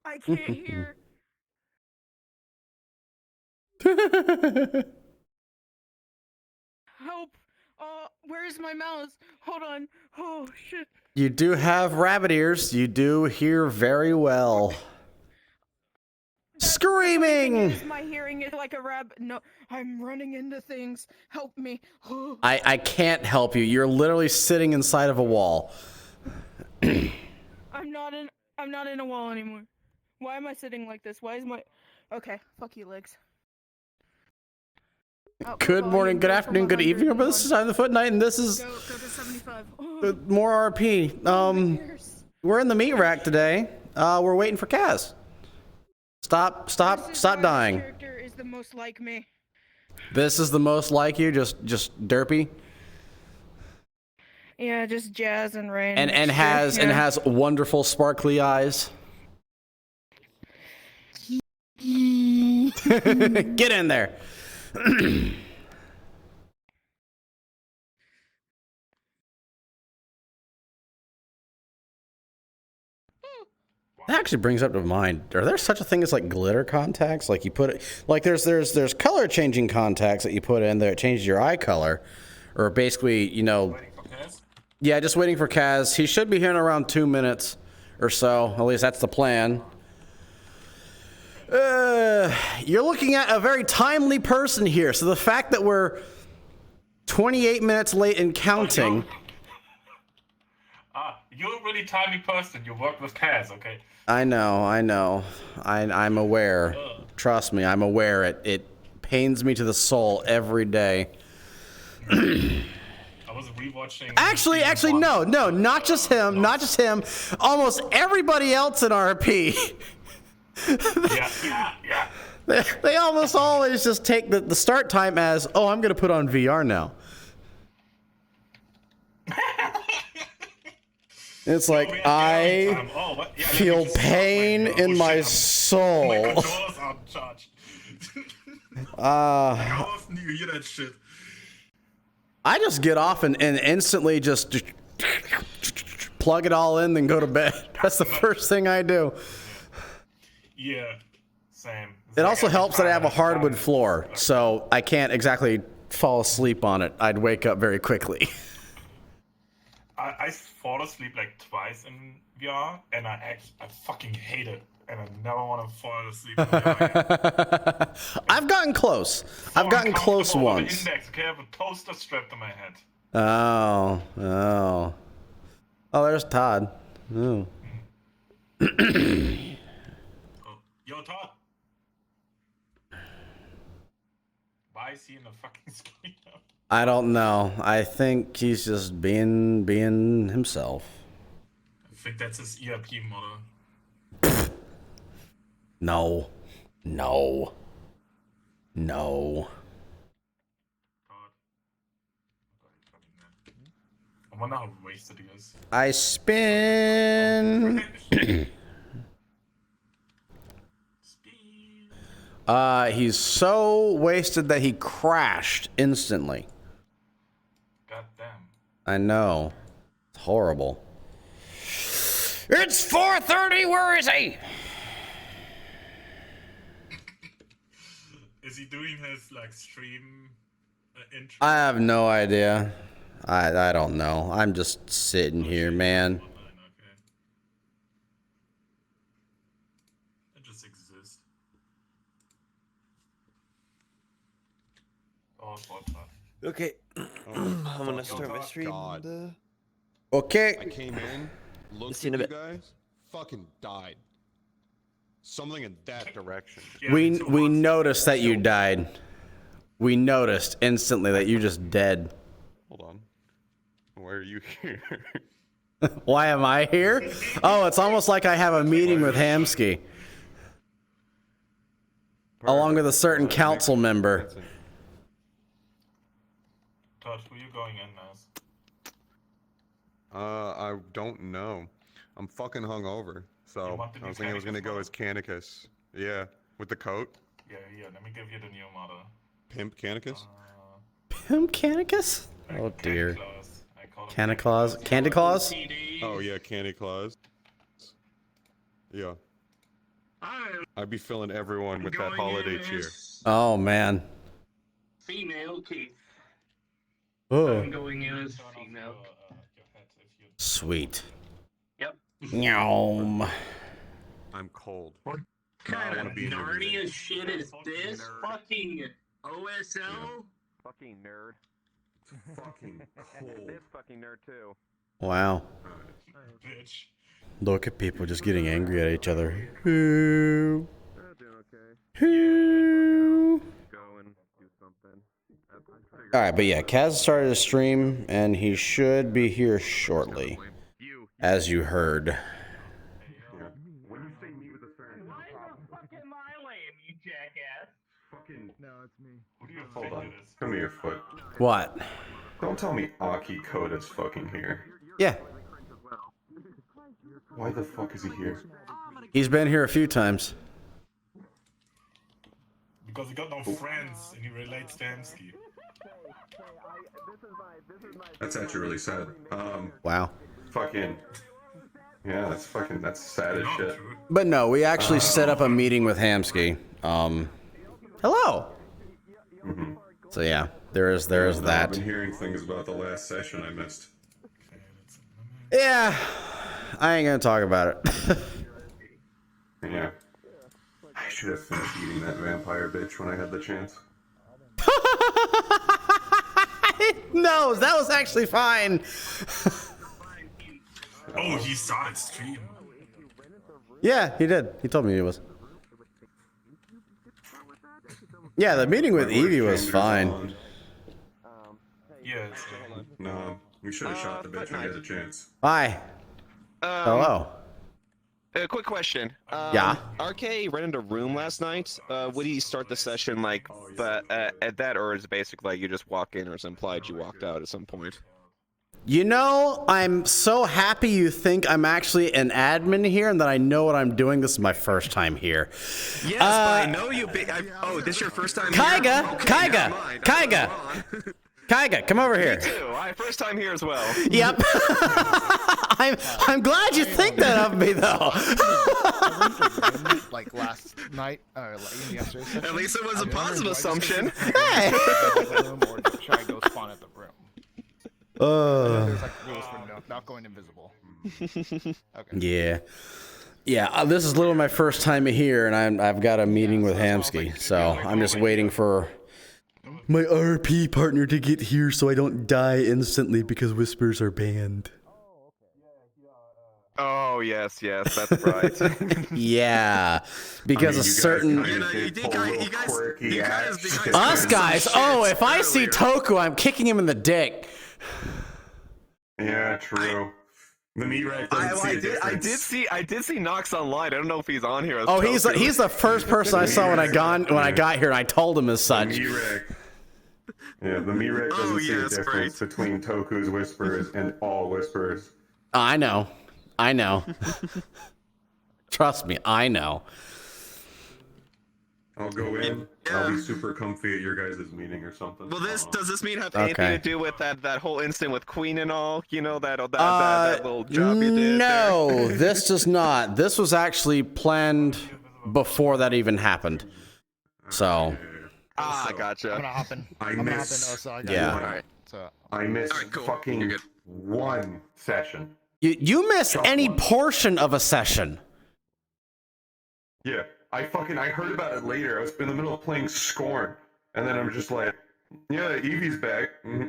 I can't hear. Help! Where's my mouse? Hold on. Oh, shit. You do have rabbit ears. You do hear very well. Screaming! Is my hearing is like a rabbit. No, I'm running into things. Help me. I can't help you. You're literally sitting inside of a wall. I'm not in a wall anymore. Why am I sitting like this? Why is my... Okay, fuck you, legs. Good morning, good afternoon, good evening, everybody. This is I'm the FootKnight, and this is go to 75. more RP. We're in the Meatrack today. We're waiting for Kaz. Stop dying. This character is the most like me. This is the most like you, just derpy. Yeah, just jazz and rain. And has wonderful sparkly eyes. Get in there. That actually brings up to mind, are there such a thing as like glitter contacts? Like you put it, like there's color changing contacts that you put in there, it changes your eye color. Or basically, you know, yeah, just waiting for Kaz. He should be here in around 2 minutes or so. At least that's the plan. You're looking at a very timely person here. So the fact that we're 28 minutes late and counting. You're a really timely person. You work with Kaz, okay? I know. I'm aware. Trust me, I'm aware. It pains me to the soul every day. I was rewatching. Actually, no, not just him, not just him. Almost everybody else in RP. Yeah. They almost always just take the start time as, oh, I'm gonna put on VR now. It's like, I feel pain in my soul. My controllers are charged. How often do you hear that shit? I just get off and instantly just plug it all in, then go to bed. That's the first thing I do. Yeah, same. It also helps that I have a hardwood floor, so I can't exactly fall asleep on it. I'd wake up very quickly. I fall asleep like twice in VR, and I fucking hate it, and I never want to fall asleep in VR. I've gotten close. I've gotten close once. Index, okay, I have a toaster strapped to my head. Oh, there's Todd. Oh. Yo, Todd. Why is he in the fucking screen? I don't know. I think he's just being himself. I think that's his ERP model. No. I wonder how wasted he is. I spin. He's so wasted that he crashed instantly. God damn. I know. It's horrible. It's 4:30. Where is he? Is he doing his like stream intro? I have no idea. I don't know. I'm just sitting here, man. It just exists. Oh, okay. I'm gonna start my stream. Okay. I came in, looked at you guys, fucking died. Something in that direction. Yeah, We noticed that you died. We noticed instantly that you just dead. Hold on. Why are you here? Why am I here? Oh, it's almost like I have a meeting with Hamsky. Along with a certain council member. Todd, who are you going in as? I don't know. I'm fucking hungover. So I was thinking I was gonna go as Canicus. Yeah, with the coat. Yeah, let me give you the new model. Pimp Canicus? Pimp Canicus? Oh dear. Candy Claus? Oh yeah, Candy Claus. Yeah. I'd be filling everyone with that holiday cheer. Oh man. Female Keith. Oh. I'm going in as female. Sweet. Yep. Nyom. I'm cold. What kind of nerdy as shit is this? Fucking OSL? Fucking nerd. Fucking cold. This fucking nerd too. Wow. Bitch. Look at people just getting angry at each other. Who? Doing okay. Who? Go and do something. Alright, but yeah, Kaz started a stream, and he should be here shortly. As you heard. When you say meet with a certain Why the fuck am I lame, you jackass? fucking... No, it's me. Who do you Hold think on. it is? Come here, Foot. What? Don't tell me Aki Koda's fucking here. Yeah. Why the fuck is he here? He's been here a few times. Because he got no friends and he relates to Hemsky. That's actually really sad. Wow. Fucking... Yeah, that's sad as Not shit. true. But no, we actually set up a meeting with Hamsky. Hello. So yeah, there is I've that. been hearing things about the last session I missed. Yeah, I ain't gonna talk about it. Yeah. I should have finished eating that vampire bitch when I had the chance. No, that was actually fine. Oh, he saw it stream. Yeah, he did. He told me he was. Yeah, the meeting with Evie was fine. Yeah, it's No, we should have shot the bitch when we had the chance. Hi. Hello. A quick question. Yeah. RK rented a room last night. Would he start the session like at that, or is it basically like you just walk in, or it's implied you walked out at some point? You know, I'm so happy you think I'm actually an admin here and that I know what I'm doing. This is my first time here. Yes, but I know you. Oh, this your first time? Kaiga, here? Okay, Kaiga, never mind. Kaiga. Kaiga, come over here. Me too. First time here as well. Yep. I'm glad you think that of me, though. Like last night, or like in yesterday session. At least it was a I'm wondering, positive do I just Hey. go to the room or just try and go spawn at the room? There's like rules for not going invisible. Okay. Yeah. Yeah, this is literally my first time here, and I've got a meeting with Hamsky, so I'm just waiting for my RP partner to get here so I don't die instantly because whispers are banned. Oh yes, that's right. Yeah, because a certain... Us guys, oh, if I see Toku, I'm kicking him in the dick. Yeah, true. The Meatrack doesn't see a difference. I did see Nox online. I don't know if he's on here. As Oh, Toku. he's the first person I saw when I got here, and I told him as such. Meatrack. Yeah, the Meatrack doesn't see a difference between Toku's whispers and all whispers. I know. Trust me, I know. I'll go in. I'll be super comfy at your guys' meeting or something. Well, does this mean have anything to do with that whole incident with Queen and all? You know that little job you did. No, this does not. This was actually planned before that even happened. So. Gotcha. I'm gonna hop in. I I'm gonna hop in. miss. So I got Yeah. it. Alright. So I missed cool. fucking one session. You miss any portion of a session. Yeah, I heard about it later. I was in the middle of playing Scorn, and then I'm just like, yeah, Evie's back. Mm-hmm.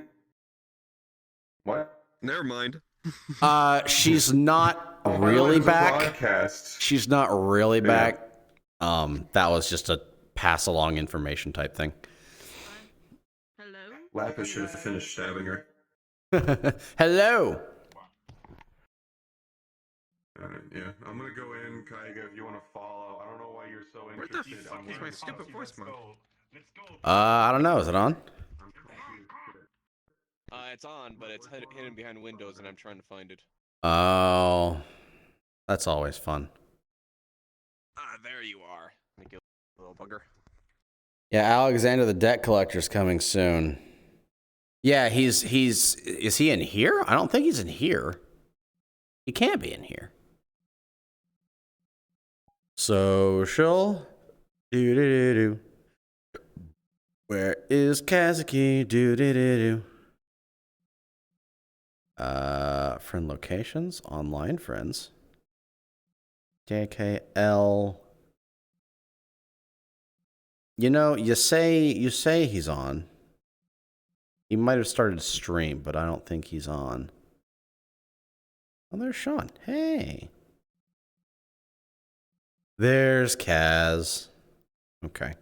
What? Never mind. She's not really back. Broadcast. She's not really back. That was just a pass along information type thing. Hello? Lapis should have finished stabbing her. Hello. Yeah, I'm gonna go in, Kaiga, if you want to follow. I don't know why you're so Where the interested. fuck is my stupid voice mode? Let's go. I don't know. Is it on? It's on, but it's hidden behind Windows, and I'm trying to find it. Oh, that's always fun. There you are. Thank you, little bugger. Yeah, Alexander the Debt Collector's coming soon. Yeah, is he in here? I don't think he's in here. He can't be in here. Social. Do do do do. Where is Kazuki? Do do do do. Friend locations, online friends. JKL. You know, you say he's on. He might have started to stream, but I don't think he's on. Oh, there's Sean. Hey. There's Kaz. Okay.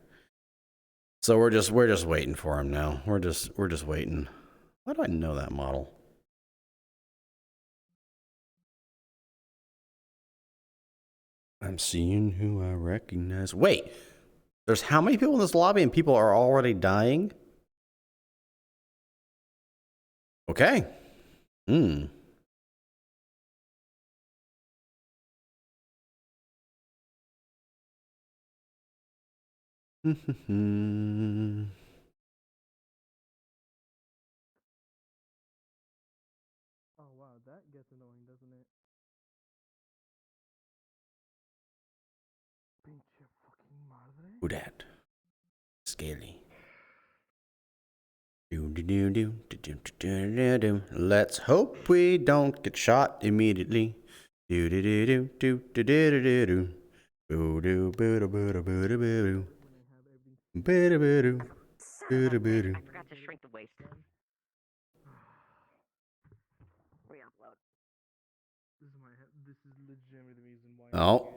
So we're just waiting for him now. We're just waiting. Why do I know that model? I'm seeing who I recognize. Wait. There's how many people in this lobby and people are already dying? Okay. Hmm. Oh wow, that gets annoying, doesn't it? Pinche fucking madre. Who dat? Scaly. Do do do do do do do do do. Let's hope we don't get shot immediately. Do do do do do do do do do. Boo do boo do boo do boo do boo do. Boo do boo do. Boo do boo do. I forgot to shrink the waist. Re-upload. This is legitimately the reason why. Oh.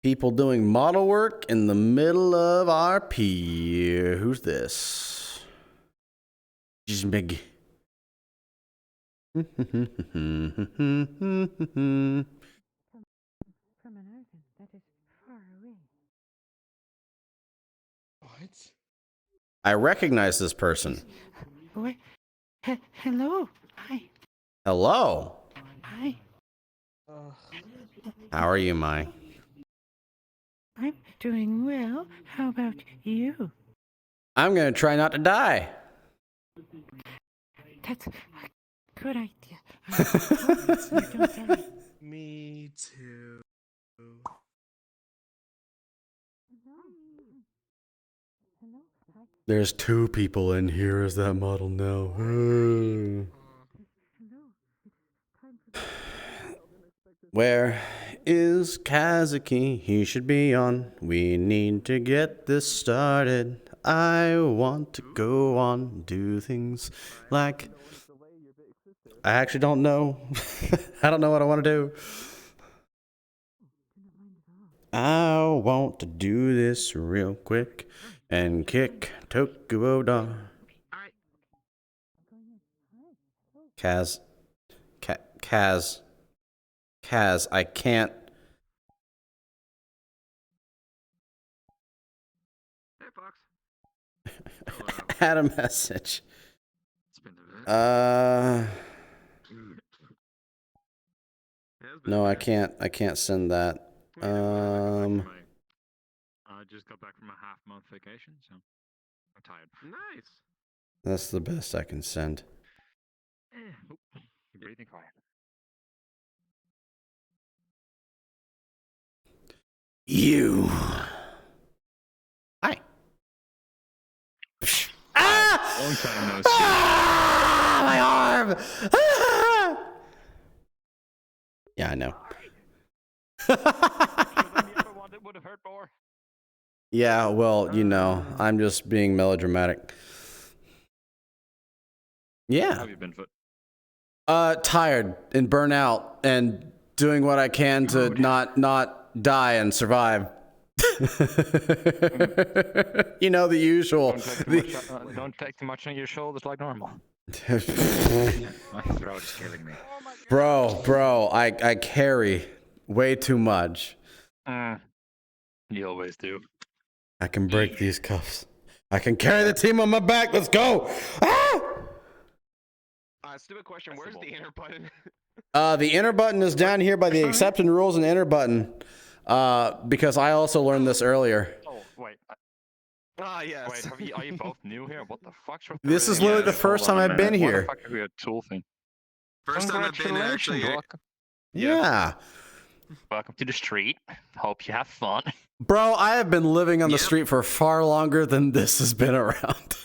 People doing model work in the middle of RP. Who's this? Just big. From an organ that is far away. What? I recognize this person. Wait. Hello. Hi. Hello. Hi. How are you, Mai? I'm doing well. How about you? I'm gonna try not to die. That's a good idea. Don't die. Me too. Hello. Hi. There's 2 people in here as that model now. Hello. Where is Kazuki? He should be on. We need to get this started. I want to go on, do things like... I actually don't know. I don't know what I want to do. I want to do this real quick and kick Tokuoda. Kaz, I can't. Hey, Fox. Add a message. It's been a bit. No, I can't send that. I just got back from a half-month vacation, so I'm tired. Nice. That's the best I can send. Breathing quiet. You. Hi. Ah! Long time no see. Ah! My arm. Ah! Yeah, I know. Would have hurt more. Yeah, well, you know, I'm just being melodramatic. Yeah. How have you been, Foot? Tired and burnt out and doing what I can to not die and survive. You know, the usual. Don't take too much on your shoulders like normal. My throat is killing me. Bro, I carry way too much. You always do. I can break these cuffs. I can carry the team on my back. Let's go. Ah! Stupid question. Where's the enter button? The enter button is down here by the accept and rules and enter button. Because I also learned this earlier. Oh, wait. Yes. Wait, are you both new here? What the fuck's with This is literally the first time I've been here. What the fuck are we a tool thing? First time I've been here, actually. Congratulations, Brock. Yeah. Welcome to the street. Hope you have fun. Bro, I have been living on the street for far longer than this has been around.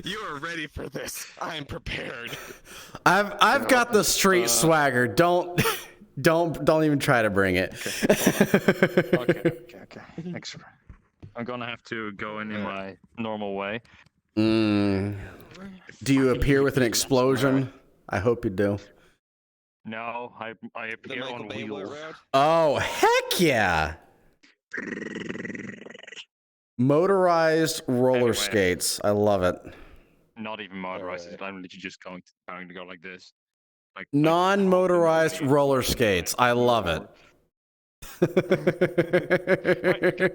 You are ready for this. I'm prepared. I've got the street swagger. Don't even try to bring it. Okay. Thanks. I'm gonna have to go in my normal way. Do you appear with an explosion? I hope you do. No, I appear on wheels. Oh, heck yeah! Motorized roller skates. I love it. Not even motorized. I'm literally just going to go like this. Like Non-motorized roller skates. I love it.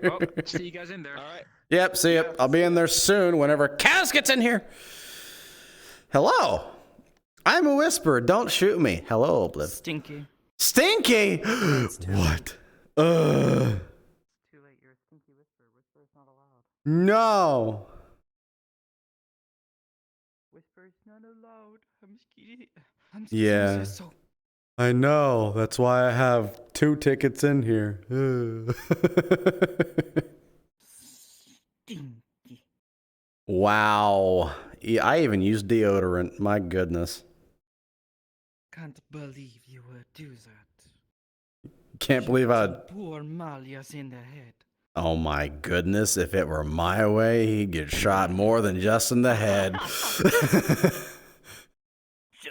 Well, see you guys in there. All right. Yep, see you. I'll be in there soon whenever Kaz gets in here. Hello. I'm a whisperer. Don't shoot me. Hello, Obliv. Stinky. Stinky? What? Too late. You're a stinky whisperer. Whisperer's not allowed. No. Whisperer's not allowed. I'm scared. Yeah. I know. That's why I have 2 tickets in here. Stinky. Wow. I even use deodorant. My goodness. Can't believe you would do that. Can't believe I'd... Poor Malia's in the head. Oh my goodness. If it were my way, he'd get shot more than just in the head.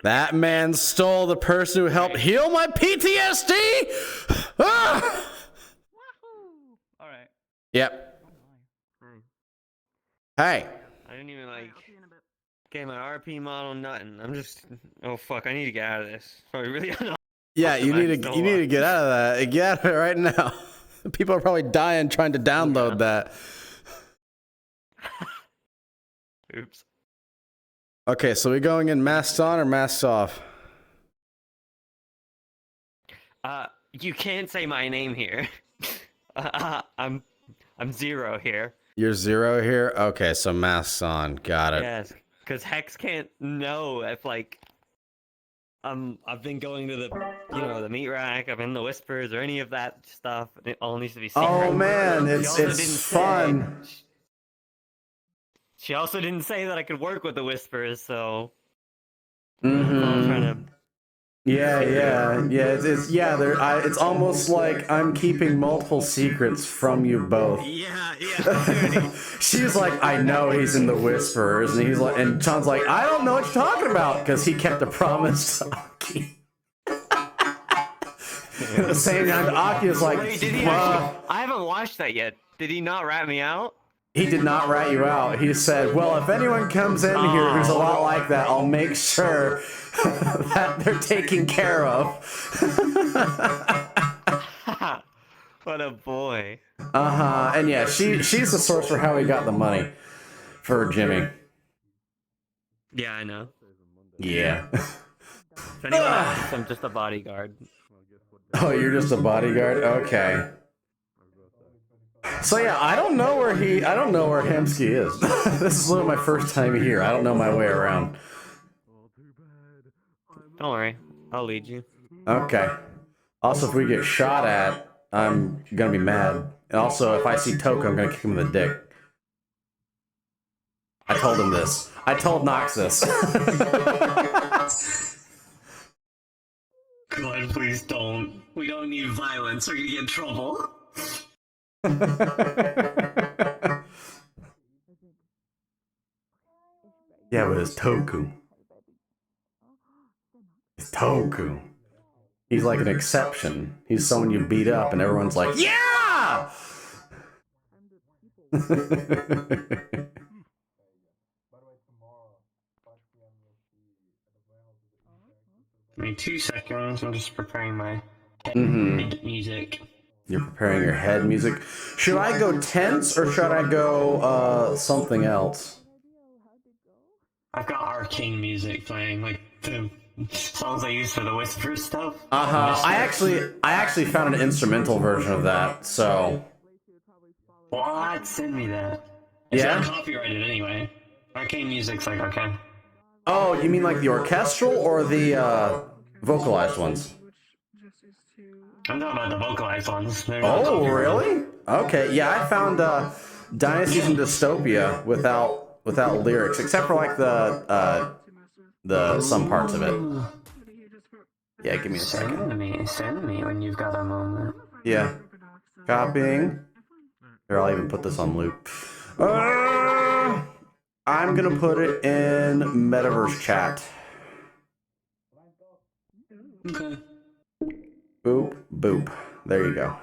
That man stole the person who helped heal my PTSD! Ah! Alright. Yep. Hey. I didn't even get my RP model, nothing. I'm just, oh fuck, I need to get out of this. Probably really Yeah, you need to get out of that. Get out of it right now. People are probably dying trying to download that. Oops. Okay, so we going in masks on or masks off? You can't say my name here. I'm Zero here. You're Zero here? Okay, so masks on. Got it. Yes, because Hex can't know if I've been going to the the Meatrack, I've been the Whispers or any of that stuff. It all needs to be secret. Oh man, it's fun. She also didn't say that I could work with the Whispers, so I'm trying to. Yeah. It's almost like I'm keeping multiple secrets from you both. Yeah. She's like, I know he's in the Whisperers, and he's like, and Sean's like, I don't know what you're talking about, because he kept a promise to Aki. At the same time, Aki is like, Wait, did he actually, I haven't watched that yet. Did he not rat me out? He did not rat you out. He said, well, if anyone comes in here who's a lot like that, I'll make sure that they're taken care of. What a boy. And yeah, she's the source for how he got the money for Jimmy. Yeah, I know. Yeah. If anyone asks, I'm just a bodyguard. Oh, you're just a bodyguard? Okay. So yeah, I don't know where Hemsky is. This is literally my first time here. I don't know my way around. Don't worry, I'll lead you. Okay. Also, if we get shot at, I'm gonna be mad. And also, if I see Toko, I'm gonna kick him in the dick. I told him this. I told Nox this. God, please don't. We don't need violence. We're gonna get in trouble. Yeah, but it's Toku. It's Toku. He's like an exception. He's someone you beat up and everyone's like, yeah! Give me 2 seconds. I'm just preparing my head music. You're preparing your head music. Should I go tense or should I go something else? I've got arcane music playing, like the songs I use for the Whisper stuff. I actually found an instrumental version of that, so. What? Send me that. It's Yeah? not copyrighted anyway. Arcane music's like, okay. Oh, you mean like the orchestral or the Vocalized ones. I'm talking about the vocalized ones. They're Oh, really? Okay, yeah, I found Dynasties in Dystopia without lyrics, except for like the some parts of it. Yeah, give me a second. Send me when you've got a moment. Yeah. Copying. Here, I'll even put this on loop. I'm gonna put it in VRChat. Okay. Boop, boop. There you go.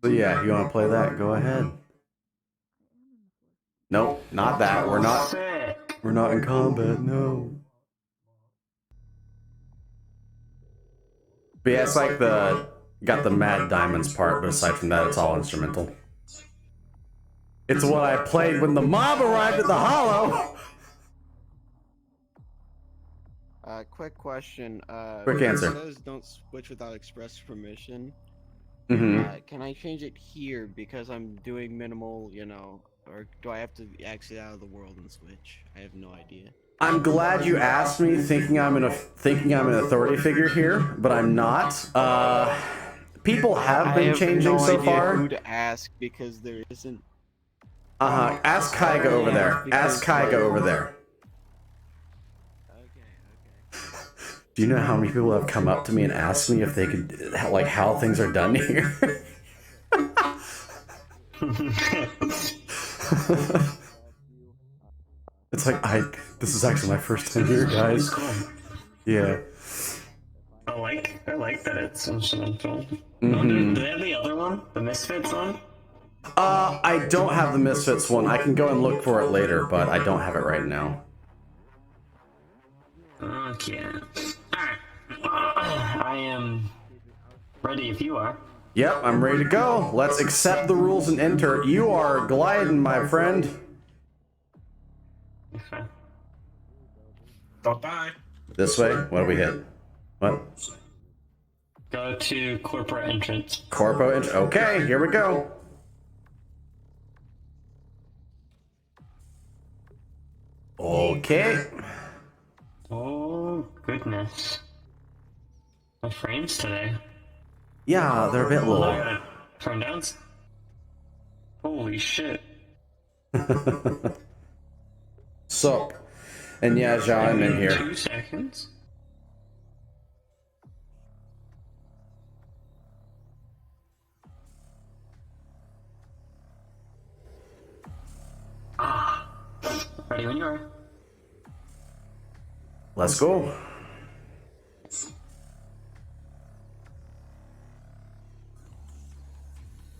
So yeah, you want to play that? Go ahead. Nope, not that. We're not in combat. No. But yeah, it's like got the Mad Diamonds part, but aside from that, it's all instrumental. It's what I played when the mob arrived at the Hollow. Quick question. Quick answer. It says don't switch without express permission. Mm-hmm. Can I change it here because I'm doing minimal, you know, or do I have to exit out of the world and switch? I have no idea. I'm glad you asked me, thinking I'm an authority figure here, but I'm not. People have been changing so far. Who to ask because there isn't. Ask Kaiga over there. Ask Kaiga over there. Do you know how many people have come up to me and asked me if they could, like, how things are done here? It's like, this is actually my first time here, guys. Yeah. I like that it's instrumental. Mm-hmm. Do they have the other one? The Misfits one? I don't have the Misfits one. I can go and look for it later, but I don't have it right now. Okay. Alright. I am ready if you are. Yep, I'm ready to go. Let's accept the rules and enter. You are gliding, my friend. Okay. Don't die. This way? What do we hit? What? Go to corporate entrance. Okay, here we go. Okay. Oh, goodness. My frames today. Yeah, they're a bit low. I gotta turn down. Holy shit. Sup. And yeah, Ja, I'm in here. 2 seconds. Ready when you are. Let's go.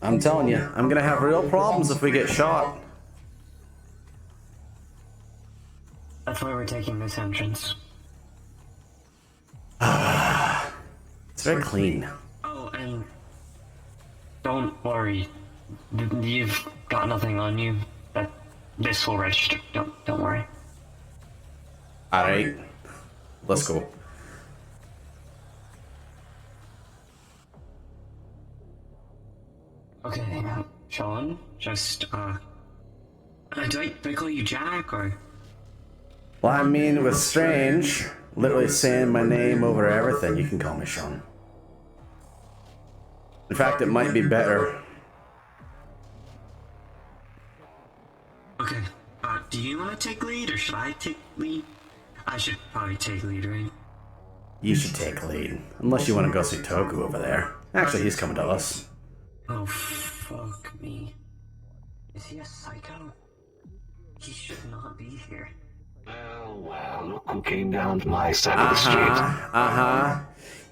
I'm telling you, I'm gonna have real problems if we get shot. That's why we're taking this entrance. It's very clean. Oh, and don't worry. You've got nothing on you. This will register. Don't worry. Alright. Let's go. Okay, Sean, just, do I call you Jack, or? Well, I mean, with Strange, literally saying my name over everything, you can call me Sean. In fact, it might be better. Okay, do you want to take lead, or should I take lead? I should probably take lead, right? You should take lead. Unless you want to go see Toku over there. Actually, he's coming to us. Oh, fuck me. Is he a psycho? He should not be here. Well, look who came down to my side of the street.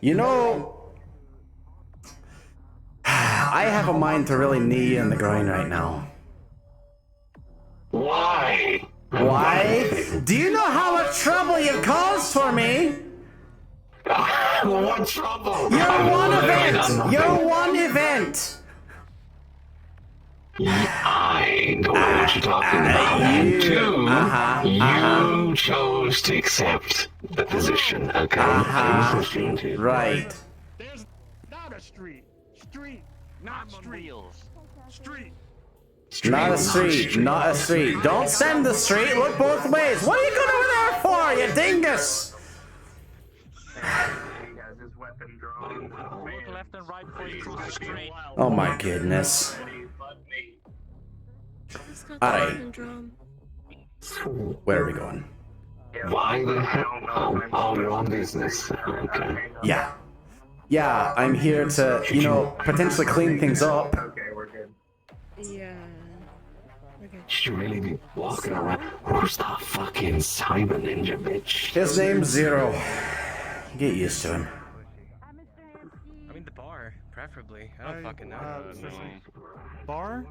You know, I have a mind to really knee in the groin right now. Why? Why? Do you know how much trouble you've caused for me? What trouble? You're one event! You're one event! I know what you're talking about. And two, you chose to accept the position, okay? Right. There's not a street. Street, not street. Street. Not a street, not a street. Don't send the street, look both ways. What are you going over there for, you dingus? Look left and right before you cross the street. Oh my goodness. Alright. Where are we going? Why the hell? Oh, you're on business. Okay. Yeah. Yeah, I'm here to, you know, potentially clean things up. Yeah. Should really be walking around. Who's that fucking Simon Ninja bitch? His name's Zero. Get used to him. I mean the bar, preferably. I don't fucking know. Bar?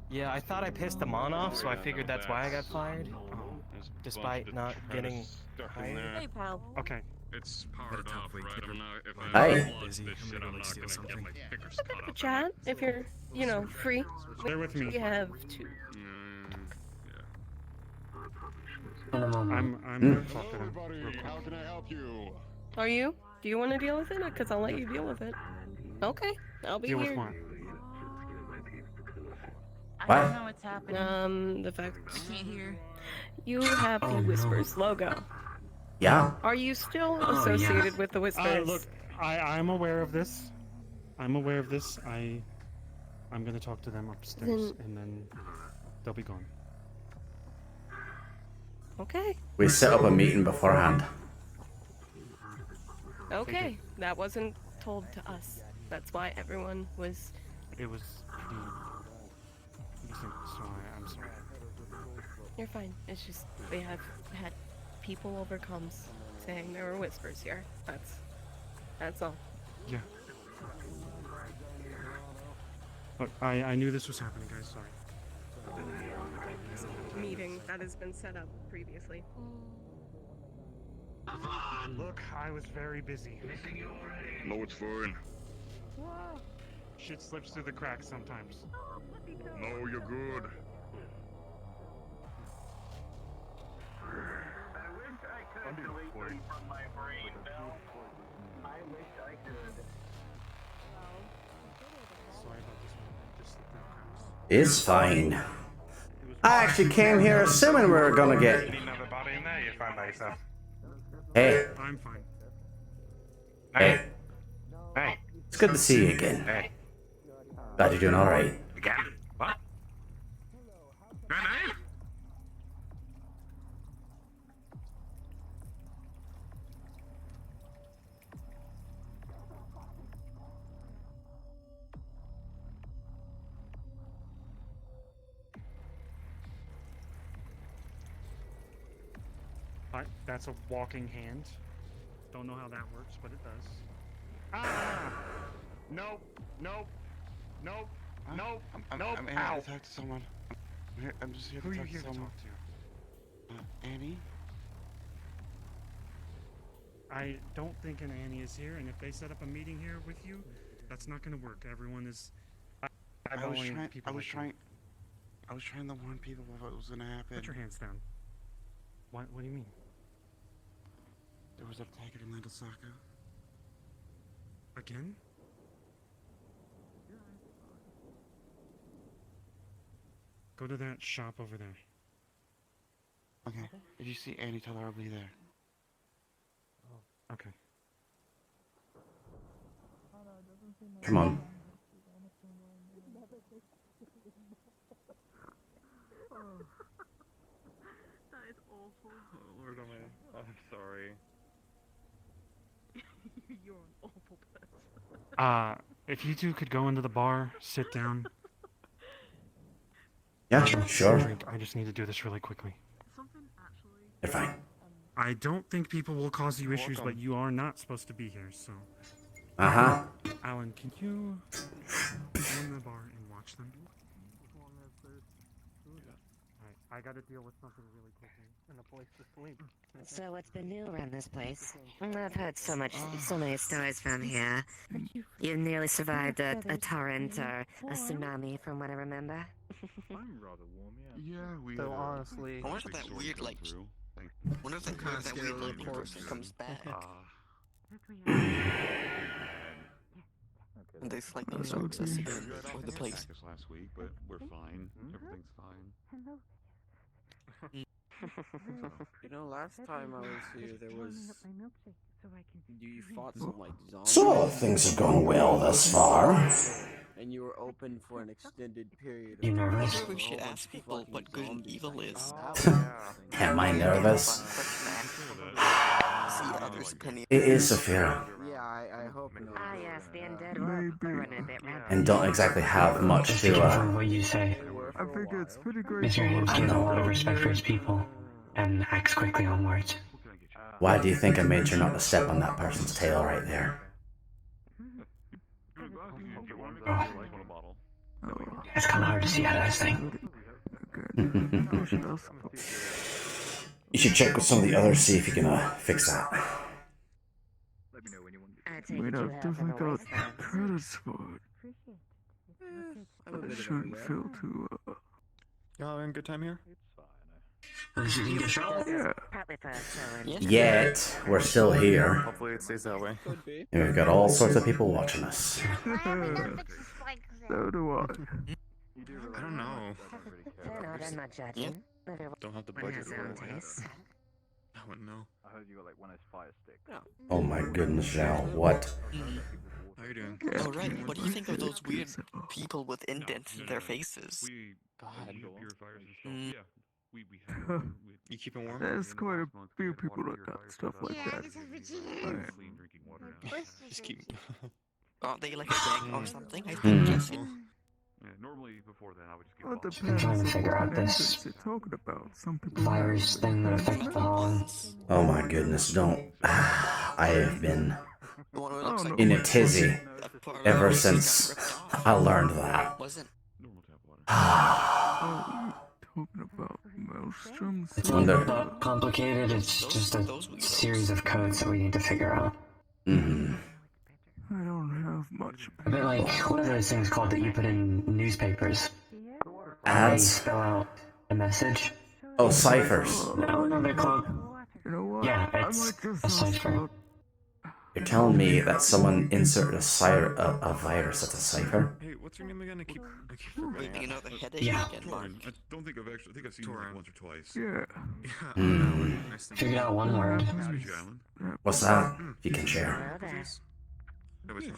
Yeah, I thought I pissed them off, so I figured that's why I got fired. Despite not getting hired. Hey, pal. Okay. It's powered off, right? I don't know if I Hey. busy. I'm not gonna get my pickers cut up. Chat, if you're, you know, free. Bear with me. We have to. I'm gonna talk to them. How can I help you? Are you? Do you want to deal with it? Because I'll let you deal with it. Okay, I'll be Deal here. with what? What? I don't know what's happening. The fact I can't hear. you have the Whispers logo. Yeah. Are you still associated with the Whispers? Look, I'm aware of this. I'm aware of this. I'm gonna talk to them upstairs, and then they'll be gone. Okay. We set up a meeting beforehand. Okay, that wasn't told to us. That's why everyone was. It was pretty decent, so I'm sorry. You're fine. It's just they have had people over comms saying there were Whispers here. That's all. Yeah. Look, I knew this was happening, guys. Sorry. Meeting that has been set up previously. Look, I was very busy. No, it's fine. Shit slips through the cracks sometimes. No, you're good. Sorry about this one. Just slipped through the cracks. It's fine. I actually came here assuming we were gonna get. Another body in there, you find by yourself. Hey. I'm fine. Hey. Hey. It's good to see you again. Hey. Glad you're doing alright. Again? What? Your name? That's a walking hand. Don't know how that works, but it does. Ah! Nope. Nope. Nope. Nope. Nope. I'm here to talk to someone. I'm just here to Who are you talk here to to someone. talk to? Annie? I don't think an Annie is here, and if they set up a meeting here with you, that's not going to work. Everyone is. I was trying to warn people of what was going to happen. Put your hands down. What do you mean? There was a attack in Landosaka. Again? Go to that shop over there. Okay. If you see Annie, tell her I'll be there. Okay. Come on. That is awful. Oh, Lord, I'm sorry. You're an awful person. If you two could go into the bar, sit down. Yeah, sure. Drink. I just need to do this really quickly. You're fine. I don't think people will cause you issues, but you are not supposed to be here, so. Uh-huh. Alan, can you go in the bar and watch them? Alright, I gotta deal with something really quickly. And a place to sleep. So what's been new around this place? I've heard so many stories from here. You nearly survived a torrent or a tsunami, from what I remember. I'm rather warm, Yeah, we. So honestly, I wonder if that weird like. Wonder if that weird little corpse comes back. Okay. And they slightly strokes us again for the place. Last week, but we're fine. Everything's fine. You know, last time I was here, there was. You fought some like zombies. So things have gone well thus far. And you were open for an extended period. You nervous? We should ask people what good and evil is. Am I nervous? See others' opinion. It is, Sophia. Yeah, I hope not. Ah, yes, the undead were running a bit round. And don't exactly have much to, what you say. I think it's pretty great. Mr. Hibs gains a lot of respect for his people and acts quickly on words. Why do you think I made sure not to step on that person's tail right there? Oh. It's kind of hard to see how that's thing. You should check with some of the others, see if you can fix that. Wait, I've definitely got credits for it. It shouldn't feel too, Y'all having a good time here? Yeah. Yet, we're still here. Hopefully it stays that way. And we've got all sorts of people watching us. So do I. I don't know. I'm not judging. Don't have the budget for it. I wouldn't know. I heard you got like one of those fire sticks. Oh my goodness, Zhao, what? How you doing? Oh right, what do you think of those weird people with indents in their faces? God. You keeping warm? There's quite a few people that got stuff like that. Just keep. Aren't they like a gang or something? I think Jesse. Yeah, normally before then I would just Well, it I'm depends trying to on figure out what this indents you're talking about. Some people virus thing that affects the Holland. Oh my goodness, don't. I have been in a tizzy ever since I learned that. talking about maelstroms. It's not that complicated, it's just a series of codes that we need to figure out. Mm-hmm. I don't have much. A bit like, what are those things called that you put in newspapers? Ads? They spell out a message? Oh, ciphers. No, they're called... You know what? Yeah, it's a cipher. You're telling me that someone inserted a virus as a cipher? Hey, what's your name again? I keep Maybe another headache Yeah. again, Mark. I don't think I think I've seen you like once or twice. Yeah. Figured out one word. What's that? If you can share.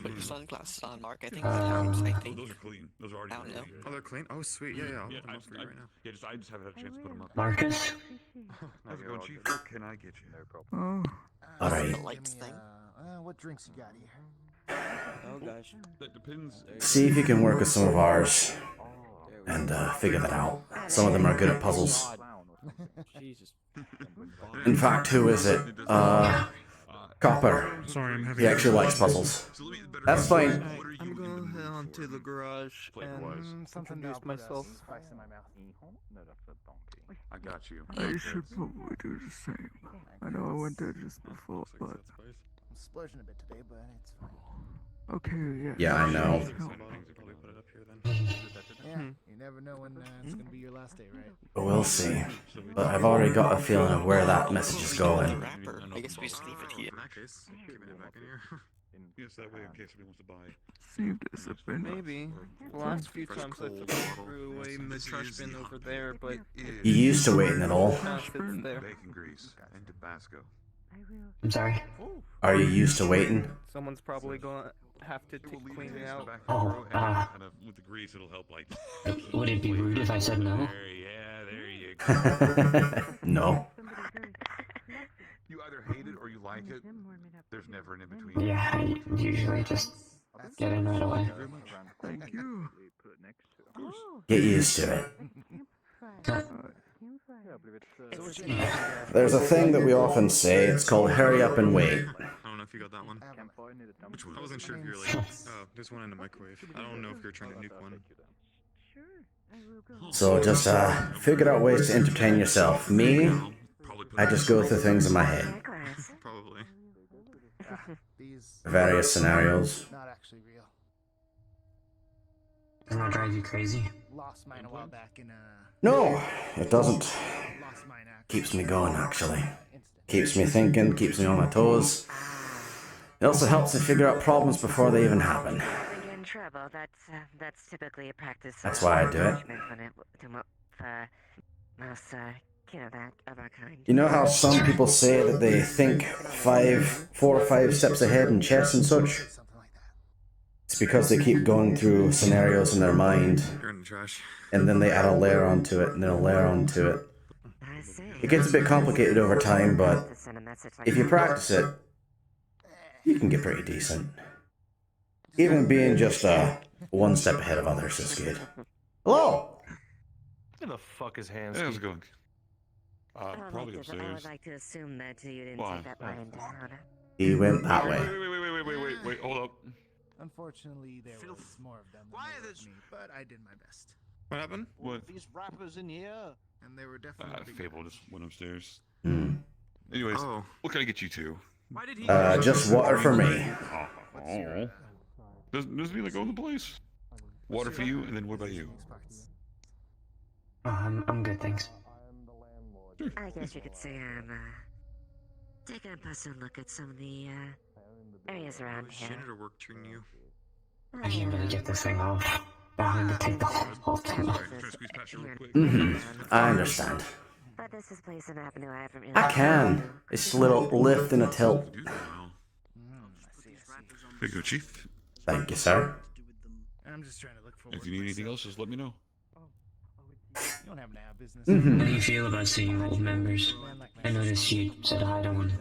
Put your sunglasses on, Mark. I think it's time, I think. Those are clean. Those are already I don't know. Oh, they're clean? Oh, sweet. Yeah, I'll put them up for you right now. Yeah, I just haven't had a chance to put them up. Marcus? How's it going, Chief? What can I get you? No Oh. problem. Alright. The lights thing. What drinks you got here? Oh gosh. That depends. See if you can work with some of ours and figure that out. Some of them are good at puzzles. Jesus. In fact, who is it? Copper. Sorry, I'm having. He actually likes puzzles. That's fine. I'm gonna head on to the garage and introduce myself. I got you. I should probably do the same. I know I went there just before, but... I'm splurging a bit today, but it's fine. Okay, yeah. Yeah, I know. Yeah, you never know when it's gonna be your last day, right? We'll see. But I've already got a feeling of where that message is going. I guess we just leave it here. In that case, keeping it back in here. Yes, that way in case somebody wants to buy. Saved us a bit. Maybe. The last few times I threw away the trash bin over there, but... You used to waiting at all? Bacon grease and Tabasco. I'm sorry? Are you used to waiting? Someone's probably gonna have to clean it out. Oh, With the grease, it'll help, like... would it be rude if I said no? There you go. No. You either hate it or you like it. There's never an in-between. Yeah, I usually just get in right away. Thank you. Get used to it. There's a thing that we often say, it's called hurry up and wait. I don't know if you got that one. Which one? I wasn't sure if you were like, oh, there's one in the microwave. I don't know if you're trying to nuke one. So just figure out ways to entertain yourself. Me, I just go through things in my head. Probably. Various scenarios. Not actually real. Doesn't that drive you crazy? Lost mine a while back in No, it doesn't. Lost mine Keeps me going, actually. Keeps me thinking, keeps me on my toes. It also helps me figure out problems before they even happen. trouble. That's typically a practice. That's why I do it. When it for most, that of our kind. You know how some people say that they think 4 or 5 steps ahead in chess and such? It's because they keep going through scenarios in their mind, and then they add a layer onto it, and then a layer onto it. It gets a bit complicated over time, but if you practice it, you can get pretty decent. Even being just 1 step ahead of others is good. Hello! Where the fuck is Hans? How's it going? Probably I upstairs. would like to assume that you didn't Why? take that lying down. He went that way. Wait, hold up. Unfortunately, there was more of them than there was me, but I did my best. What happened? What? These rappers in here, and they were definitely. Fable just went upstairs. Hmm. Anyways, what can I get you two? Why did he? Just water for me. Oh. Doesn't he like own the place? Water for you, and then what about you? I'm good, thanks. I guess you could say I'm taking a personal look at some of the areas around here. Janitor work treating you? I can't really get this thing off. I need to take the whole thing off. I understand. But this is a place in Avenue I haven't really. I can. It's just a little lift and a tilt. There you go, Chief. Thank you, sir. I'm just trying to look for. If you need anything else, just let me know. You don't have to have business. How do you feel about seeing old members? I noticed you said hi to one.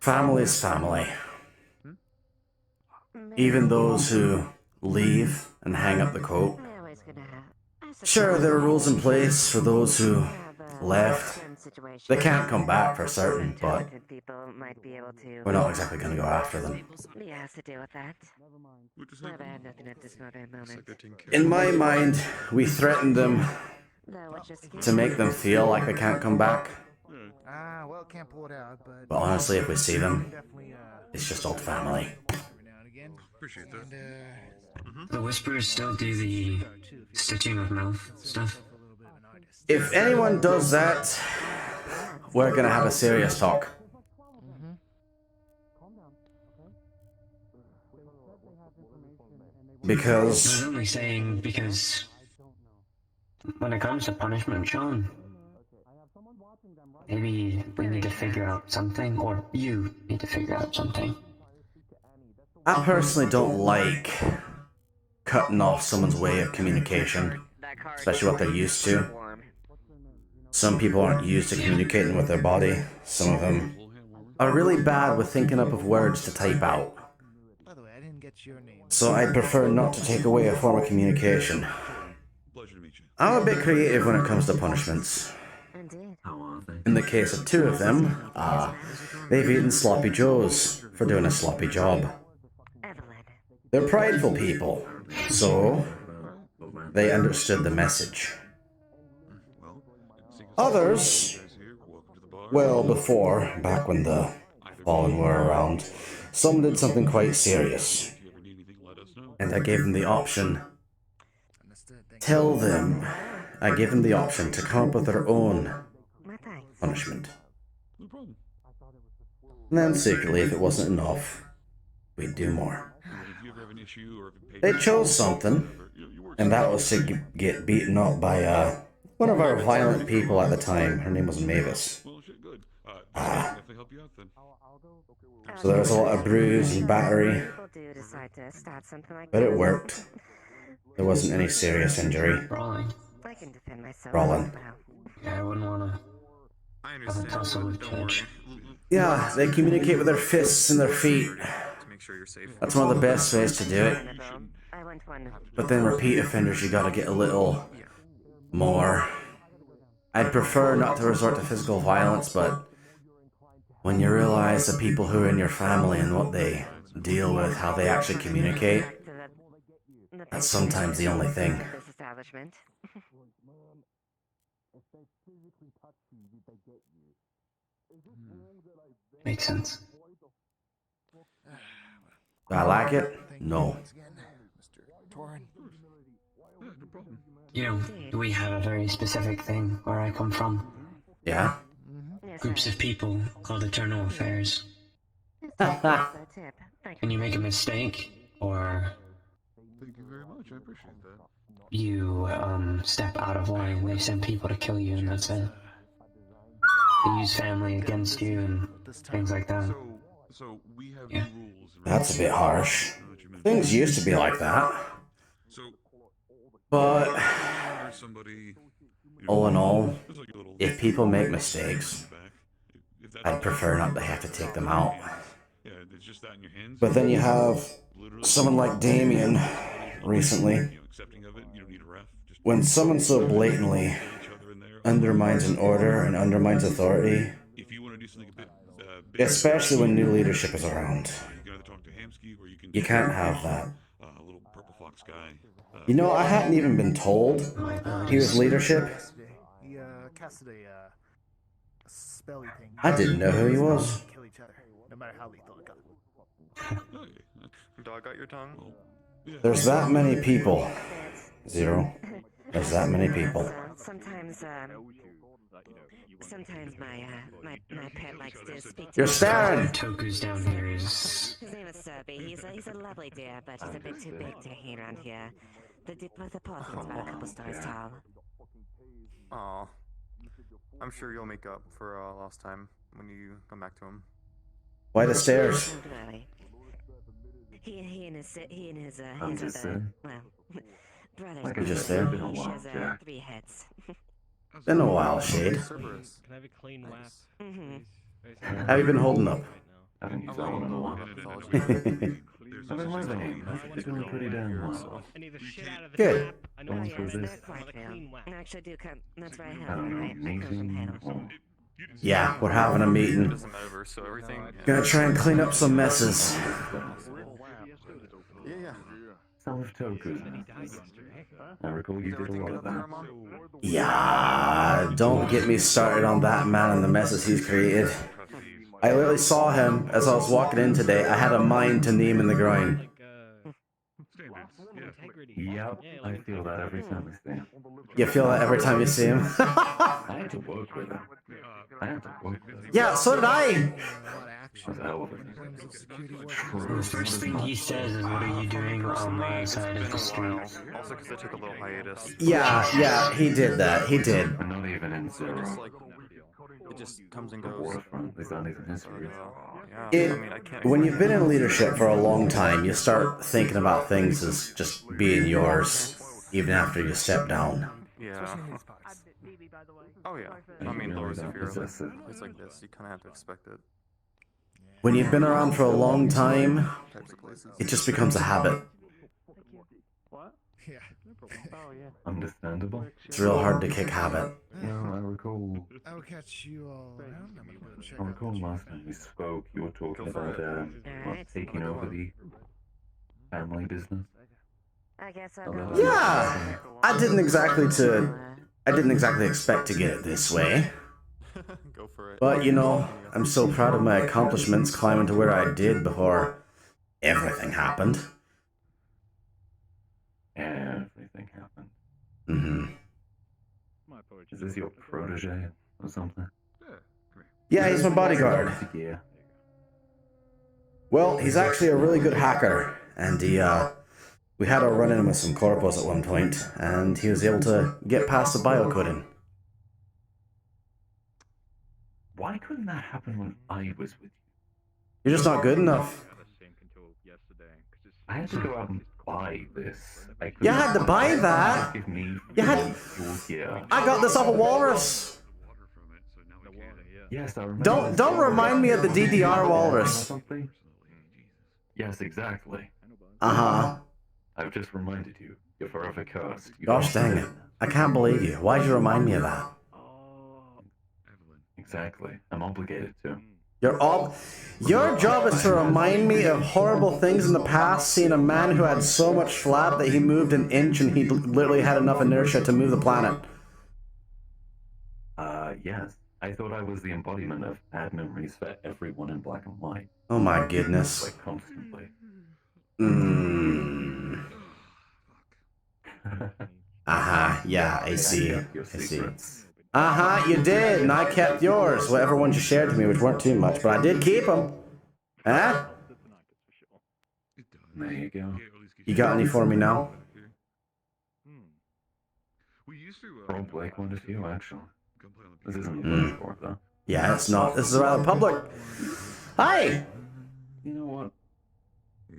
Family's family. Even those who leave and hang up the coat. Sure, there are rules in place for those who left. They can't come back for certain, but we're not exactly going to go after them. Yeah, has to deal with that. Never had nothing at this very moment. In my mind, we threatened them to make them feel like they can't come back. Well, can't pull it out, But honestly, if we see them, it's just old family. Appreciate that. The Whisperers still do the stitching of mouth stuff? If anyone does that, we're going to have a serious talk. Because... I was only saying because when it comes to punishment, Sean, maybe we need to figure out something, or you need to figure out something. I personally don't like cutting off someone's way of communication, especially what they're used to. Some people aren't used to communicating with their body. Some of them are really bad with thinking up of words to type out. So I'd prefer not to take away a form of communication. I'm a bit creative when it comes to punishments. In the case of 2 of them, they've eaten sloppy joes for doing a sloppy job. They're prideful people, so they understood the message. Others, well before, back when the Fallen were around, some did something quite serious. And I gave them the option. I gave them the option to come up with their own punishment. And then secretly, if it wasn't enough, we'd do more. They chose something, and that was to get beaten up by one of our violent people at the time. Her name was Mavis. So there was a lot of bruise and battery, but it worked. There wasn't any serious injury. Brawling. Brawling. Yeah, I wouldn't want to have a tussle with Judge. Yeah, they communicate with their fists and their feet. That's one of the best ways to do it. But then repeat offenders, you gotta get a little more. I'd prefer not to resort to physical violence, but when you realize the people who are in your family and what they deal with, how they actually communicate, that's sometimes the only thing. Makes sense. Do I like it? No. You know, we have a very specific thing where I come from. Yeah? Groups of people called Eternal Affairs. When you make a mistake, or Thank you very much. I appreciate that. you step out of line, they send people to kill you, and that's it. They use family against you and things like that. So we have Yeah. rules. That's a bit harsh. Things used to be like that. But all in all, if people make mistakes, I'd prefer not to have to take them out. But then you have someone like Damien recently. When someone so blatantly undermines an order and undermines authority, especially when new leadership is around, you can't have that. You know, I hadn't even been told he was leadership. He casted a spelly thing. I didn't know who he was. Kill each other, no matter how lethal it got. Dog got your tongue? There's that many people. Zero. There's that many people. Sometimes my pet likes to speak to You're me. staring! Toku's down here is... His name is Serby. He's a lovely dear, but he's a bit too big to hang around here. The poor thing's about a couple stories tall. Aw. I'm sure you'll make up for lost time when you come back to him. Why the stairs? He and his I'm just saying. brothers. Like I just said. He has 3 heads. Been a while, Shade. Can I have a clean lap? Mm-hmm. How you been holding up? I haven't used that one in a while. I've been living. It's doing pretty damn well. Good. Going through this. I actually do come. That's where I have my Yeah, we're having a meeting. Gonna try and clean up some messes. Yeah. Some of Toku. I recall you did a lot of that. Yeah, don't get me started on that man and the messes he's created. I literally saw him as I was walking in today. I had a mind to knee him in the groin. Yep, I feel that every time I see him. You feel that every time you see him? I had to work with him. Yeah, so did I! The first thing he says is, what are you doing on my side of the street? Also because I took a little hiatus. Yeah, he did that. He did. I'm not even in zero. It just comes and goes. The waterfront is not even history. When you've been in leadership for a long time, you start thinking about things as just being yours, even after you step down. Yeah. Oh yeah. I mean, if you're it's like this, you kind of have to expect it. When you've been around for a long time, it just becomes a habit. Understandable. It's real hard to kick habit. I recall. I will catch you all around. I recall last time we spoke, you were talking about taking over the family business. I guess Yeah, I didn't exactly expect to get it this way. Go for it. But you know, I'm so proud of my accomplishments climbing to where I did before everything happened. Everything happened. Mm-hmm. Is this your protege or something? Yeah, he's my bodyguard. Well, he's actually a really good hacker, and we had a run-in with some corpos at one point, and he was able to get past the biocoding. Why couldn't that happen when I was with you? You're just not good enough. I had to go out and buy this. You had to buy that? You had... I got this off of Walrus. Yes, I remember. Don't remind me of the DDR Walrus. Yes, exactly. Uh-huh. I've just reminded you. You're forever cursed. Gosh dang it. I can't believe you. Why'd you remind me of that? Exactly. I'm obligated to. Your job is to remind me of horrible things in the past, seeing a man who had so much flab that he moved an inch and he literally had enough inertia to move the planet. Yes. I thought I was the embodiment of bad memories for everyone in black and white. Oh my goodness. Like constantly. Yeah, I see. You did, and I kept yours, whatever ones you shared to me, which weren't too much, but I did keep them. Huh? there you go. You got any for me now? Probably quite a few, actually. This isn't the first sport, though. Yeah, it's not. This is rather public. Hi! You know what?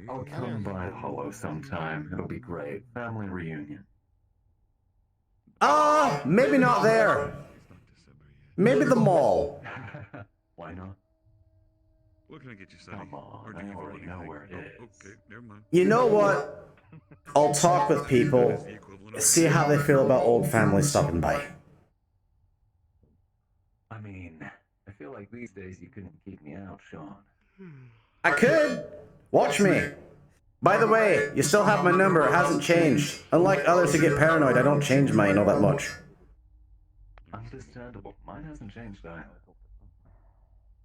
I'll come by Hollow sometime. It'll be great. Family reunion. Maybe not there. Maybe the mall. Why not? What can I get you, Sonny? Come on, I already know where it is. Okay, never mind. You know what? I'll talk with people, see how they feel about old family stopping by. I mean, I feel like these days you couldn't keep me out, Sean. I could. Watch me. By the way, you still have my number. It hasn't changed. Unlike others who get paranoid, I don't change mine all that much. Understandable. Mine hasn't changed either.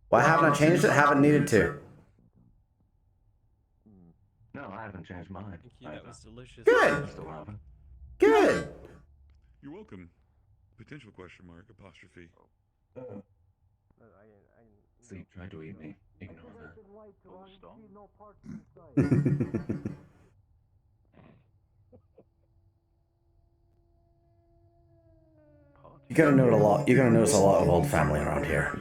Why haven't I changed it? Haven't needed to. No, I haven't changed mine. That was delicious. Good. Still haven't. Good. You're welcome. Potential question mark apostrophe. See, tried to eat me. Ignore that. You're gonna notice a lot. You're gonna notice a lot of old family around here.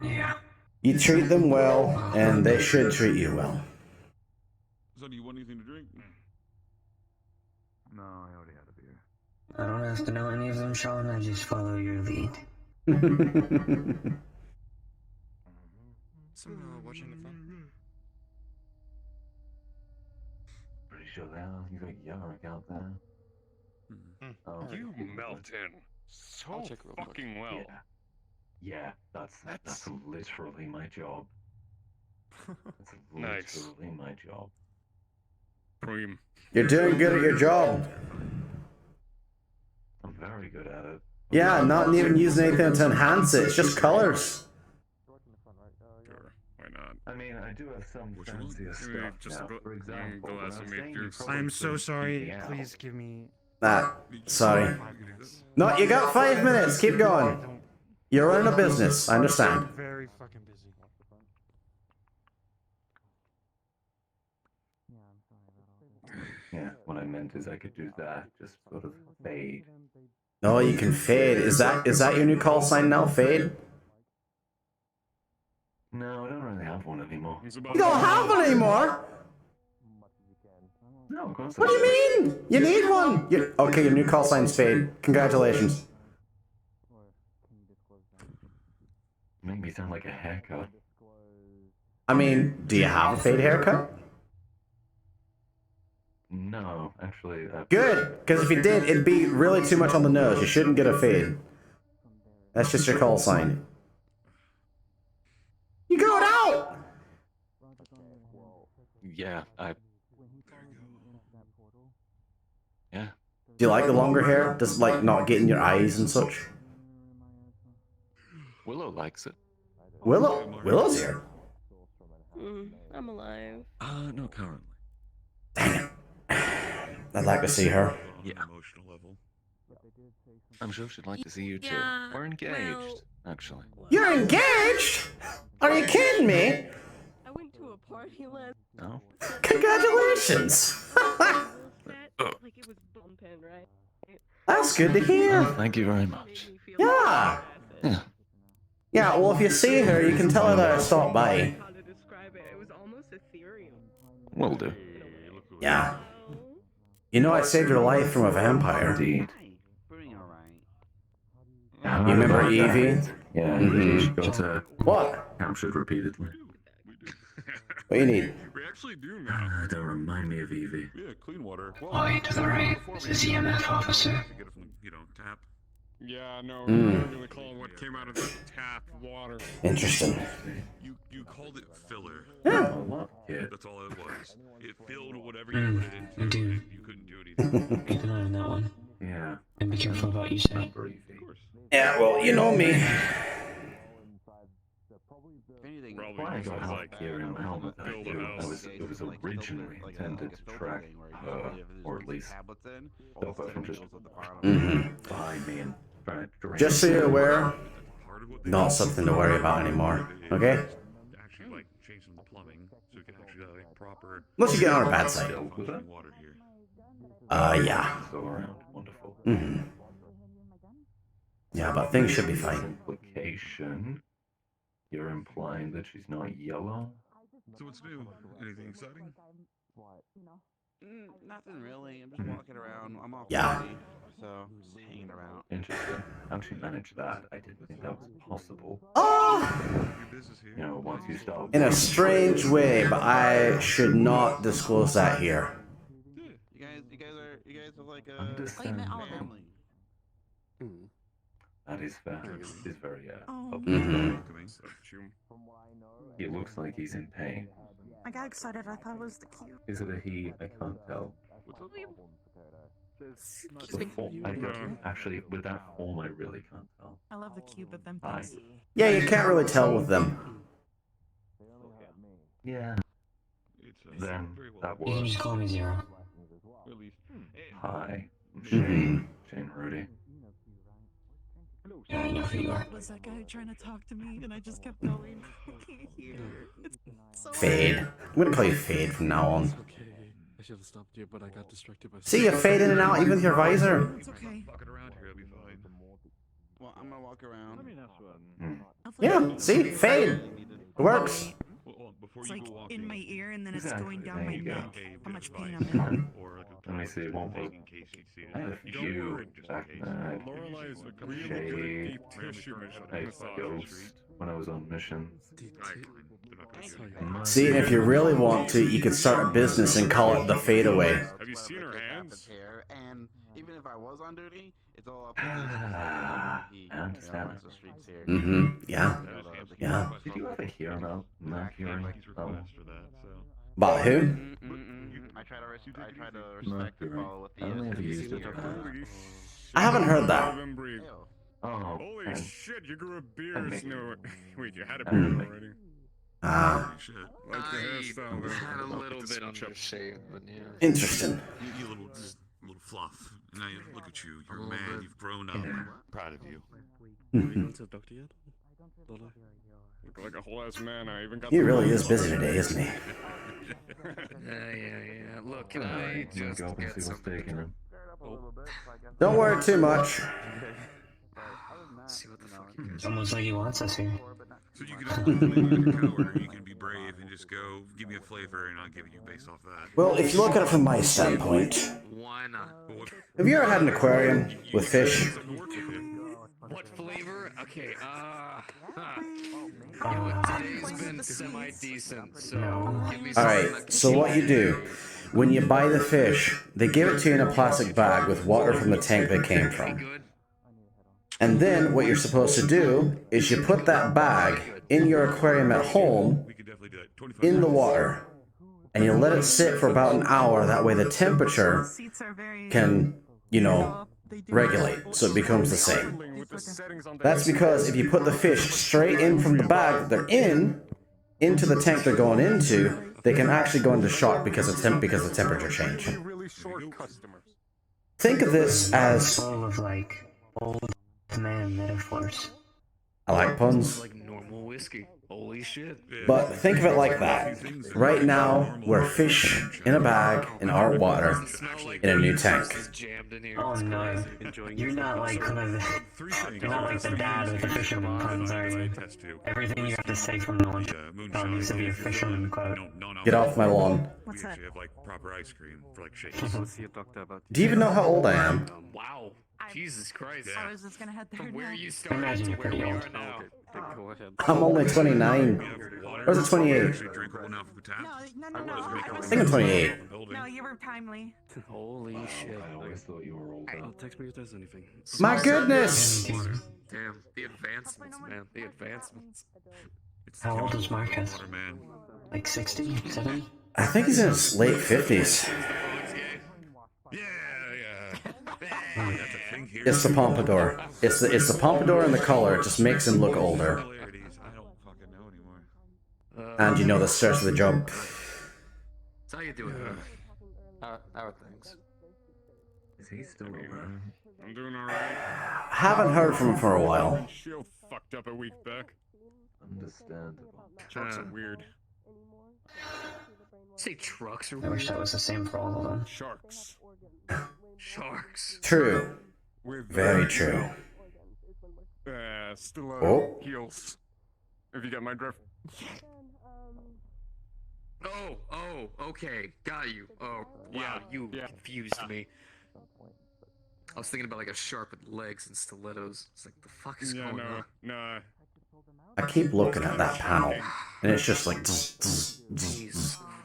Yeah. You treat them well, and they should treat you well. So, do you want anything to drink? No, I already had a beer. I don't have to know any of them, Sean. I just follow your lead. Watching the phone. Pretty sure now you got Yarick out there. Oh, You melt in so fucking well. Yeah, that's literally my job. That's Nice. literally my job. Preem. You're doing good at your job. I'm very good at it. Yeah, not even using anything to enhance it. It's just colors. Sure, why not? I mean, I do have some What you want? fancier Just stuff now. For example, when I was saying you probably I'm so couldn't sorry. keep me out. Please give me. Sorry. No, you got 5 minutes. Keep going. You're running a business. I understand. I'm very fucking busy. Yeah, what I meant is I could do that, just sort of fade. No, you can fade. Is that your new call sign now? Fade? No, I don't really have one anymore. You don't have one anymore? No, of course What do you mean? You need one. Okay, your new call sign's fade. Congratulations. Make me sound like a haircut. I mean, do you have a fade haircut? No, actually. Good, because if you did, it'd be really too much on the nose. You shouldn't get a fade. That's just your call sign. You going out? Yeah, Yeah. Do you like the longer hair? Does it, like, not get in your eyes and such? Willow likes it. Willow's here. I'm alive. No, currently. I'd like to see her. Yeah. I'm sure she'd like to see you too. Yeah, We're engaged, well- actually. You're engaged? Are you kidding me? I went to a party last. No. Congratulations. Like it was bumping, right? That's good to hear. Thank you very much. Yeah. Yeah. Yeah, well, if you see her, you can tell her that I stopped by. How to describe it? It was almost ethereal. Will do. Yeah. You know I saved your life from a vampire. Indeed. You remember Evie? Yeah, Mhm. got What? captured repeatedly. What do you need? We actually do now. Don't remind me of Evie. Yeah, clean water. Oi, to the right. This is the EMF officer. Get it from, tap. Yeah, no, Mm. we're gonna call what came out of the tap water. Interesting. You called it filler. Yeah. That's all it was. It filled whatever you put it into. Dude. You couldn't do anything. Keep an eye on that one. Yeah. And be careful about you say. Yeah, well, you know me. Probably Why I got just help here in my helmet that I build a do. house. It was originally intended to track, or at least stop her from just behind me and trying to direct. Just so you're aware, not something to worry about anymore. Okay? like changing the plumbing so we can actually have like proper. Unless you get on a bad site. functioning water here. Yeah. So around, wonderful. Yeah, but things should be fine. Implication. You're implying that she's not yellow? So what's new? Anything exciting? Nothing really. I'm just walking around. I'm off Yeah. duty, so just hanging around. Interesting. How'd she manage that? I didn't think that was possible. You know, once you start... In a strange way, but I should not disclose that here. You guys are like a Understand. family. That is fair. He's very, Mhm. He looks like he's in pain. I got excited. I thought it was the cube. Is it a he? I can't tell. Actually, with that form, I really can't tell. I love the cube, but then Hi. Yeah, you can't really tell with them. Yeah. Then that You can works. just call me Zero. Hi, I'm Shane. Shane Rudy. Yeah, I know who you are. Was that guy trying to talk to me, and I just kept going? Fade. I'm gonna call you Fade from now on. I should have stopped you, but I got distracted by. See, you fade in and out even with your visor. It's okay. Walking around here, it'll be fine. Well, I'm gonna walk around. Yeah, see? Fade. It works. It's like in my ear, and then it's going down my There you go. neck. How much pain I'm in. Let me see, one more. I had a few back then. Lorelai is a really Shade. good deep tissue I massage. Ghost when I was on mission. See, and if you really want to, you could start a business and call it the Fadeaway. Have you seen her hands? And even if I was on duty, it's all up I understand. Yeah. Yeah. Did you ever hear about Mercury? About who? I try to respect and follow what the I only ever used it. I haven't heard that. Oh. Holy shit, you grew a beard. No, wait, you had a beard already. Ah. Like the hairstyle. though. Had a little bit undershaved, but yeah. Interesting. You little fluff. Now you look at you. You're a man. You've grown up. Proud of you. Have you gone to the doctor yet? Lola? Look like a whole ass man. I even got. He really is busy today, isn't he? Yeah. Look, can I just get something? Don't worry too much. See what the fuck It's almost like he wants us here. So you can be like a coward, or you can be brave and just go, give me a flavor, and I'll give it you based off that. Well, if you look at it from my standpoint, Why not? have you ever had an aquarium with fish? What flavor? Okay, today's been semi-decent, so give me something Alright, so what you do, when you buy the fish, they give it to you in a plastic bag with water from the tank they came from. And then what you're supposed to do is you put that bag in your aquarium at home in the water. And you let it sit for about an hour, that way the temperature can, you know, regulate, so it becomes the same. That's because if you put the fish straight in from the bag they're in, into the tank they're going into, they can actually go into shock because of the temperature change. Think of this as full of like old man metaphors. I like puns. like normal whiskey. Holy shit. But think of it like that. Right now, we're fish in a bag in our water in a new tank. Oh no, you're not like one of the, you're not like the dad with the fisherman puns, are you? Everything you have to say from now on needs to be a fisherman quote. Get off my lawn. What's that? We actually have like proper ice cream for like shakes. Do you even know how old I am? Wow. Jesus Christ. I was just gonna head there. From where now. you started Imagine to you're where pretty we old. are now. Go ahead. I'm only 29. Or is it 28? I think I'm 28. No, you were timely. Holy shit. I always thought you were older. Oh, text me if there's anything. My goodness! Damn, the advancements, man. The advancements. How old is Marcus? Like 60? 70? I think he's in his late 50s. It's the pompadour. It's the pompadour and the color. It just makes him look older. And you know the stress of the job. So how you doing? How are things? Is he still around? I'm doing alright. Haven't heard from him for a while. Shield fucked up a week back. Understandable. Trucks are weird. Say trucks are I weird. wish that was the same for all of them. Sharks. Sharks. True. With Very true. stiletto heels. If you get my drift. Oh, okay, got you. Oh, wow, you confused me. I was thinking about like a shark with legs and stilettos. It's like, the fuck is going on? No. I keep looking at that panel, and it's just like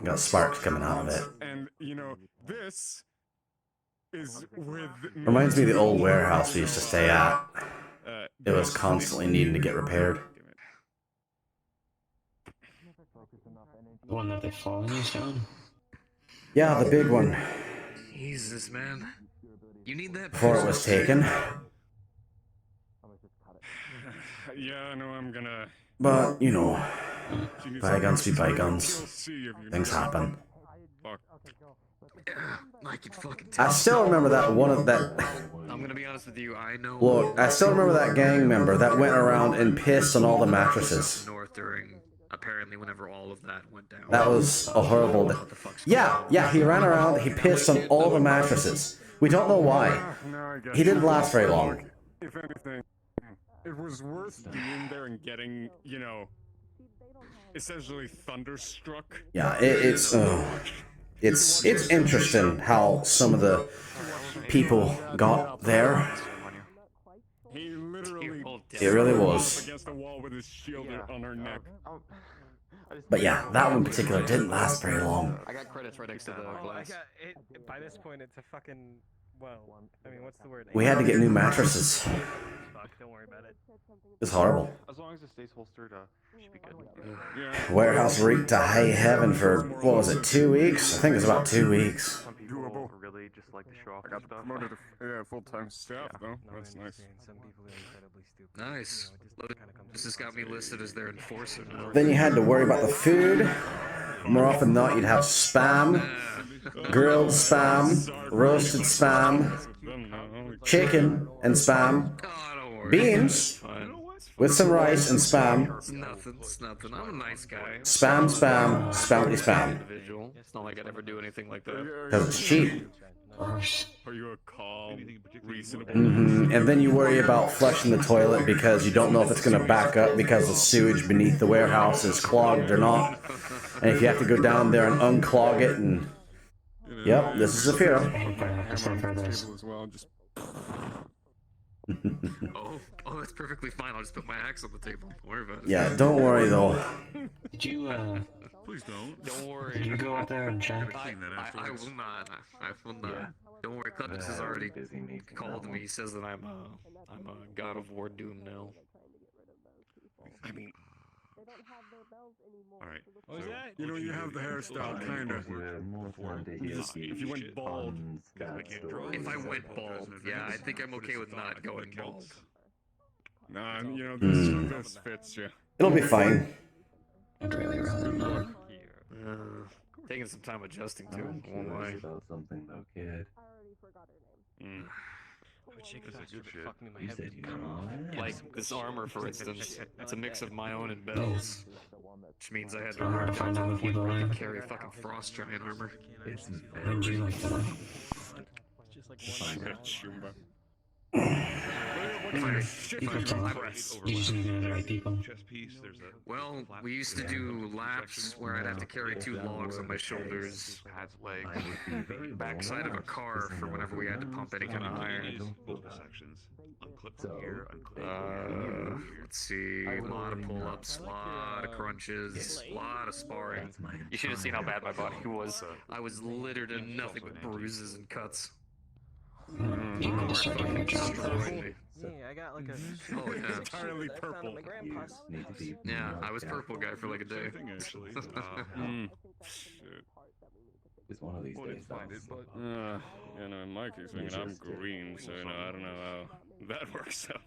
got sparks coming out of it. And you know, this is with Reminds me of the old warehouse we used to stay at. It was constantly needing to get repaired. The one that they fall in, you said? Yeah, the big one. Jesus, man. You need that Before it was taken. Yeah, I know I'm gonna. But, you know, bygones be bygones. Things happen. I can fucking tell. I still remember that one of that. I'm gonna be honest with you, I know. Look, I still remember that gang member that went around and pissed on all the mattresses. North during, apparently, whenever all of that went down. That was a horrible day. Yeah, he ran around, he pissed on all the mattresses. We don't know why. He didn't last very long. If anything, it was worth being there and getting, you know, essentially thunderstruck. Yeah, it's interesting how some of the people got there. He literally It really was. against the wall with his shield on her neck. But yeah, that one in particular didn't last very long. I got credits right next to the glass. By this point, it's a fucking. Well, I mean, what's the word? We had to get new mattresses. Fuck, don't worry about it. It's horrible. As long as it stays holstered, should be good. Warehouse reeked to high heaven for, what was it, 2 weeks? I think it was about 2 weeks. Some people really just like to show off. I got promoted to full-time staff, though. That's nice. Nice. This has got me listed as their enforcer now. Then you had to worry about the food. More often than not, you'd have spam, grilled spam, roasted spam, chicken and spam, beans with some rice and spam, It's nothing. I'm a nice guy. spam, spammity spam. It's not like I'd ever do anything like that. Because it's cheap. Are you a calm, reasonable? And then you worry about flushing the toilet because you don't know if it's going to back up because the sewage beneath the warehouse is clogged or not. And if you have to go down there and unclog it and... Yep, this is a fear. Oh, that's perfectly fine. I'll just put my axe on the table. Don't worry about it. Yeah, don't worry though. Did you, Please don't. Don't worry. Did you go out there and check? I will not. I will not. Don't worry. Clemens has already called me. He says that I'm a god of war doom now. I mean, alright. You know, you have the hairstyle, kinda. If you went bald, If I went bald, yeah, I think I'm okay with not going bald. nah, you know, this fits you. It'll be fine. I'd really rather not. Taking some time adjusting to it. Oh my. About something though, kid. You said you Like this armor, for instance, it's a mix of my own and Bell's, which means I had to work down to the point where I could carry fucking frost giant armor. How'd you like that? You just need to know the right people. Well, we used to do laps where I'd have to carry 2 logs on my shoulders, backside of a car for whenever we had to pump any kind of iron. Let's see, a lot of pull-ups, a lot of crunches, a lot of sparring. You should have seen how bad my body was. I was littered in nothing but bruises and cuts. You need to start doing your job. Yeah, I got like a. Oh yeah. Entirely purple. Yeah, I was purple guy for like a day. Actually. It's one of these days. You know, in my case, I mean, I'm green, so you know, I don't know how that works out.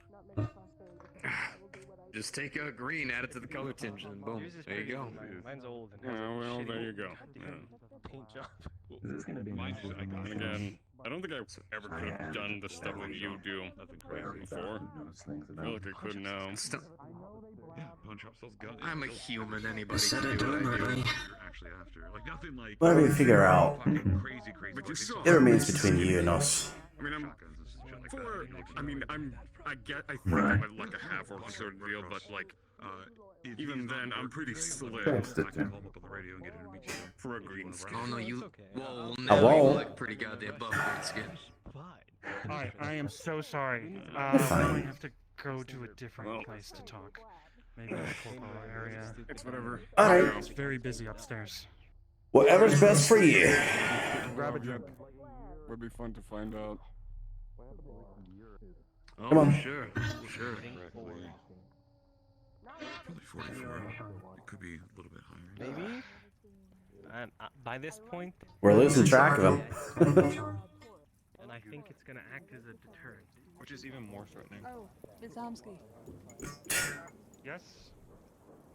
Just take a green, add it to the color tinge, and boom, there you go. Mine's old. Well, there you go. Paint job. This is gonna be Mine's just And iconic. again, I don't think I ever could have done the stuff that you do before. I feel like I could now. Yeah, pawn shop sells guns. I'm a human. Anybody Said can it do what I do. deliberately. Actually, after like nothing like. Whatever you figure out, Fucking crazy. But you still it remains between you and us. I mean, I think Right. I'm like a half-orc sort of deal, but like, even then, I'm pretty slick. Text it to him. For a green skin. Oh no, you. Whoa, I now you won't. look pretty goddamn buff green skin. I am so sorry. You're fine. We have to go to a different place to talk. Maybe the corporal area. It's whatever. All right. It's very busy upstairs. Whatever's best for you. Grab a jet. Would be fun to find out. Oh, Come on. Sure. Probably 44. It could be a little bit higher. Maybe. And by this point, We're losing track of him. And I think it's gonna act as a deterrent. Which is even more threatening. Oh, Vizomsky. Yes.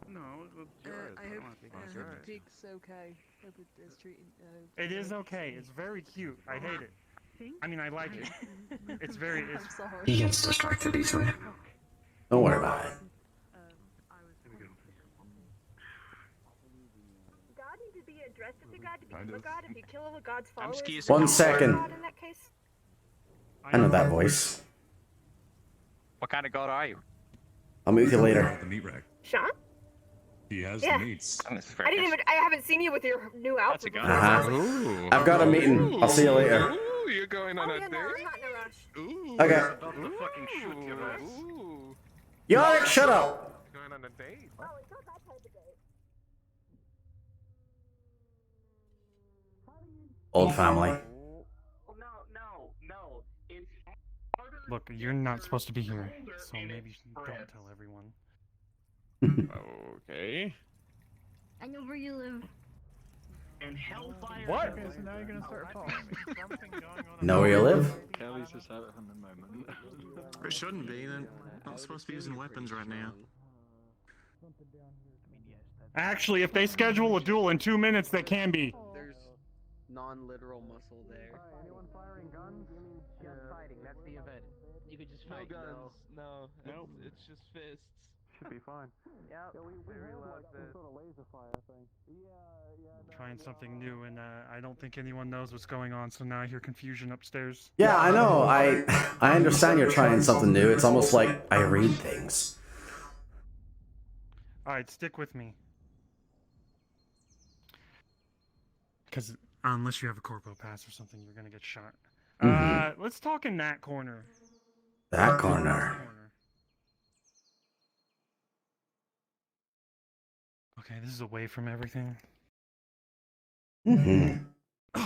No, I hope Jake's okay. Hope it is treating. It is okay. It's very cute. I hate it. I mean, I like it. It's very. I'm sorry. He gets distracted easily. Don't worry about it. God need to be addressed as a god to become a god. If you kill all the god's followers, 1 second. God in that case. I know that voice. What kind of god are you? I'll meet with you later. The Meatrack. Sean? He has Yeah. the meats. I haven't seen you with your new outfit. I've got a meeting. I'll see you later. Ooh, you're going on a date? No, I'm not in a rush. Ooh. Okay. About to fucking shoot your ass. Ooh. Yarick, shut up. Going on a date? Oh, it's not that type of date. Old family. No. It's Look, you're not supposed to be here, so maybe don't tell everyone. Okay. I know where you live. and hellfire. What? Okay, so now you're gonna start following me. Know where you live? Kelly's just out at the moment. It shouldn't be. They're not supposed to be using weapons right now. Actually, if they schedule a duel in 2 minutes, they can be. There's non-literal muscle there. Anyone firing guns? Just fighting, that's the event. You could just fight. No, Nope. it's just fists. Should be fine. Yep. We realized this. Sort of laser fire thing. Trying something new, and I don't think anyone knows what's going on, so now I hear confusion upstairs. Yeah, I know. I understand you're trying something new. It's almost like I read things. Alright, stick with me. Because unless you have a corpo pass or something, you're gonna get shot. Let's talk in that corner. That corner. Okay, this is away from everything. Mm-hmm.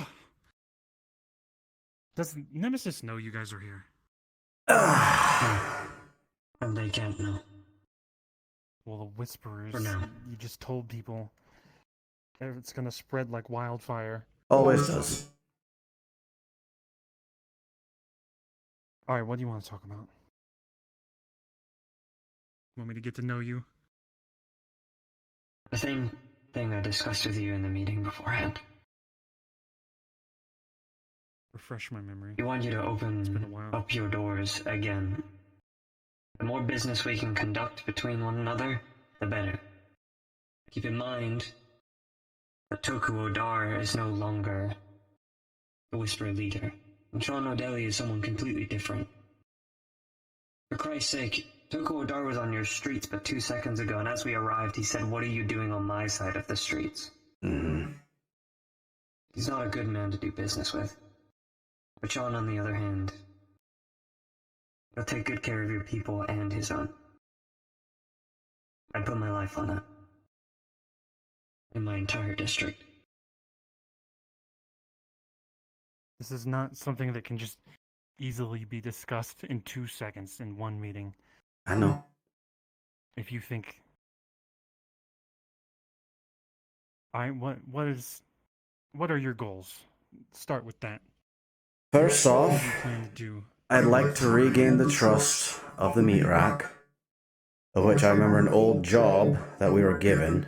Does Nemesis know you guys are here? And they can't know. Well, the Whisperers, For now. you just told people it's gonna spread like wildfire. Always does. Alright, what do you want to talk about? Want me to get to know you? The same thing I discussed with you in the meeting beforehand. Refresh my memory. We want you to been a open while. up your doors again. The more business we can conduct between one another, the better. Keep in mind that Toku Odar is no longer the Whisper leader, and Sean O'Delly is someone completely different. For Christ's sake, Toku Odar was on your streets but 2 seconds ago, and as we arrived, he said, "What are you doing on my side of the streets?" Mm-hmm. He's not a good man to do business with. But Sean, on the other hand, he'll take good care of your people and his own. I'd put my life on that. In my entire district. This is not something that can just easily be discussed in 2 seconds in one meeting. I know. If you think... What are your goals? Start with that. First What off, do you plan to do? I'd like to regain the trust of the Meatrack, of which I remember an old job that we were given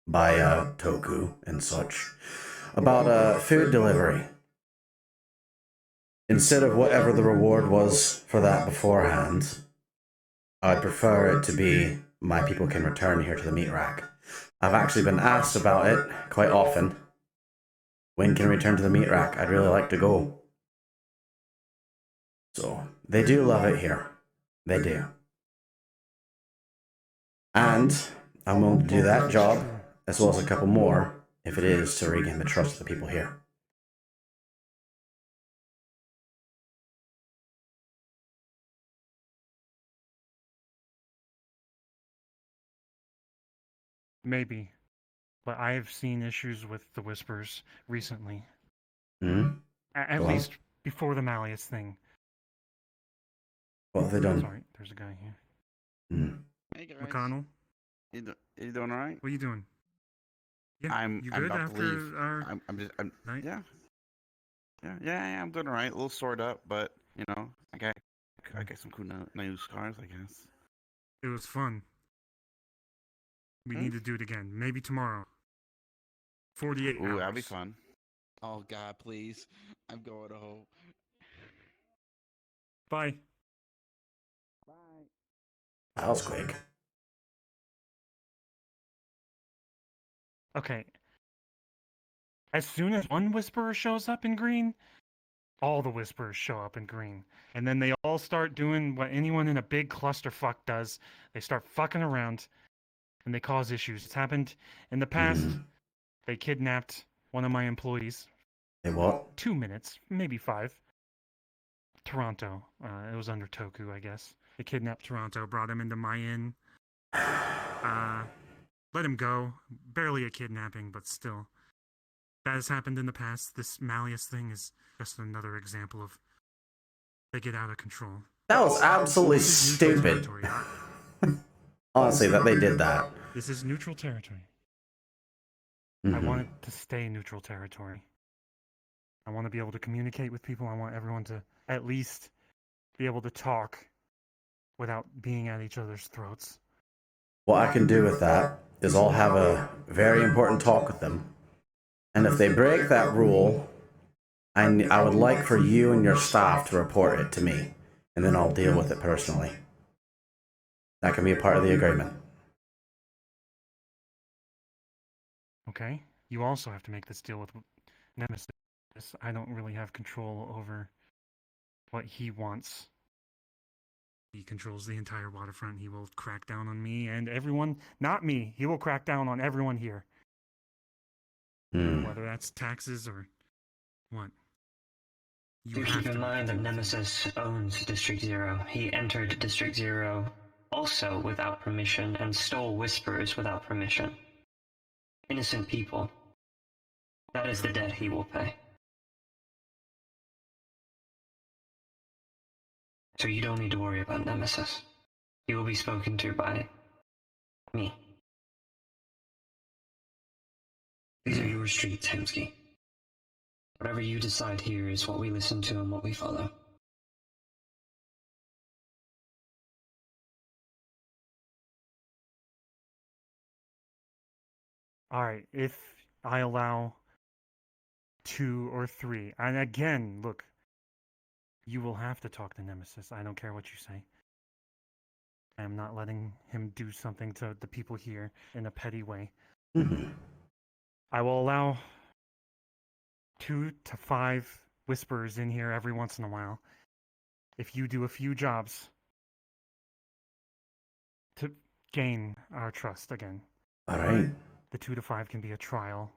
by Toku and such, about food delivery. Instead of whatever the reward was for that beforehand, I'd prefer it to be my people can return here to the Meatrack. I've actually been asked about it quite often. When can we return to the Meatrack? I'd really like to go. So, they do love it here. They do. And I'm willing to do that job, as well as a couple more, if it is to regain the trust of the people here. Maybe. But I've seen issues with the Whispers recently. Hmm? At least before the Malleus thing. What have they done? Sorry, there's a guy here. Hmm. Hey guys. McConnell? You doing alright? What are you doing? Yeah, I'm you good about after to leave. our night? Yeah, I'm doing alright. A little stored up, but you know, I got some cool new scars, I guess. It was fun. We need to do it again. Maybe tomorrow. 48 hours. Ooh, that'd be fun. Oh God, please! I'm going home. Bye. That was quick. Okay. As soon as one Whisperer shows up in green, all the Whisperers show up in green. And then they all start doing what anyone in a big clusterfuck does. They start fucking around, and they cause issues. It's happened in the past. They kidnapped one of my employees. They what? 2 minutes, maybe 5. Toronto. It was under Toku, I guess. They kidnapped Toronto, brought him into my inn. Let him go. Barely a kidnapping, but still. That has happened in the past. This Malleus thing is just another example of they get out of control. That was absolutely stupid. Honestly, that they did that. This is neutral territory. Mm-hmm. I want it to stay neutral territory. I want to be able to communicate with people. I want everyone to at least be able to talk without being at each other's throats. What I can do with that is I'll have a very important talk with them. And if they break that rule, I would like for you and your staff to report it to me. And then I'll deal with it personally. That can be a part of the agreement. Okay? You also have to make this deal with Nemesis. I don't really have control over what he wants. He controls the entire waterfront. He will crack down on me and everyone. Not me. He will crack down on everyone here. Whether that's taxes or what. Do keep in mind that Nemesis owns District Zero. He entered District Zero also without permission and stole Whisperers without permission. Innocent people. That is the debt he will pay. So you don't need to worry about Nemesis. He will be spoken to by me. These are your streets, Hemsky. Whatever you decide here is what we listen to and what we follow. Alright, if I allow 2 or 3, and again, look, you will have to talk to Nemesis. I don't care what you say. I am not letting him do something to the people here in a petty way. I will allow 2 to 5 Whisperers in here every once in a while. If you do a few jobs to gain our trust again. Alright. The 2 to 5 can be a trial.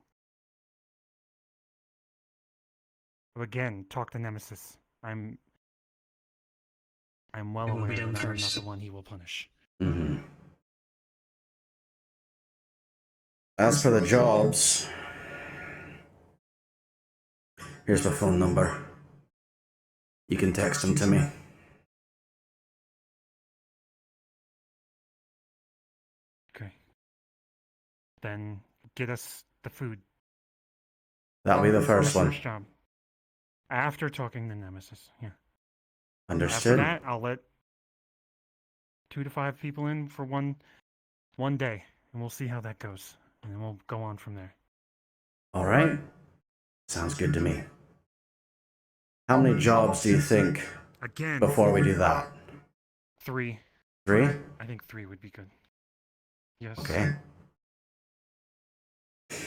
But again, talk to Nemesis. I'm well aware that I'm not the one he will punish. As for the jobs, here's my phone number. You can text them to me. Okay. Then get us the food. That'll be the first one. First job. After talking to Nemesis, yeah. Understood. After that, I'll let 2 to 5 people in for one day, and we'll see how that goes, and then we'll go on from there. All right. Sounds good to me. How many jobs do you think Again, before we do that? 3. 3? I think 3 would be good. Yes. Okay. Mr.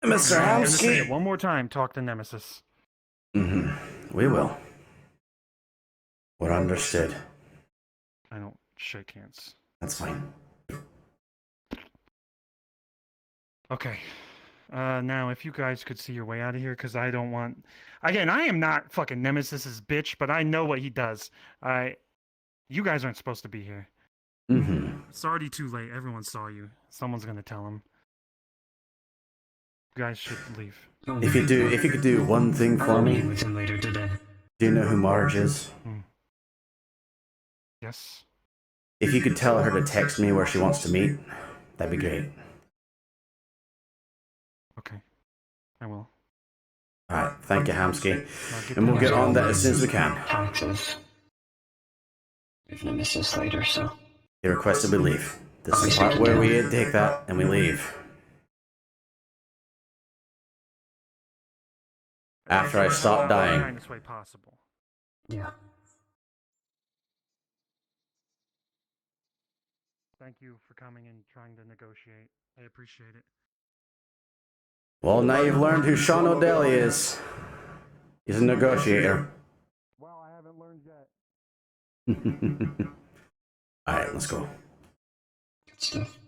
I'm gonna say Hamsky. it one more time. Talk to Nemesis. We will. We're understood. I don't shake hands. That's fine. Okay. Now, if you guys could see your way out of here, because I don't want... Again, I am not fucking Nemesis's bitch, but I know what he does. You guys aren't supposed to be here. It's already too late. Everyone saw you. Someone's gonna tell him. You guys should leave. If you could do one thing for I'll me, meet with him later today. do you know who Marge is? Yes. If you could tell her to text me where she wants to meet, that'd be great. Okay. I will. Alright, thank you, Hamsky. And we'll get on that as soon as we can. Taxes. If Nemesis later, so. He requested we leave. This is the part where we take that and we leave. After I stop dying. Kindest way possible. Yeah. Thank you for coming and trying to negotiate. I appreciate it. Well, now you've learned who Sean O'Daly is. He's a negotiator. Well, I haven't learned yet. Alright, let's go. Good stuff.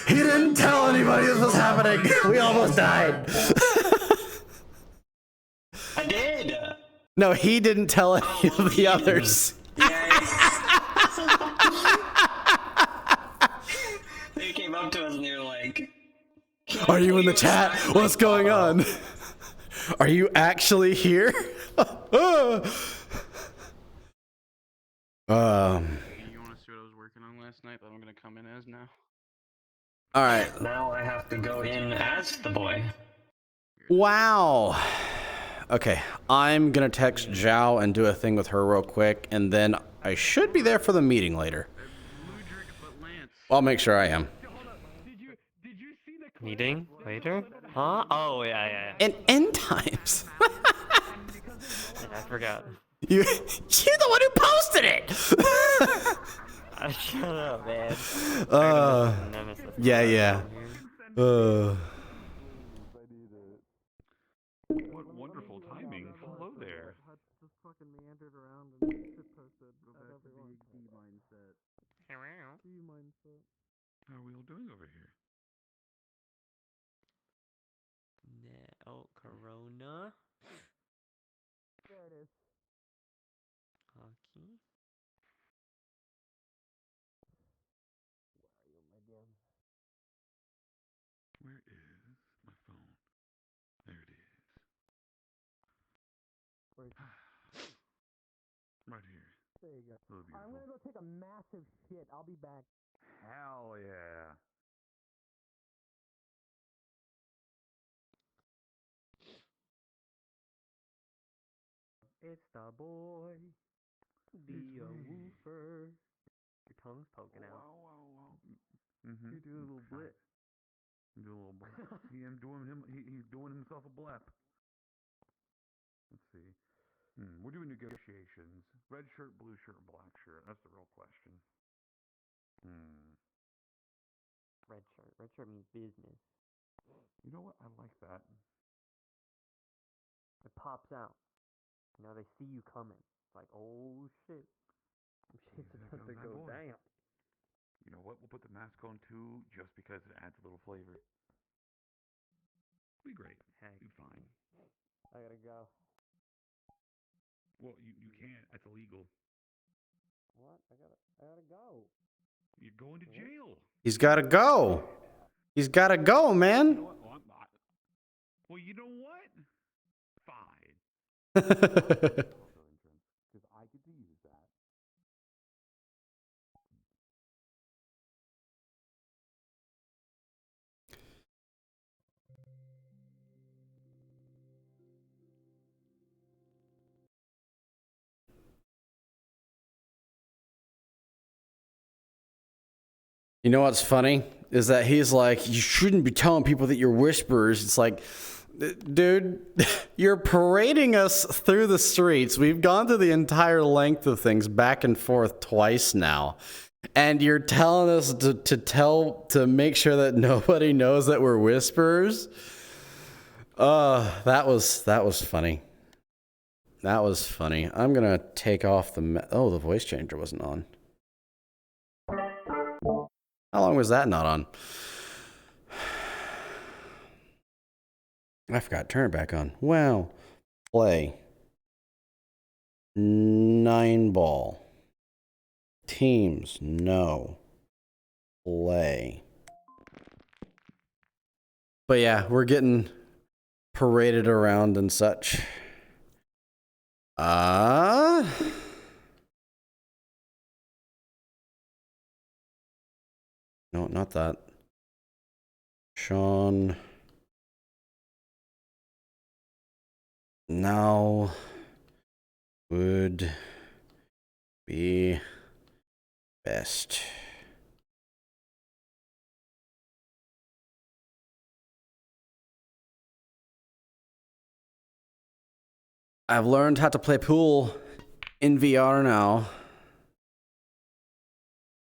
He didn't tell anybody this was happening. We almost died. I did. No, he didn't tell any of the others. They came up to us and they were like, Are you in the chat? What's going on? Are you actually here? You want to see what I was working on last night that I'm gonna come in as now? Alright. now I have to go in as the boy. Wow. Okay, I'm gonna text Zhao and do a thing with her real quick, and then I should be there for the meeting later. I'll make sure I am. Meeting later? Huh? Oh, yeah. In end times. I forgot. You're the one who posted it! Shut up, man. Yeah. What wonderful timing. Hello there. Just fucking meandered around and shitposted everyone. Mindset. Mindset. How are we all doing over here? Oh, Corona. There it is. Hockey. Where is my phone? There it is. Right here. There you go. Hello, I'm gonna go take a massive shit. I'll be back. Hell yeah. It's the boy. Be a woofer. Your tongue's poking out. Wow. Mm-hmm. You do a little blip. Do a little blip. He's doing himself a blep. Let's see. We're doing negotiations. Red shirt, blue shirt, black shirt. That's the real question. Red shirt. Red shirt means business. You know what? I like that. It pops out. You know, they see you coming. It's like, oh shit. Shit's about to go down. You know what? We'll put the mask on too, just because it adds a little flavor. Be great. Heck. Be fine. I gotta go. Well, you can't. That's illegal. What? I gotta go. You're going to jail. He's gotta go. He's gotta go, man. You know what? Well, you know what? Fine. Because I get to use that. You know what's funny? Is that he's like, you shouldn't be telling people that you're whisperers. It's like, Dude, you're parading us through the streets. We've gone through the entire length of things back and forth twice now. And you're telling us to make sure that nobody knows that we're whisperers? That was funny. That was funny. I'm gonna take off the the voice changer wasn't on. How long was that not on? I forgot to turn it back on. Wow. Play. 9 ball. Teams, no. Play. But yeah, we're getting paraded around and such. No, not that. Sean. Now would be best. I've learned how to play pool in VR now.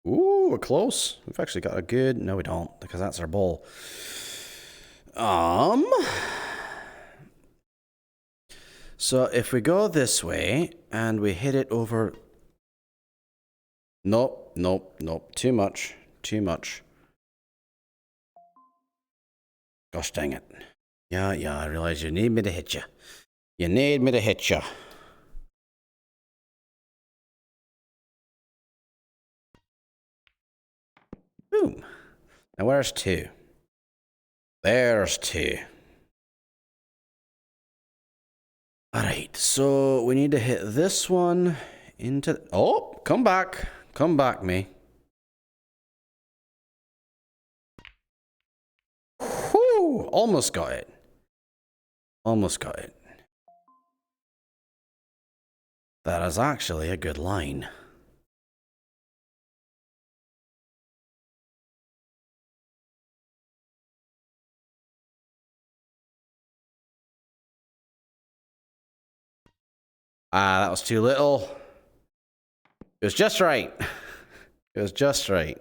Ooh, we're close. We've actually got a good... No, we don't, because that's our bowl. So if we go this way and we hit it over... Nope, nope, nope. Too much. Too much. Gosh dang it. Yeah, I realize you need me to hit you. You need me to hit you. Boom. Now where's 2? There's 2. Alright, so we need to hit this one into... Oh, come back. Come back, me. Whew, almost got it. Almost got it. That is actually a good line. Ah, that was too little. It was just right. It was just right.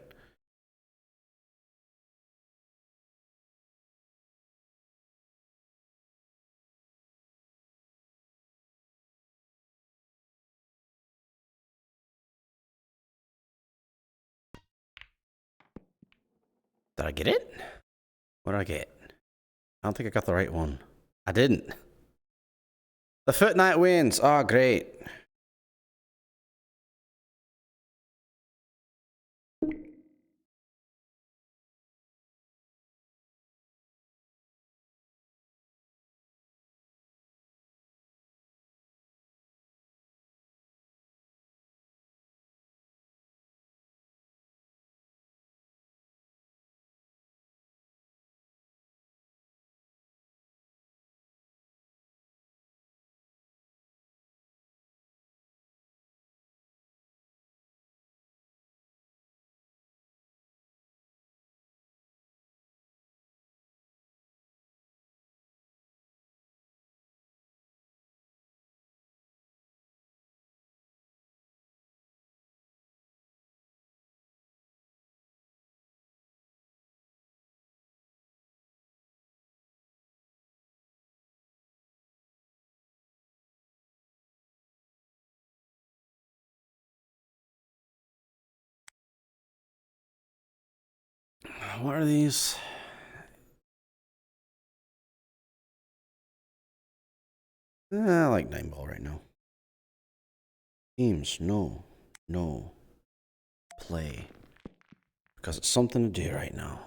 Did I get it? What did I get? I don't think I got the right one. I didn't. The FootKnight wins. Oh, great. What are these? I like 9 ball right now. Teams, no. No. Play. Because it's something to do right now.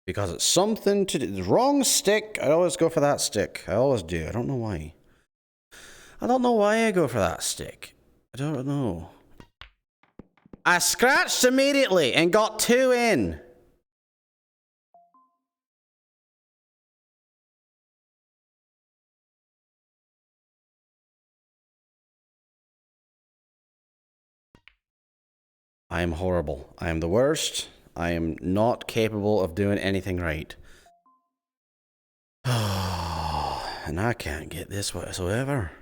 Because it's something to do. The wrong stick. I always go for that stick. I always do. I don't know why. I don't know why I go for that stick. I don't know. I scratched immediately and got 2 in. I am horrible. I am the worst. I am not capable of doing anything right. And I can't get this whatsoever.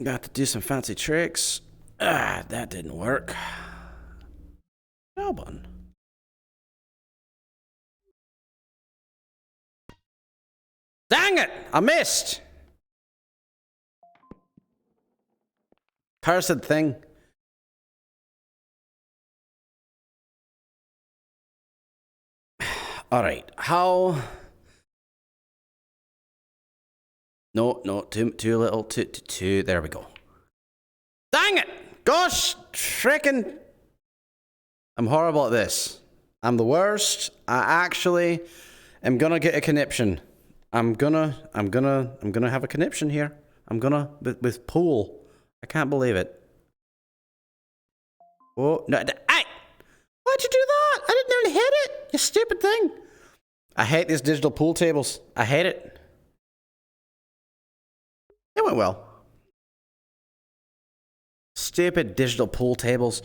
Got to do some fancy tricks. Ah, that didn't work. Albon. Dang it! I missed! Cursed thing. Alright, how... No, too little, too, there we go. Dang it! Gosh, frickin'... I'm horrible at this. I'm the worst. I actually am gonna get a conniption. I'm gonna have a conniption here. I'm gonna, with pool. I can't believe it. Oh, no, hey! Why'd you do that? I didn't even hit it, you stupid thing. I hate these digital pool tables. I hate it. It went well. Stupid digital pool tables.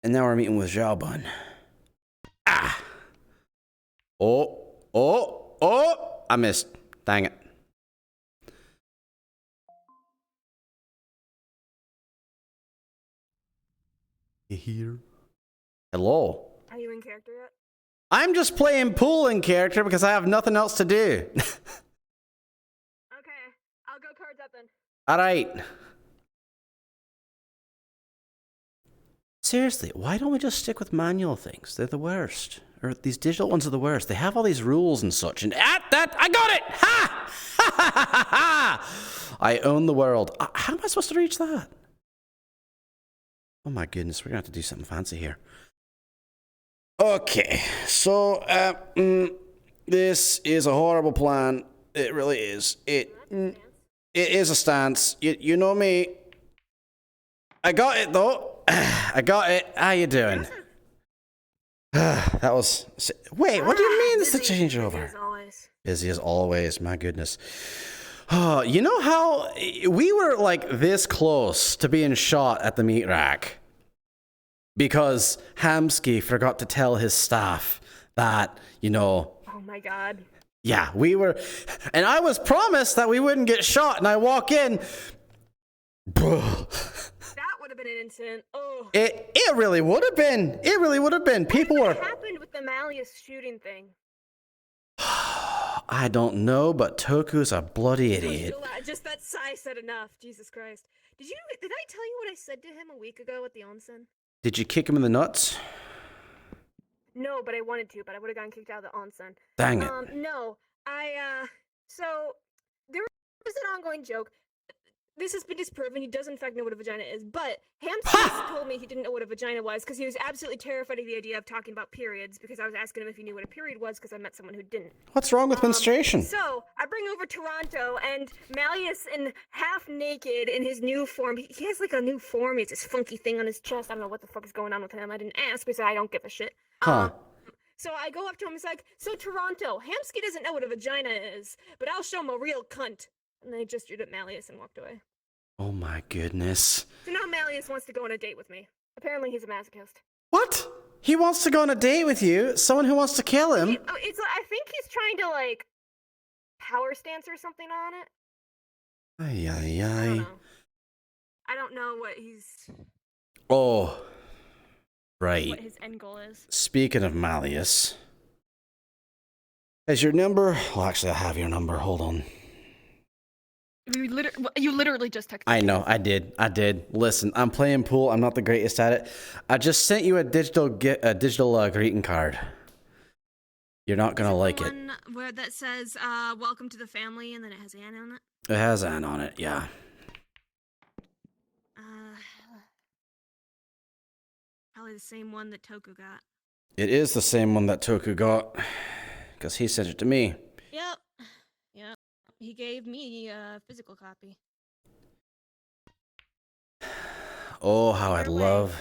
And now we're meeting with Xiaobun. Ah! Oh! I missed. Dang it. You here? Hello? Are you in character yet? I'm just playing pool in character because I have nothing else to do. Okay, I'll go cards up then. Alright. Seriously, why don't we just stick with manual things? They're the worst. Or these digital ones are the worst. They have all these rules and such. And I got it! Ha! Ha ha ha ha! I own the world. How am I supposed to reach that? Oh my goodness, we're gonna have to do something fancy here. Okay, so this is a horrible plan. It really is. It is a stance. You know me. I got it though. I got it. How you doing? That was... Wait, what do you mean it's a changeover? Busy as always. My goodness. Oh, you know how we were like this close to being shot at the Meatrack because Hamsky forgot to tell his staff that, you know... Oh my god. Yeah, we were... And I was promised that we wouldn't get shot, and I walk in... That would have been an incident. Oh. It really would have been. It really would have been. People were... What happened with the Malleus shooting thing? I don't know, but Toku's a bloody idiot. Just that sigh said enough. Jesus Christ. Did I tell you what I said to him a week ago at the onsen? Did you kick him in the nuts? No, but I wanted to, but I would have gotten kicked out of the onsen. Dang it. No. So, there was an ongoing joke. This has been disproven. He does in fact know what a vagina is, but Hamster told me he didn't know what a vagina was because he was absolutely terrified of the idea of talking about periods because I was asking him if he knew what a period was because I met someone who didn't. What's wrong with menstruation? So, I bring over Toronto, and Malleus in half naked in his new form. He has like a new form. He has this funky thing on his chest. I don't know what the fuck is going on with him. I didn't ask because I don't give a shit. Huh. So I go up to him and he's like, so Toronto, Hamsky doesn't know what a vagina is, but I'll show him a real cunt. And then he gestured at Malleus and walked away. Oh my goodness. So now Malleus wants to go on a date with me. Apparently he's a masochist. What? He wants to go on a date with you? Someone who wants to kill him? I think he's trying to, like, power stance or something on it. Ay. I don't know what he's... Oh. Right. What his end goal is. Speaking of Malleus. Is your number... Well, actually, I have your number. Hold on. You literally just texted me. I know, I did. Listen, I'm playing pool. I'm not the greatest at it. I just sent you a digital greeting card. You're not gonna like it. One where that says "Welcome to the family" and then it has Anne on it. It has Anne on it, yeah. Probably the same one that Toku got. It is the same one that Toku got, because he sent it to me. Yep. He gave me a physical copy. Oh, how I'd love...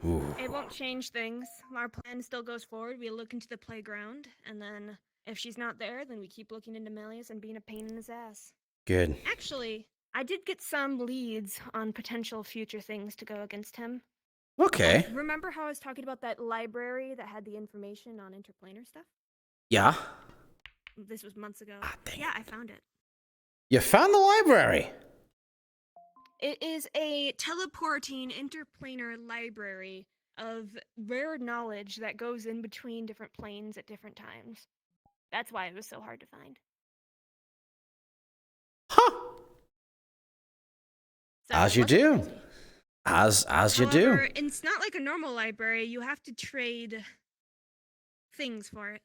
Ooh. It won't change things. Our plan still goes forward. We look into the playground, and then if she's not there, then we keep looking into Malleus and being a pain in his ass. Good. Actually, I did get some leads on potential future things to go against him. Okay. Remember how I was talking about that library that had the information on interplanar stuff? Yeah. This was months ago. Dang yeah, I found it. You found the library. It is a teleporting interplanar library of rare knowledge that goes in between different planes at different times. That's why it was so hard to find. So As you do. As you However, do. it's not like a normal library. You have to trade things for it.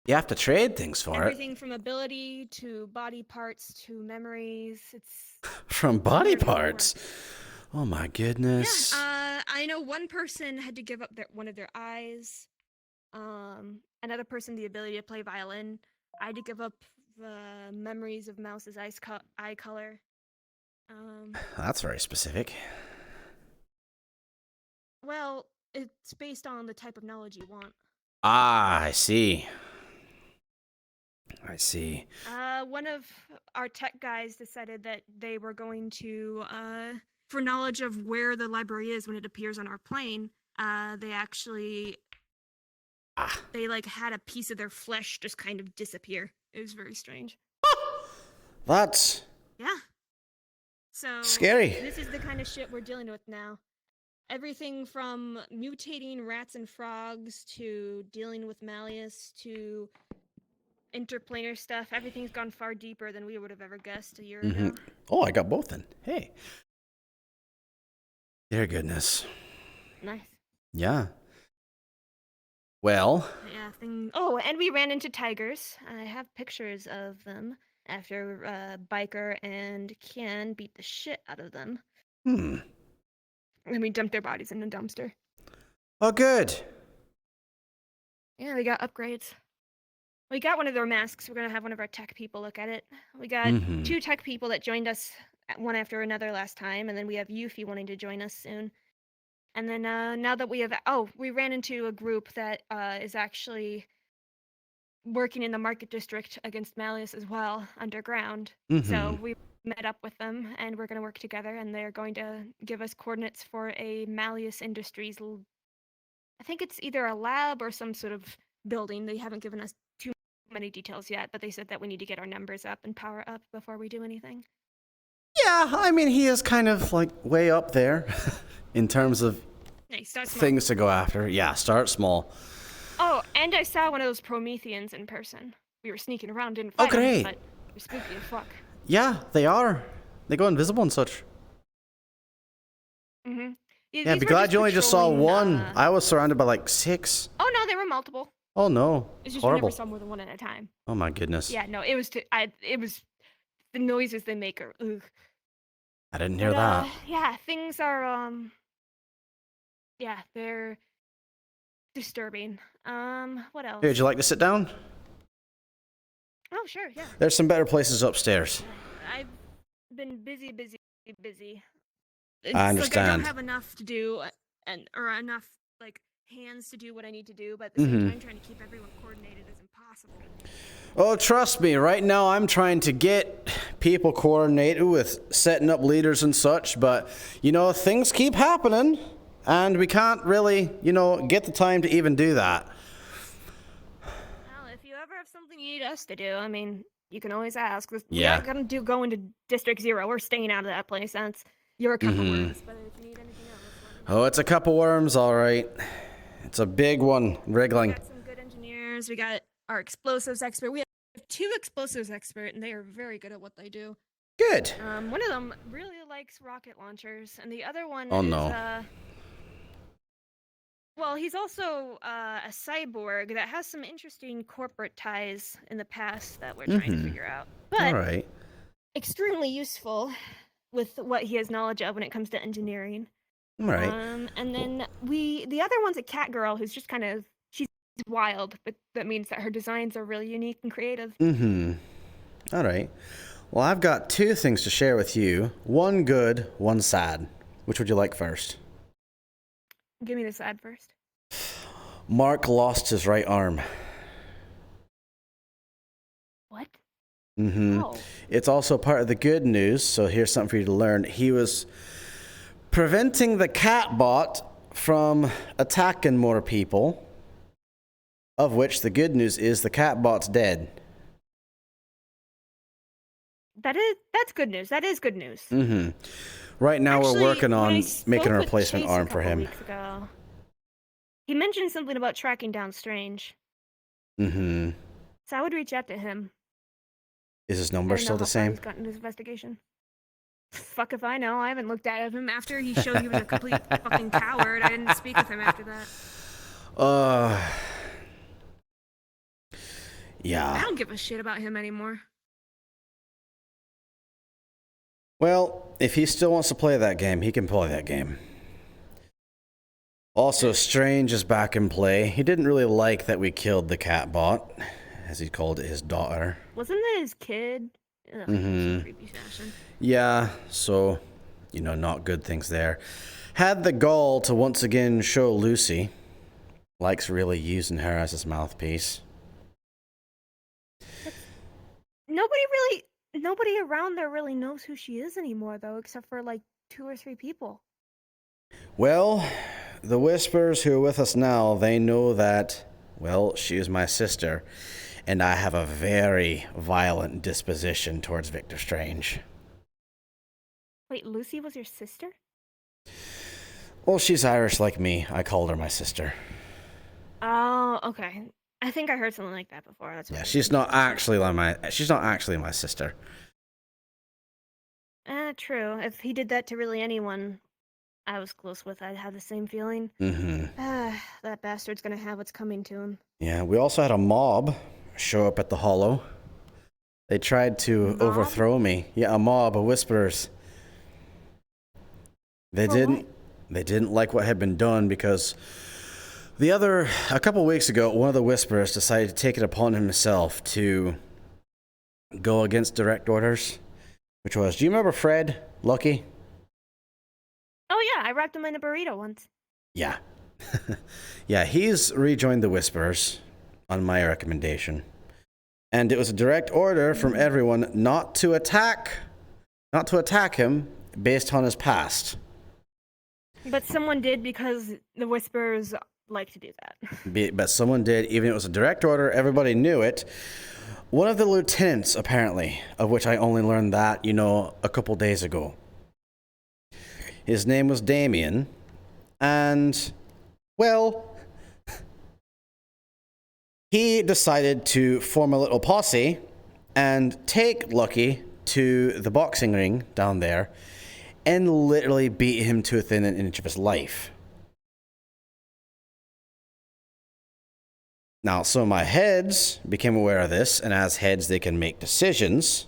You have to trade things for Everything from ability to body parts to memories. It's it. From body parts. Oh my goodness. I know one person had to give up one of their eyes. Another person the ability to play violin. I had to give up the memories of Mouse's eye color. That's very specific. Well, it's based on the type of knowledge you want. Ah, I see. I see. One of our tech guys decided that they were going to, for knowledge of where the library is when it appears on our plane, they actually, they like had a piece of their flesh just kind of disappear. It was very strange. That's Yeah. So scary. This is the kind of shit we're dealing with now. Everything from mutating rats and frogs to dealing with Malleus to interplanar stuff. Everything's gone far deeper than we would have ever guessed a year ago. Oh, I got both then. Hey. Dear goodness. Nice. Yeah. Well. Yeah. Oh, and we ran into tigers. I have pictures of them after Biker and Kian beat the shit out of them. And we dumped their bodies in a dumpster. Oh, good. Yeah, we got upgrades. We got one of their masks. We're going to have one of our tech people look at it. We got 2 tech people that joined us one after another last time, and then we have Yuffie wanting to join us soon. And then now that we have... Oh, we ran into a group that is actually working in the market district against Malleus as well, underground. So we met up with them, and we're going to work together, and they're going to give us coordinates for a Malleus Industries... I think it's either a lab or some sort of building. They haven't given us too many details yet, but they said that we need to get our numbers up and power up before we do anything. Yeah, I mean, he is kind of like way up there in terms of things to go after. Yeah, start small. Oh, and I saw one of those Prometheans in person. We were sneaking around, didn't fight them, but they're spooky as fuck. Yeah, they are. They go invisible and such. Yeah, be glad you only just saw one. I was surrounded by like 6. Oh no, there were multiple. Oh no, It's just horrible. we never saw more than one at a time. Oh my goodness. Yeah, no, it was it was the noises they make are. Ugh. I didn't hear that. Yeah, things are yeah, they're disturbing. What else? Hey, would you like to sit down? Oh sure, yeah. There's some better places upstairs. I've been busy. I understand. Like I don't have enough to do, or enough like hands to do what I need to do, but at the same time, trying to keep everyone coordinated is impossible. Oh, trust me. Right now, I'm trying to get people coordinated with setting up leaders and such, but you know, things keep happening, and we can't really, you know, get the time to even do that. Well, if you ever have something you need us to do, I mean, you can always ask. Yeah. We're not gonna go into District 0. We're staying out of that place. You're a couple worms, but if you need anything else. Oh, it's a couple worms, all right. It's a big one, wriggling. We got some good engineers. We got our explosives expert. We have 2 explosives expert, and they are very good at what they do. Good. One of them really likes rocket launchers, and the other one Oh, is, no. well, he's also a cyborg that has some interesting corporate ties in the past that we're trying to figure out. But all right. Extremely useful with what he has knowledge of when it comes to engineering. All right. And then the other one's a cat girl who's just kind of, she's wild, but that means that her designs are really unique and creative. All right. Well, I've got 2 things to share with you. One good, one sad. Which would you like first? Give me the sad first. Mark lost his right arm. What? Mm-hmm. Oh. It's also part of the good news, so here's something for you to learn. He was preventing the catbot from attacking more people, of which the good news is the catbot's dead. That's good news. That is good news. Mm-hmm. Right now Actually, we're working when I on spoke making a with replacement Chase a arm for couple him. weeks ago, he mentioned something about tracking down Strange. Mm-hmm. So I would reach out to him. Is his I number don't know still how the far same? he's gotten in his investigation. Fuck if I know. I haven't looked at him after he showed he was a complete fucking coward. I didn't speak with him after that. Yeah. I don't give a shit about him anymore. Well, if he still wants to play that game, he can play that game. Also, Strange is back in play. He didn't really like that we killed the catbot, as he called it his daughter. Wasn't that his kid? Ugh, Mm-hmm. creepy fashion. Yeah, so, not good things there. Had the gall to once again show Lucy. Likes really using her as his mouthpiece. Nobody around there really knows who she is anymore, though, except for like 2 or 3 people. Well, the Whispers who are with us now, they know that, well, she is my sister, and I have a very violent disposition towards Victor Strange. Wait, Lucy was your sister? Well, she's Irish like me. I called her my sister. Oh, okay. I think I heard something like that before. That's Yeah, she's not actually my sister. True. If he did that to really anyone I was close with, I'd have the same feeling. Mm-hmm. That bastard's gonna have what's coming to him. Yeah, we also had a mob show up at the Hollow. They tried to overthrow me. Yeah, a mob of Whisperers. They didn't like what had been done because a couple weeks ago, one of the Whisperers decided to take it upon himself to go against direct orders, which was, do you remember Fred, Lucky? Oh yeah, I wrapped him in a burrito once. Yeah. Yeah, he's rejoined the Whisperers on my recommendation. And it was a direct order from everyone not to attack him based on his past. But someone did because the Whisperers like to do that. But someone did, even if it was a direct order, everybody knew it. One of the lieutenants, apparently, of which I only learned that, a couple days ago. His name was Damien, and, well, he decided to form a little posse and take Lucky to the boxing ring down there and literally beat him to within an inch of his life. Now, so my heads became aware of this, and as heads, they can make decisions.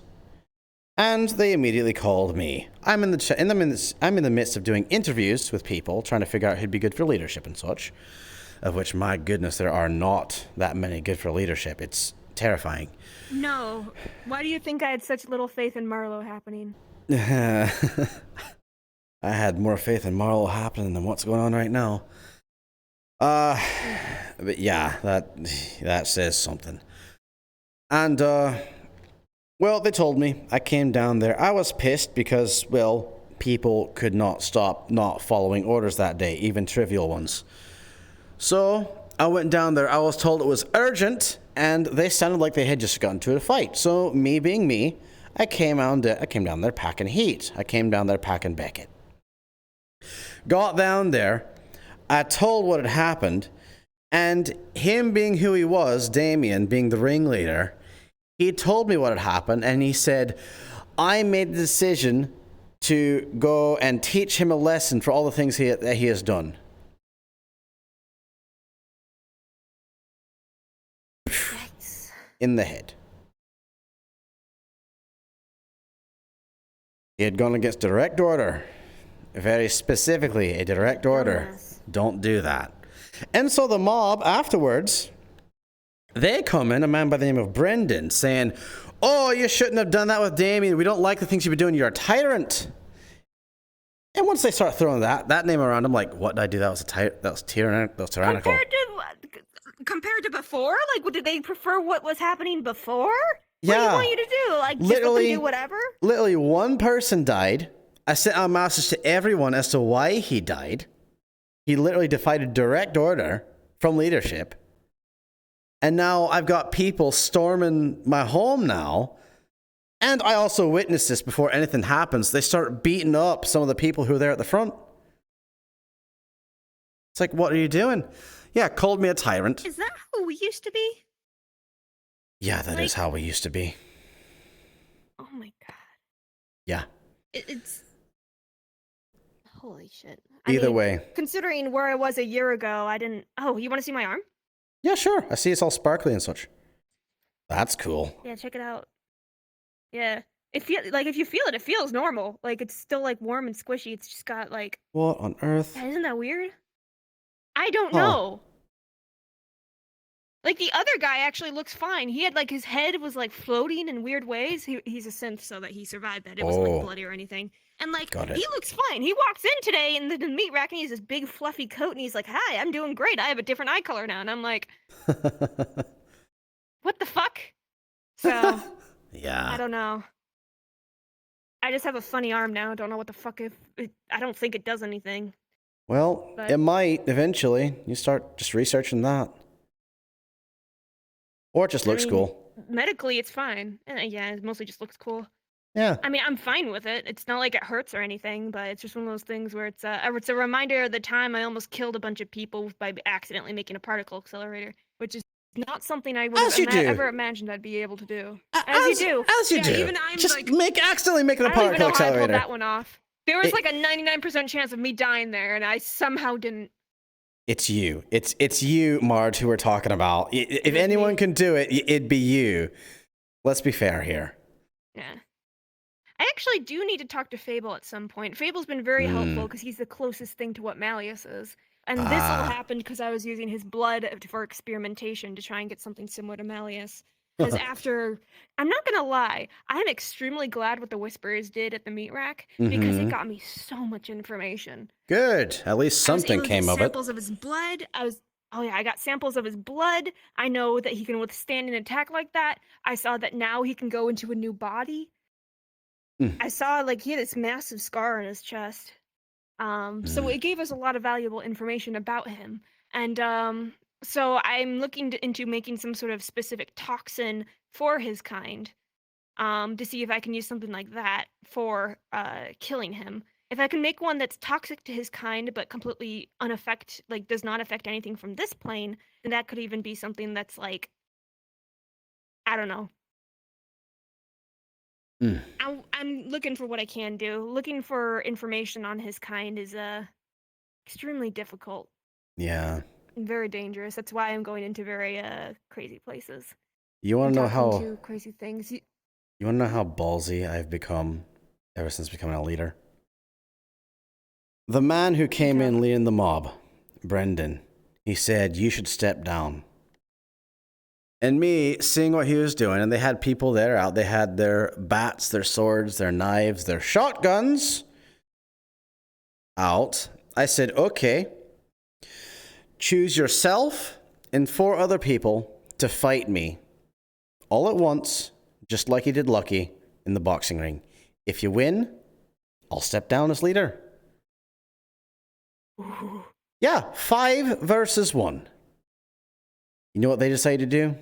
And they immediately called me. I'm in the midst of doing interviews with people, trying to figure out who'd be good for leadership and such. Of which, my goodness, there are not that many good for leadership. It's terrifying. No. Why do you think I had such little faith in Marlowe happening? I had more faith in Marlowe happening than what's going on right now. But yeah, that says something. And, well, they told me. I came down there. I was pissed because, well, people could not stop not following orders that day, even trivial ones. So, I went down there. I was told it was urgent, and they sounded like they had just gotten into a fight. So, me being me, I came down there packing heat. I came down there packing Beckett. Got down there. I told what had happened, and him being who he was, Damien being the ringleader, he told me what had happened, and he said, I made the decision to go and teach him a lesson for all the things that he has done. In the head. He had gone against direct order. Very specifically, a direct order. Don't do that. And so the mob afterwards, they come in, a man by the name of Brendan, saying, oh, you shouldn't have done that with Damien. We don't like the things you've been doing. You're a tyrant. And once they start throwing that name around, I'm like, what did I do? That was tyrannical. Compared to before? Like, did they prefer what was happening before? What do you want you to do? Like, just let them do whatever? Literally, one person died. I sent out a message to everyone as to why he died. He literally defied a direct order from leadership. And now I've got people storming my home now. And I also witnessed this before anything happens. They start beating up some of the people who are there at the front. It's like, what are you doing? Yeah, called me a tyrant. Is that who we used to be? Yeah, that is how we used to be. Oh my god. Yeah. It's... Holy shit. Either way. Considering where I was a year ago, I didn't... Oh, you want to see my arm? Yeah, sure. I see it's all sparkly and such. That's cool. Yeah, check it out. Yeah. If you feel it, it feels normal. Like, it's still, like, warm and squishy. It's just got, like... What on earth? Isn't that weird? I don't know. Like, the other guy actually looks fine. He had, like, his head was, like, floating in weird ways. He's a synth, so that he survived that. It wasn't, like, bloody or anything. And, like, he looks fine. He walks in today in the Meatrack, and he has this big, fluffy coat, and he's like, hi, I'm doing great. I have a different eye color now. And I'm like, what the fuck? So, yeah. I don't know. I just have a funny arm now. Don't know what the fuck I don't think it does anything. Well, it might eventually. You start just researching that. Or it just looks cool. Medically, it's fine. Yeah, it mostly just looks cool. Yeah. I mean, I'm fine with it. It's not like it hurts or anything, but it's just one of those things where it's a reminder of the time I almost killed a bunch of people by accidentally making a particle accelerator, which is not something I would have ever imagined I'd be able to do. As you do. Even I'm just like, accidentally making a I don't particle even know how I accelerator. pulled that one off. There was like a 99% chance of me dying there, and I somehow didn't. It's you. It's you, Marge, who we're talking about. If anyone can do it, it'd be you. Let's be fair here. Yeah. I actually do need to talk to Fable at some point. Fable's been very helpful because he's the closest thing to what Malleus is. And this all happened because I was using his blood for experimentation to try and get something similar to Malleus. Because after, I'm not gonna lie, I'm extremely glad what the Whisperers did at the Meatrack because it got me so much information. Good. At least something came of it. Samples of his blood. I got samples of his blood. I know that he can withstand an attack like that. I saw that now he can go into a new body. I saw like he had this massive scar on his chest. So it gave us a lot of valuable information about him. And so I'm looking into making some sort of specific toxin for his kind, to see if I can use something like that for killing him. If I can make one that's toxic to his kind but completely does not affect anything from this plane, then that could even be something that's like, I don't know. I'm looking for what I can do. Looking for information on his kind is extremely difficult. Yeah. Very dangerous. That's why I'm going into very crazy places. You want to know how into crazy things. You want to know how ballsy I've become ever since becoming a leader? The man who came in leading the mob, Brendan, he said, you should step down. And me, seeing what he was doing, and they had people there out, they had their bats, their swords, their knives, their shotguns out. I said, okay, choose yourself and 4 other people to fight me all at once, just like you did Lucky in the boxing ring. If you win, I'll step down as leader. Yeah, 5 versus 1. You know what they decided to do?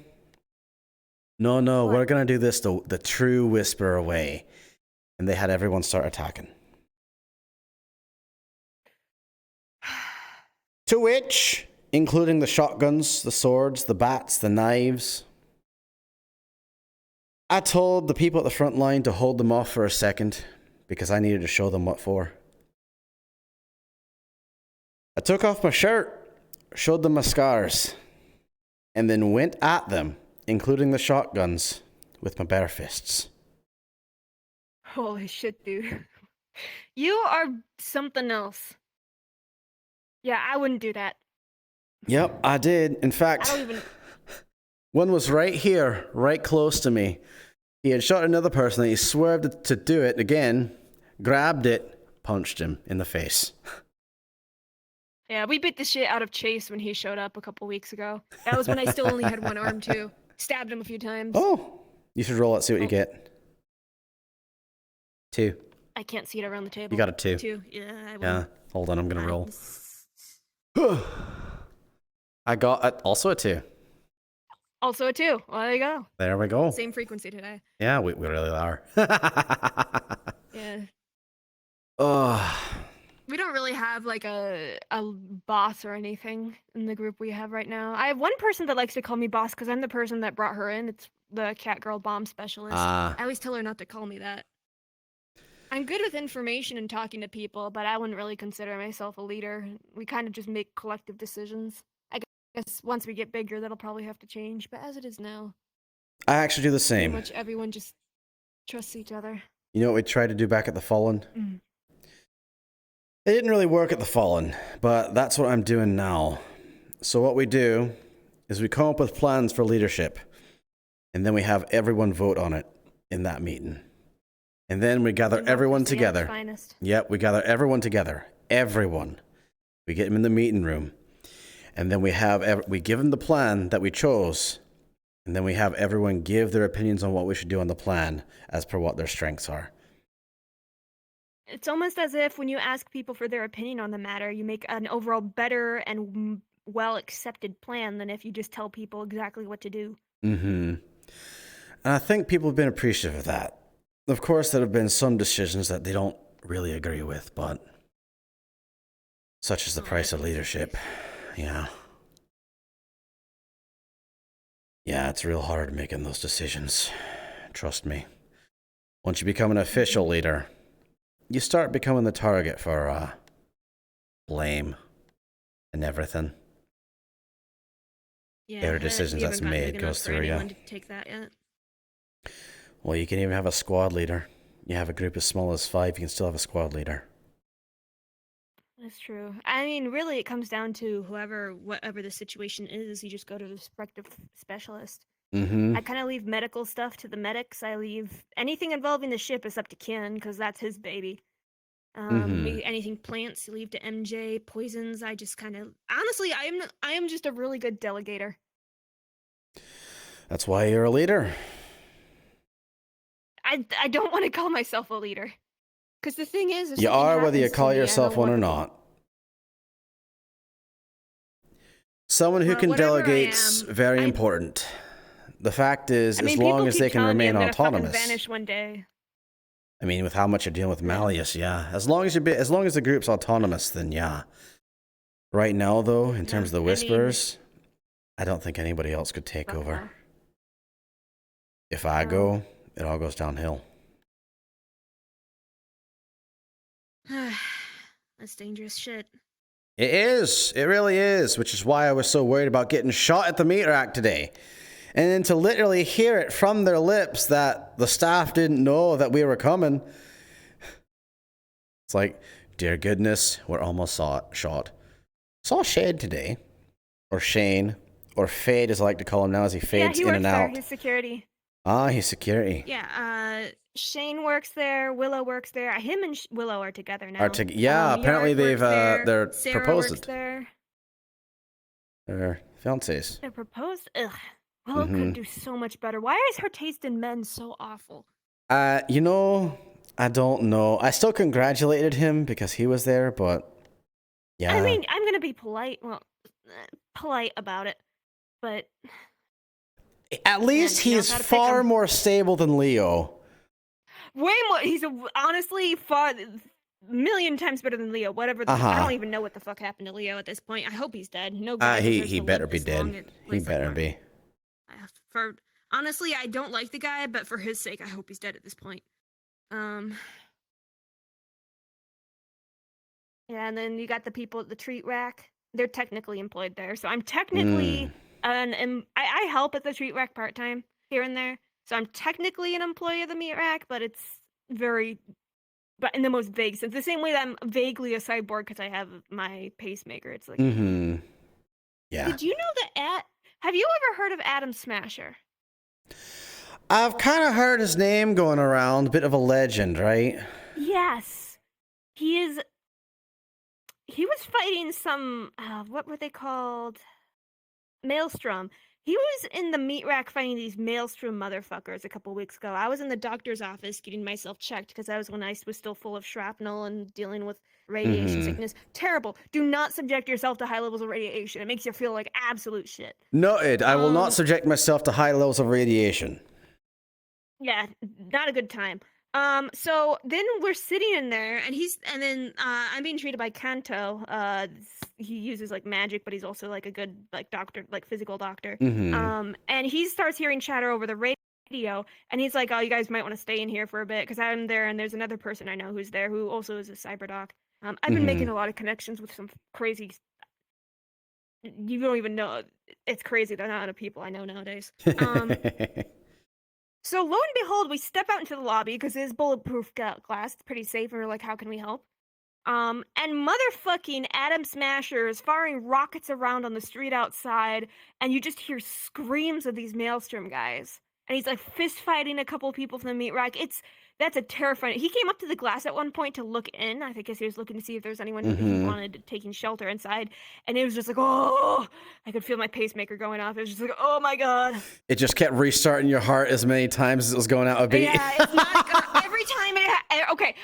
No, we're going to do this the true Whisperer way. And they had everyone start attacking. To which, including the shotguns, the swords, the bats, the knives, I told the people at the front line to hold them off for a second because I needed to show them what for. I took off my shirt, showed them my scars, and then went at them, including the shotguns, with my bare fists. Holy shit, dude. You are something else. Yeah, I wouldn't do that. Yep, I did. In fact, one was right here, right close to me. He had shot another person, and he swerved to do it again, grabbed it, punched him in the face. Yeah, we beat the shit out of Chase when he showed up a couple weeks ago. That was when I still only had one arm, too. Stabbed him a few times. Oh, You should roll it, see what you get. 2. I can't see it around the table. You got a 2. 2. Yeah, I will. Yeah. Hold on, I'm gonna roll. I got also a 2. Also a 2. Well, there you go. There we go. Same frequency today. Yeah, we really are. Yeah. Oh. We don't really have like a boss or anything in the group we have right now. I have one person that likes to call me boss because I'm the person that brought her in. It's the cat girl bomb specialist. I always tell her not to call me that. I'm good with information and talking to people, but I wouldn't really consider myself a leader. We kind of just make collective decisions. I guess once we get bigger, that'll probably have to change. But as it is now, I actually do the same. pretty much everyone just trusts each other. You know what we tried to do back at the Fallen? It didn't really work at the Fallen, but that's what I'm doing now. So what we do is we come up with plans for leadership, and then we have everyone vote on it in that meeting. And then we gather everyone together. Yep, we gather everyone together. Everyone. We get them in the meeting room. And then we give them the plan that we chose. And then we have everyone give their opinions on what we should do on the plan as per what their strengths are. It's almost as if when you ask people for their opinion on the matter, you make an overall better and well-accepted plan than if you just tell people exactly what to do. And I think people have been appreciative of that. Of course, there have been some decisions that they don't really agree with, but such is the price of leadership. Yeah. Yeah, it's real hard making those decisions. Trust me. Once you become an official leader, you start becoming the target for blame and everything. Yeah, every decisions that's made goes through you. To take that yet. Well, you can even have a squad leader. You have a group as small as 5, you can still have a squad leader. That's true. I mean, really, it comes down to whatever the situation is, you just go to the respective specialist. I kind of leave medical stuff to the medics. I leave anything involving the ship is up to Ken, because that's his baby. Anything plants, you leave to MJ. Poisons, I just kind of... Honestly, I am just a really good delegator. That's why you're a leader. I don't want to call myself a leader. Because the thing is... You are whether you call yourself one or not. Someone who can delegate's very important. The fact is, as long as they can remain autonomous. Vanish one day. I mean, with how much you're dealing with Malleus, yeah. As long as the group's autonomous, then yeah. Right now, though, in terms of the Whisperers, I don't think anybody else could take over. If I go, it all goes downhill. That's dangerous shit. It is. It really is. Which is why I was so worried about getting shot at the Meatrack today. And then to literally hear it from their lips that the staff didn't know that we were coming. It's like, dear goodness, we're almost shot. Saw Shade today. Or Shane. Or Fade, as I like to call him now, as he fades in and out. Yeah, he's security. Ah, he's security. Yeah, Shane works there. Willow works there. Him and Willow are together now. Apparently they're Sarah proposed. Works there. They're fiancés. They're proposed? Ugh. Willow could do so much better. Why is her taste in men so awful? You know, I don't know. I still congratulated him because he was there, but yeah. I mean, I'm gonna be polite about it, but at least he's far more stable than Leo. Way more. He's honestly far million times better than Leo. Whatever. I don't even know what the fuck happened to Leo at this point. I hope he's dead. No. He better be dead. He better be. Honestly, I don't like the guy, but for his sake, I hope he's dead at this point. Yeah, and then you got the people at the treat rack. They're technically employed there, so I'm technically I help at the treat rack part time here and there. So I'm technically an employee of the Meatrack, but it's but in the most vague sense. The same way that I'm vaguely a cyborg because I have my pacemaker. It's like, yeah. Did you know that have you ever heard of Adam Smasher? I've kind of heard his name going around. Bit of a legend, right? Yes. He was fighting some, what were they called? Maelstrom. He was in the Meatrack fighting these maelstrom motherfuckers a couple weeks ago. I was in the doctor's office getting myself checked because I was when I was still full of shrapnel and dealing with radiation sickness. Terrible. Do not subject yourself to high levels of radiation. It makes you feel like absolute shit. Noted. I will not subject myself to high levels of radiation. Yeah, not a good time. So then we're sitting in there, and then I'm being treated by Kanto. He uses like magic, but he's also like a good like doctor, like physical doctor. And he starts hearing chatter over the radio, and he's like, "Oh, you guys might want to stay in here for a bit because I'm there, and there's another person I know who's there who also is a cyberdoc. I've been making a lot of connections with some crazy. You don't even know. It's crazy the amount of people I know nowadays. So lo and behold, we step out into the lobby because it is bulletproof glass. It's pretty safe. And we're like, how can we help? And motherfucking Adam Smasher is firing rockets around on the street outside, and you just hear screams of these Maelstrom guys. And he's like fist fighting a couple people from the Meatrack. That's a terrifying. He came up to the glass at one point to look in. I think he was looking to see if there's anyone who wanted taking shelter inside. And it was just like, oh, I could feel my pacemaker going off. It was just like, oh my God. It just kept restarting your heart as many times as it was going out a beat. Yeah, it's not every time okay,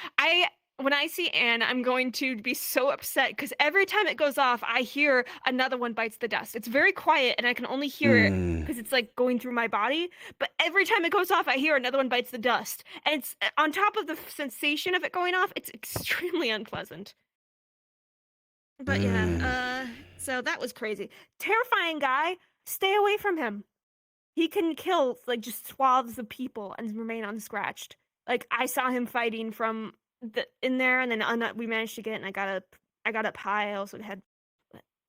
when I see Anne, I'm going to be so upset because every time it goes off, I hear another one bites the dust. It's very quiet, and I can only hear it because it's like going through my body. But every time it goes off, I hear another one bites the dust. And it's on top of the sensation of it going off, it's extremely unpleasant. But yeah, so that was crazy. Terrifying guy, stay away from him. He can kill like just swaths of people and remain unscratched. Like I saw him fighting from in there, and then we managed to get it, and I got up high. I also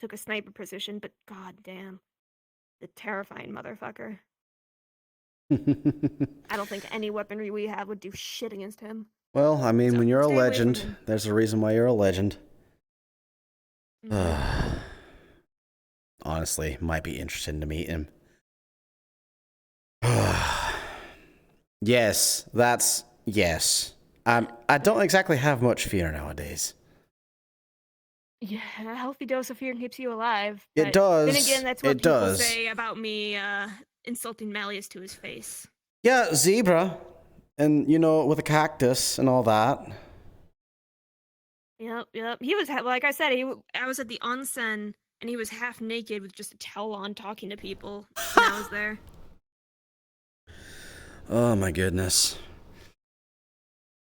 took a sniper position, but god damn, the terrifying motherfucker. I don't think any weaponry we have would do shit against him. Well, I mean, when you're a legend, there's a reason why you're a legend. Honestly, might be interesting to meet him. Yes. I don't exactly have much fear nowadays. Yeah, a healthy dose of fear keeps you alive. It does. Then again, that's what people say about me insulting Malleus to his face. Yeah, zebra. And, with a cactus and all that. Yep. He was, like I said, I was at the onsen, and he was half naked with just a towel on talking to people. And I was there. Oh, my goodness.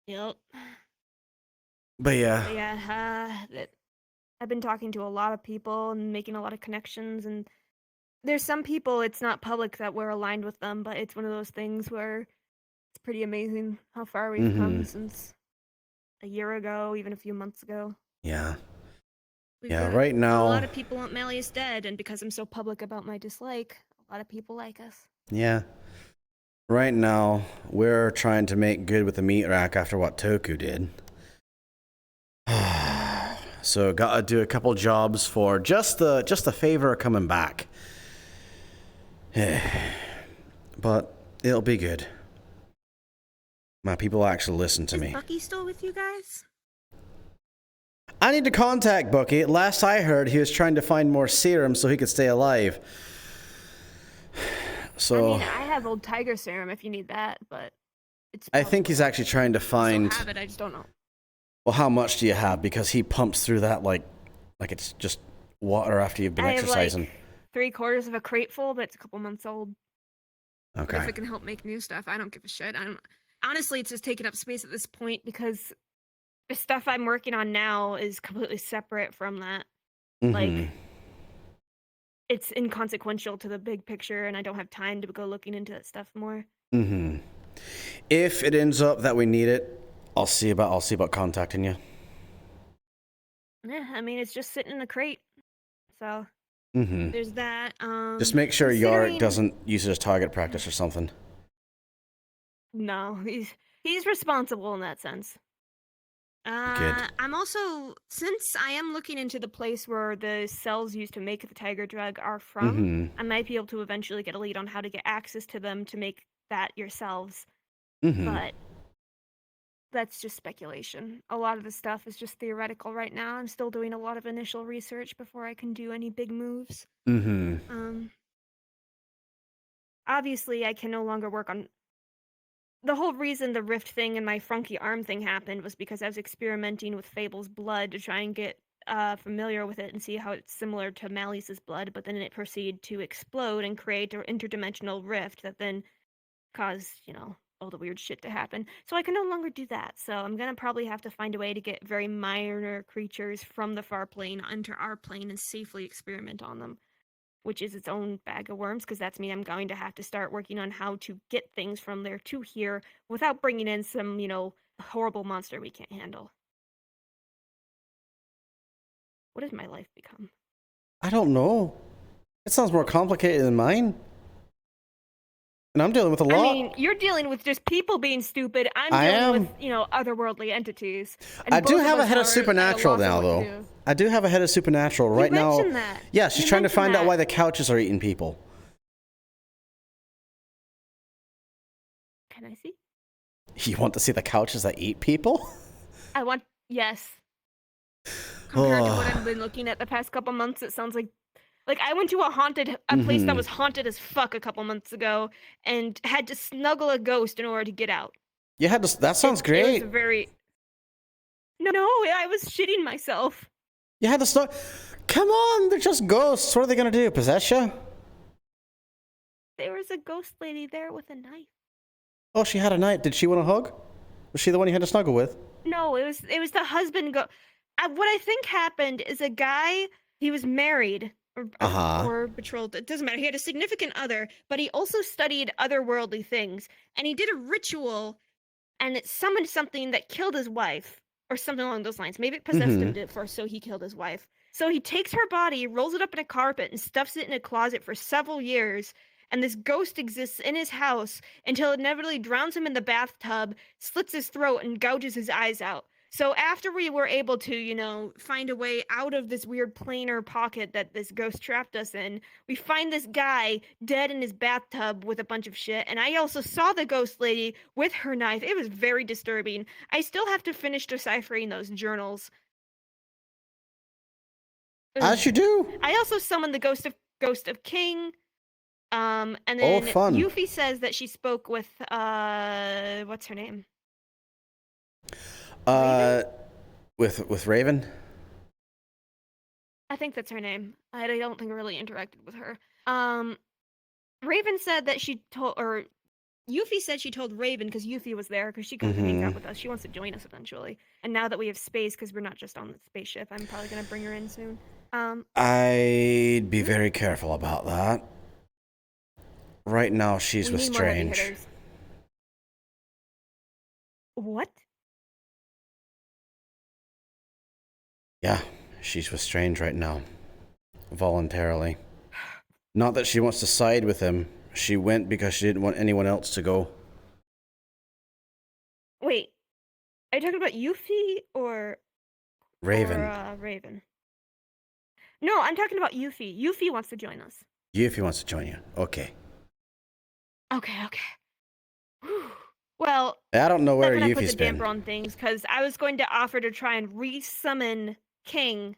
Yep. But yeah. I've been talking to a lot of people and making a lot of connections, and there's some people it's not public that we're aligned with them, but it's one of those things where it's pretty amazing how far we've come since a year ago, even a few months ago. Yeah. Right now. A lot of people want Malleus dead, and because I'm so public about my dislike, a lot of people like us. Yeah. Right now, we're trying to make good with the Meatrack after what Toku did. So gotta do a couple jobs for just the favor of coming back. But it'll be good. My people actually listen to me. Is Bucky still with you guys? I need to contact Bucky. Last I heard, he was trying to find more serum so he could stay alive. So I mean, I have old tiger serum if you need that, but I think he's actually trying to find. I have it, I just don't know. Well, how much do you have? Because he pumps through that like it's just water after you've been exercising. I have like 3/4 of a crate full, but it's a couple months old. Okay. But if it can help make new stuff, I don't give a shit. Honestly, it's just taking up space at this point because the stuff I'm working on now is completely separate from that. Like, it's inconsequential to the big picture, and I don't have time to go looking into that stuff more. If it ends up that we need it, I'll see about contacting you. Yeah, I mean, it's just sitting in a crate, so there's that. Just make sure Yorick doesn't use it as target practice or something. No, he's responsible in that sense. Good. I'm also, since I am looking into the place where the cells used to make the tiger drug are from, I might be able to eventually get a lead on how to get access to them to make that yourselves. But that's just speculation. A lot of the stuff is just theoretical right now. I'm still doing a lot of initial research before I can do any big moves. obviously I can no longer work on. The whole reason the rift thing and my funky arm thing happened was because I was experimenting with Fable's blood to try and get familiar with it and see how it's similar to Malleus's blood, but then it proceeded to explode and create an interdimensional rift that then caused, all the weird shit to happen. So I can no longer do that. So I'm gonna probably have to find a way to get very minor creatures from the far plane onto our plane and safely experiment on them, which is its own bag of worms, because that's me. I'm going to have to start working on how to get things from there to here without bringing in some, horrible monster we can't handle. What has my life become? I don't know. It sounds more complicated than mine. And I'm dealing with a lot. I mean, you're dealing with just people being stupid. I'm dealing with, otherworldly entities. I do have a head of Supernatural now, though. I do have a head of Supernatural right now. You mentioned that. Yeah, she's trying to find out why the couches are eating people. Can I see? You want to see the couches that eat people? Yes. Compared to what I've been looking at the past couple months, it sounds like I went to a place that was haunted as fuck a couple months ago and had to snuggle a ghost in order to get out. You had to. That sounds great. It was No, I was shitting myself. You had to snuggle. Come on, they're just ghosts. What are they gonna do? Possess you? There was a ghost lady there with a knife. Oh, she had a knife. Did she want a hug? Was she the one you had to snuggle with? No, it was the husband. What I think happened is a guy. He was married. Or betrothed. It doesn't matter. He had a significant other, but he also studied otherworldly things. And he did a ritual, and it summoned something that killed his wife, or something along those lines. Maybe it possessed him first, so he killed his wife. So he takes her body, rolls it up in a carpet, and stuffs it in a closet for several years. And this ghost exists in his house until it inevitably drowns him in the bathtub, slits his throat, and gouges his eyes out. So after we were able to, find a way out of this weird planar pocket that this ghost trapped us in, we find this guy dead in his bathtub with a bunch of shit. And I also saw the ghost lady with her knife. It was very disturbing. I still have to finish deciphering those journals. As you do. I also summoned the ghost of King. And then fun. Yuffie says that she spoke with what's her name? With Raven? I think that's her name. I don't think I really interacted with her. Raven said that Yuffie said she told Raven because Yuffie was there because she couldn't hang out with us. She wants to join us eventually. And now that we have space, because we're not just on the spaceship, I'm probably gonna bring her in soon. I'd be very careful about that. Right now, she's with Strange. What? Yeah, she's with Strange right now. Voluntarily. Not that she wants to side with him. She went because she didn't want anyone else to go. Wait. Are you talking about Yuffie or... Raven. Or, Raven. No, I'm talking about Yuffie. Yuffie wants to join us. Yuffie wants to join you. Okay. Okay. Whew. Well, I don't know where Yuffie's been. Yuffie's Put the damper on things because I was going to offer to try and resummon King,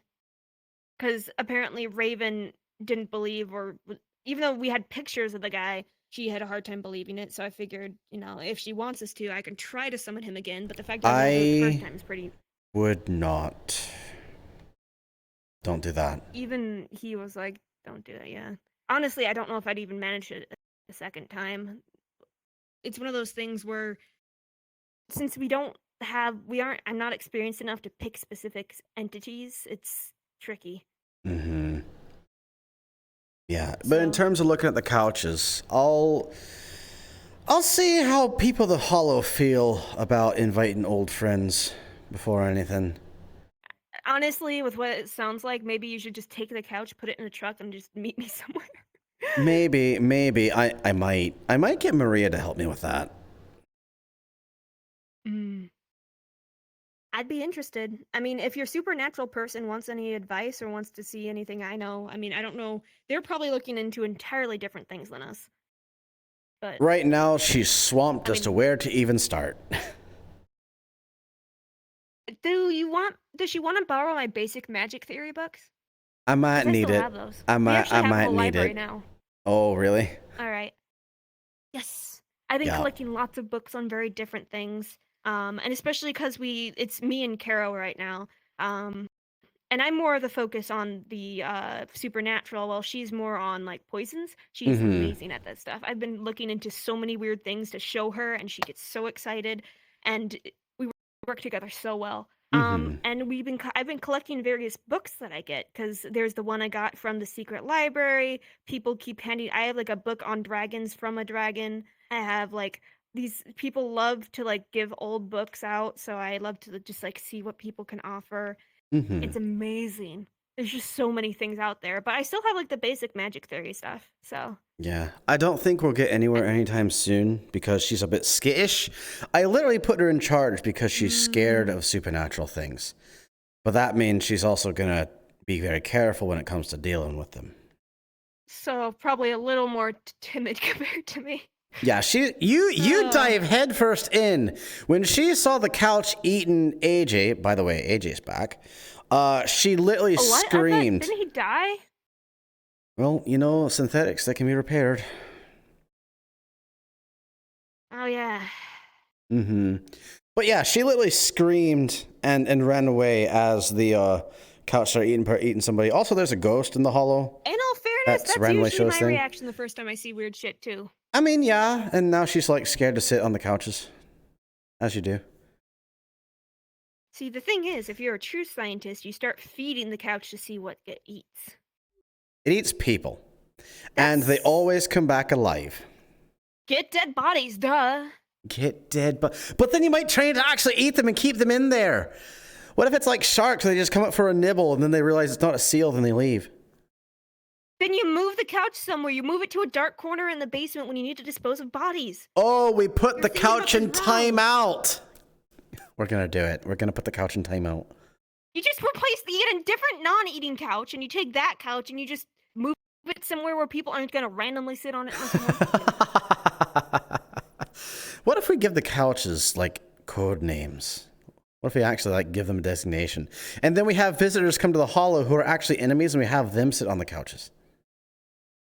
because apparently Raven didn't believe, or even though we had pictures of the guy, she had a hard time believing it. So I figured, if she wants us to, I can try to summon him again. But the fact that I the first time is pretty. Would not. Don't do that. Even he was like, "Don't do that." Yeah. Honestly, I don't know if I'd even manage it a second time. It's one of those things where, since I'm not experienced enough to pick specific entities, it's tricky. Yeah, but in terms of looking at the couches, I'll see how people of the Hollow feel about inviting old friends before anything. Honestly, with what it sounds like, maybe you should just take the couch, put it in a truck, and just meet me somewhere. Maybe. I might get Maria to help me with that. I'd be interested. I mean, if your supernatural person wants any advice or wants to see anything I know, I mean, I don't know. They're probably looking into entirely different things than us. But right now, she's swamped as to where to even start. Does she want to borrow my basic magic theory books? I might need it. I might need it. Now. Oh, really? All right. Yes. I've been collecting lots of books on very different things. And especially because it's me and Carol right now. And I'm more of the focus on the supernatural, while she's more on like poisons. She's amazing at that stuff. I've been looking into so many weird things to show her, and she gets so excited, and we work together so well. And I've been collecting various books that I get, because there's the one I got from the secret library. People keep handing. I have like a book on dragons from a dragon. I have like these people love to like give old books out, so I love to just like see what people can offer. It's amazing. There's just so many things out there, but I still have like the basic magic theory stuff. So yeah, I don't think we'll get anywhere anytime soon because she's a bit skittish. I literally put her in charge because she's scared of supernatural things, but that means she's also gonna be very careful when it comes to dealing with them. So probably a little more timid compared to me. Yeah, you dive headfirst in. When she saw the couch eating AJ, by the way, AJ's back, she literally screamed. Didn't he die? Well, you know, synthetics, they can be repaired. Oh, yeah. But yeah, she literally screamed and ran away as the couch started eating somebody. Also, there's a ghost in the hollow. In all fairness, that's usually my reaction the first time I see weird shit, too. I mean, yeah, and now she's like scared to sit on the couches, as you do. See, the thing is, if you're a true scientist, you start feeding the couch to see what it eats. It eats people, and they always come back alive. Get dead bodies, duh. Get dead, but then you might train to actually eat them and keep them in there. What if it's like sharks? They just come up for a nibble, and then they realize it's not a seal, then they leave. Then you move the couch somewhere. You move it to a dark corner in the basement when you need to dispose of bodies. Oh, we put the couch in timeout. We're going to do it. We're going to put the couch in timeout. You just replace a different non-eating couch, and you take that couch and you just move it somewhere where people aren't going to randomly sit on it. What if we give the couches, like, code names? What if we actually, like, give them a designation? And then we have visitors come to the Hollow who are actually enemies, and we have them sit on the couches.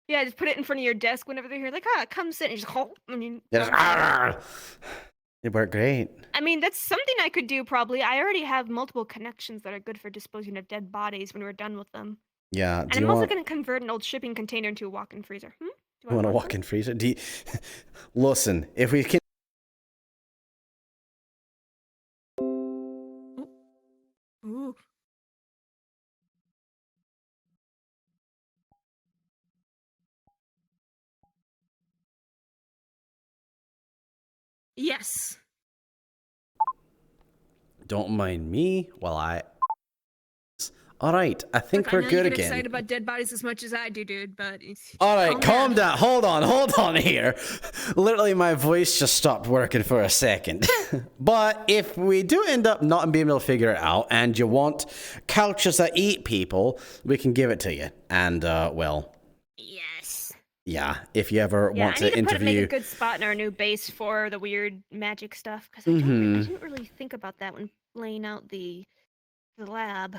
Yeah, just put it in front of your desk whenever they're here. Like, come sit. And just, It worked great. I mean, that's something I could do, probably. I already have multiple connections that are good for disposing of dead bodies when we're done with them. Yeah. And I'm also going to convert an old shipping container into a walk-in freezer. You want a walk-in freezer? Listen, if we can... Ooh. Yes. Don't mind me while I... All right, I think we're good you get again. excited about dead bodies as much as I do, dude, but... All right, calm down. Hold on here. Literally, my voice just stopped working for a second. But if we do end up not being able to figure it out, and you want couches that eat people, we can give it to you. And, well... Yes. Yeah, if you ever want to interview... I need to make a good spot in our new base for the weird magic stuff, because I didn't really think about that when laying out the lab.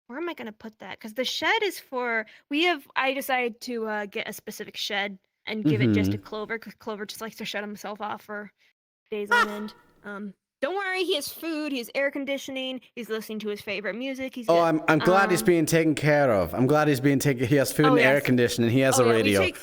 Where am I going to put that? Because the shed is for... I decided to get a specific shed and give it just to Clover, because Clover just likes to shut himself off for days on end. Don't worry, he has food, he has air conditioning, he's listening to his favorite music. I'm glad he's being taken care of. I'm glad he's being taken... He has food and air conditioning, he has a radio. Like,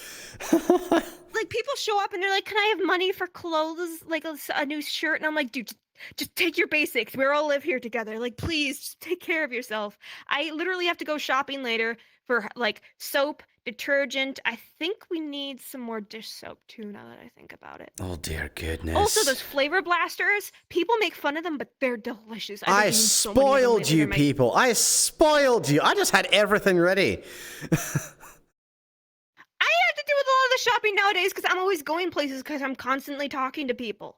people show up and they're like, can I have money for clothes? Like, a new shirt? And I'm like, dude, just take your basics. We all live here together. Like, please, just take care of yourself. I literally have to go shopping later for, like, soap, detergent. I think we need some more dish soap, too, now that I think about it. Oh, dear goodness. Also, those flavor blasters, people make fun of them, but they're delicious. I spoiled you, people. I spoiled you. I just had everything ready. I have to do with a lot of the shopping nowadays because I'm always going places because I'm constantly talking to people.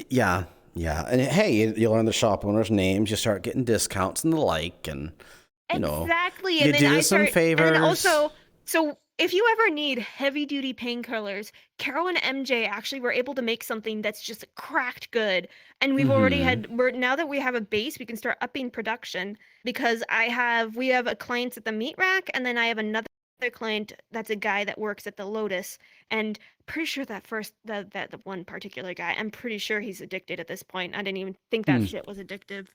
Yeah. And hey, you learn the shop owners' names, you start getting discounts and the like, and you know. Exactly. You And then do I some start, favors. And then also, so if you ever need heavy duty painkillers, Carol and MJ actually were able to make something that's just cracked good. And we've already now that we have a base, we can start upping production because we have a client at the Meatrack, and then I have another client that's a guy that works at the Lotus, and pretty sure that the one particular guy, I'm pretty sure he's addicted at this point. I didn't even think that shit was addictive.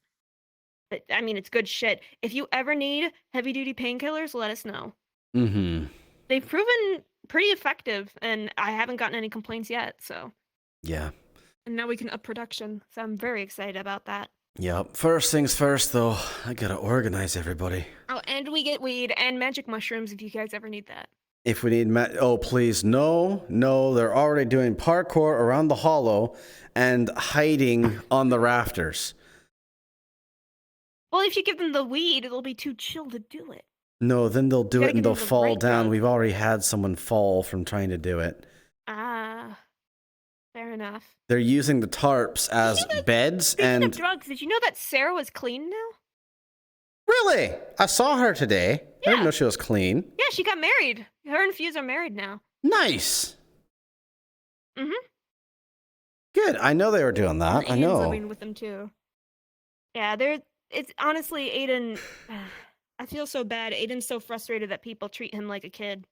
But I mean, it's good shit. If you ever need heavy duty painkillers, let us know. Mm-hmm. They've proven pretty effective, and I haven't gotten any complaints yet. So Yeah. and now we can up production. So I'm very excited about that. Yep. First things first, though. I gotta organize everybody. Oh, and we get weed and magic mushrooms if you guys ever need that. If we need oh, please, no, they're already doing parkour around the hollow and hiding on the rafters. Well, if you give them the weed, it'll be too chill to do it. No, then they'll do it and they'll fall right down. drug. We've already had someone fall from trying to do it. Ah, fair enough. They're using the tarps as beds Speaking of and... drugs, did you know that Sarah was clean now? Really? I saw her today. I didn't know she was clean. Yeah, she got married. Her and Fuse are married now. Nice. Mm-hmm. Good. I know they were doing that. I Aiden's know. living with them too. Yeah, it's honestly Aiden. I feel so bad. Aiden's so frustrated that people treat him like a kid.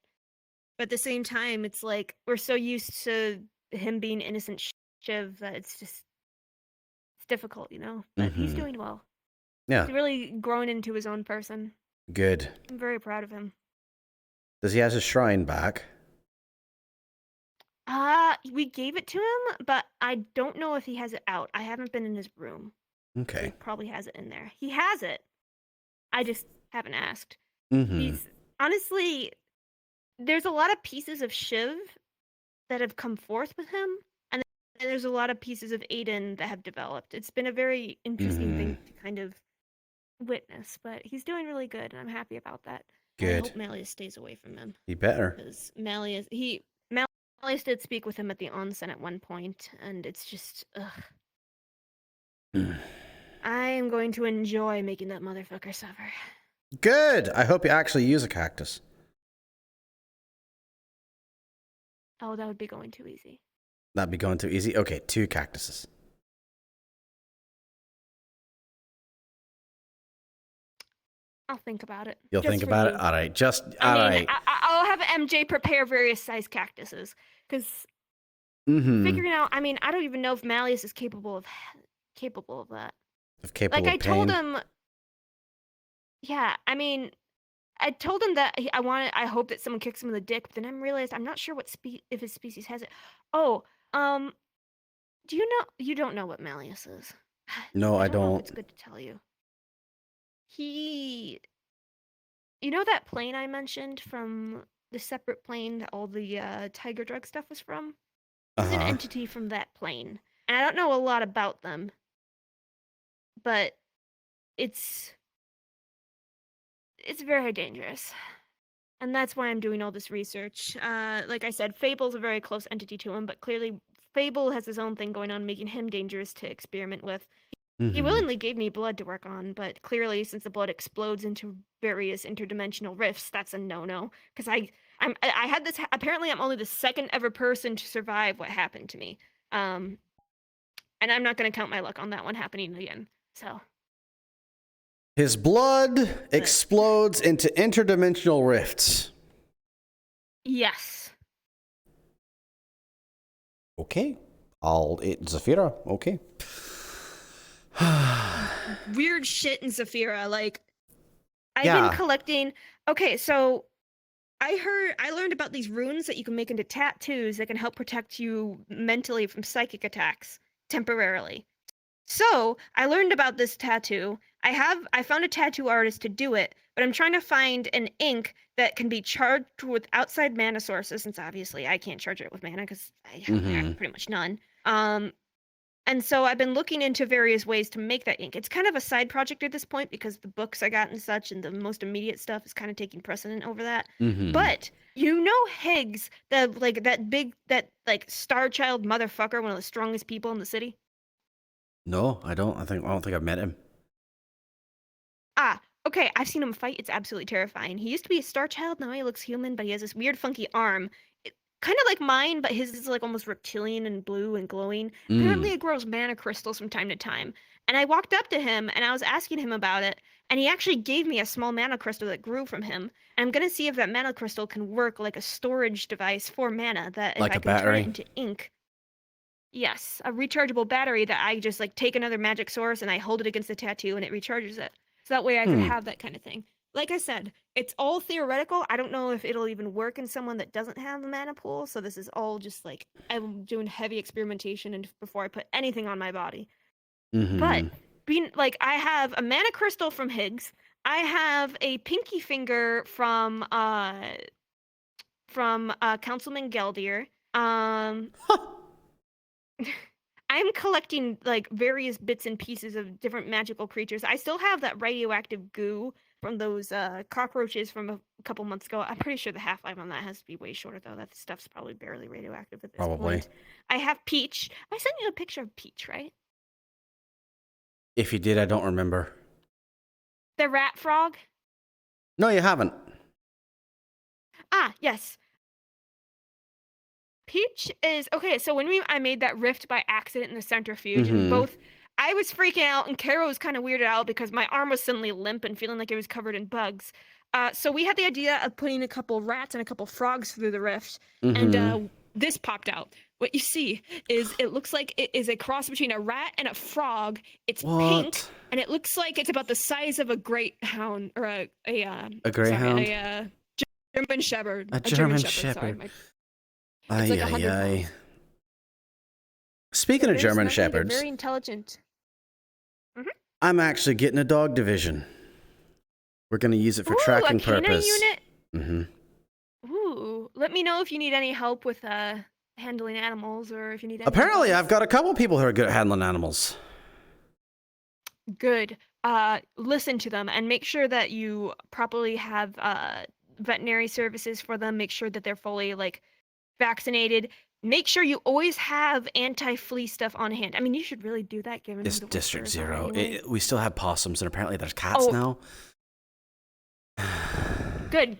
But at the same time, it's like we're so used to him being innocent Shiv that it's difficult, you know. But he's doing well. Yeah. He's really growing into his own person. Good. I'm very proud of him. Does he have his shrine back? We gave it to him, but I don't know if he has it out. I haven't been in his room. Okay. He probably has it in there. He has it. I just haven't asked. Mm-hmm. He's honestly, there's a lot of pieces of Shiv that have come forth with him, and there's a lot of pieces of Aiden that have developed. It's been a very interesting thing to kind of witness, but he's doing really good, and I'm happy about that. And I Good. hope Malleus stays away from him. He better. Because Malleus did speak with him at the onsen at one point, and it's just, ugh. I am going to enjoy making that motherfucker suffer. Good. I hope you actually use a cactus. Oh, that would be going too easy. That'd be going too easy. Okay, 2 cactuses. I'll think about it. You'll Just think for about you. it? All right. Just, I all mean, right. I'll have MJ prepare various size cactuses, because figuring out, I mean, I don't even know if Malleus is capable of that. If capable Like, of I told pain. him, yeah, I mean, I told him that I hope that someone kicks him in the dick, but then I realized I'm not sure if his species has it. Oh, do you know, you don't know what Malleus is? No, I don't know if don't. it's good to tell you. You know that plane I mentioned from the separate plane that all the tiger drug stuff was from? It's an entity from that plane. And I don't know a lot about them, but it's very dangerous. And that's why I'm doing all this research. Like I said, Fable's a very close entity to him, but clearly Fable has his own thing going on, making him dangerous to experiment with. He willingly gave me blood to work on, but clearly, since the blood explodes into various interdimensional rifts, that's a no-no. Because I had this. Apparently, I'm only the second ever person to survive what happened to me. And I'm not going to count my luck on that one happening again. So. His blood explodes into interdimensional rifts. Yes. Okay. I'll eat Zafira. Okay. Weird shit in Zafira. Like, I've Yeah. been collecting. Okay, so I learned about these runes that you can make into tattoos that can help protect you mentally from psychic attacks temporarily. So I learned about this tattoo. I found a tattoo artist to do it, but I'm trying to find an ink that can be charged with outside mana sources, since obviously I can't charge it with mana because I have pretty much none. And so I've been looking into various ways to make that ink. It's kind of a side project at this point because the books I got and such and the most immediate stuff is kind of taking precedent over that. But you know Higgs, that star child motherfucker, one of the strongest people in the city? No, I don't. I don't think I've met him. Okay, I've seen him fight. It's absolutely terrifying. He used to be a star child, now he looks human, but he has this weird funky arm. kind of like mine, but his is like almost reptilian and blue and glowing. Mm. Apparently, it grows mana crystals from time to time. And I walked up to him and I was asking him about it, and he actually gave me a small mana crystal that grew from him. And I'm gonna see if that mana crystal can work like a storage device for mana. That if Like I a can turn battery? it into ink. Yes, a rechargeable battery that I just like take another magic source and I hold it against the tattoo and it recharges it. So that way I could have that kind of thing. Like I said, it's all theoretical. I don't know if it'll even work in someone that doesn't have a mana pool. So this is all just like I'm doing heavy experimentation and before I put anything on my body. But being like I have a mana crystal from Higgs. I have a pinky finger from Councilman Geldier. I'm collecting like various bits and pieces of different magical creatures. I still have that radioactive goo from those cockroaches from a couple months ago. I'm pretty sure the half-life on that has to be way shorter though. That stuff's probably barely radioactive at this Probably. point. I have Peach. I sent you a picture of Peach, right? If you did, I don't remember. The rat frog? No, you haven't. Ah, yes. Peach is okay. So when I made that rift by accident in the centrifuge, and I was freaking out, and Kara was kind of weirded out because my arm was suddenly limp and feeling like it was covered in bugs. So we had the idea of putting a couple rats and a couple frogs through the rift, and this popped out. What you see is it looks like it is a cross between a rat and a frog. It's pink, and it looks like it's about the size of a greyhound or a greyhound, a German shepherd. A German Sorry, shepherd. It's like 100 pounds. Speaking of German shepherds, very intelligent. I'm actually getting a dog division. We're going to use it for tracking a canine purpose. Unit? Ooh, let me know if you need any help with handling animals or if you need any Apparently, advice. I've got a couple people who are good at handling animals. Good. Listen to them and make sure that you properly have veterinary services for them. Make sure that they're fully vaccinated. Make sure you always have anti-flea stuff on hand. I mean, you should really do that given It's the District whispers are Zero. anyway. We still have possums, and apparently there's cats now. Good.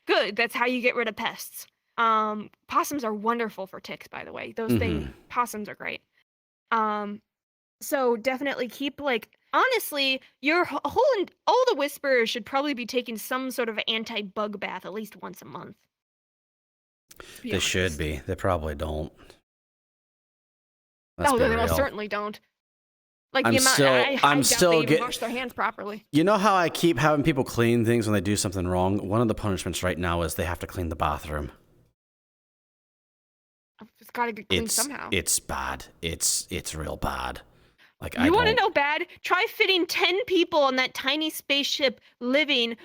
Good. That's how you get rid of pests. Possums are wonderful for ticks, by the way. Those things, possums are great. So definitely keep honestly, your all the whisperers should probably be taking some sort of anti-bug bath at least once a month. They should be. They probably don't. No, they most certainly don't. Like I'm the amount, still- I I'm doubt still they even get- wash their hands properly. You know how I keep having people clean things when they do something wrong? One of the punishments right now is they have to clean the bathroom. It's got to get cleaned somehow. It's bad. It's real bad. Like You want to know bad? Try fitting 10 people on that tiny spaceship living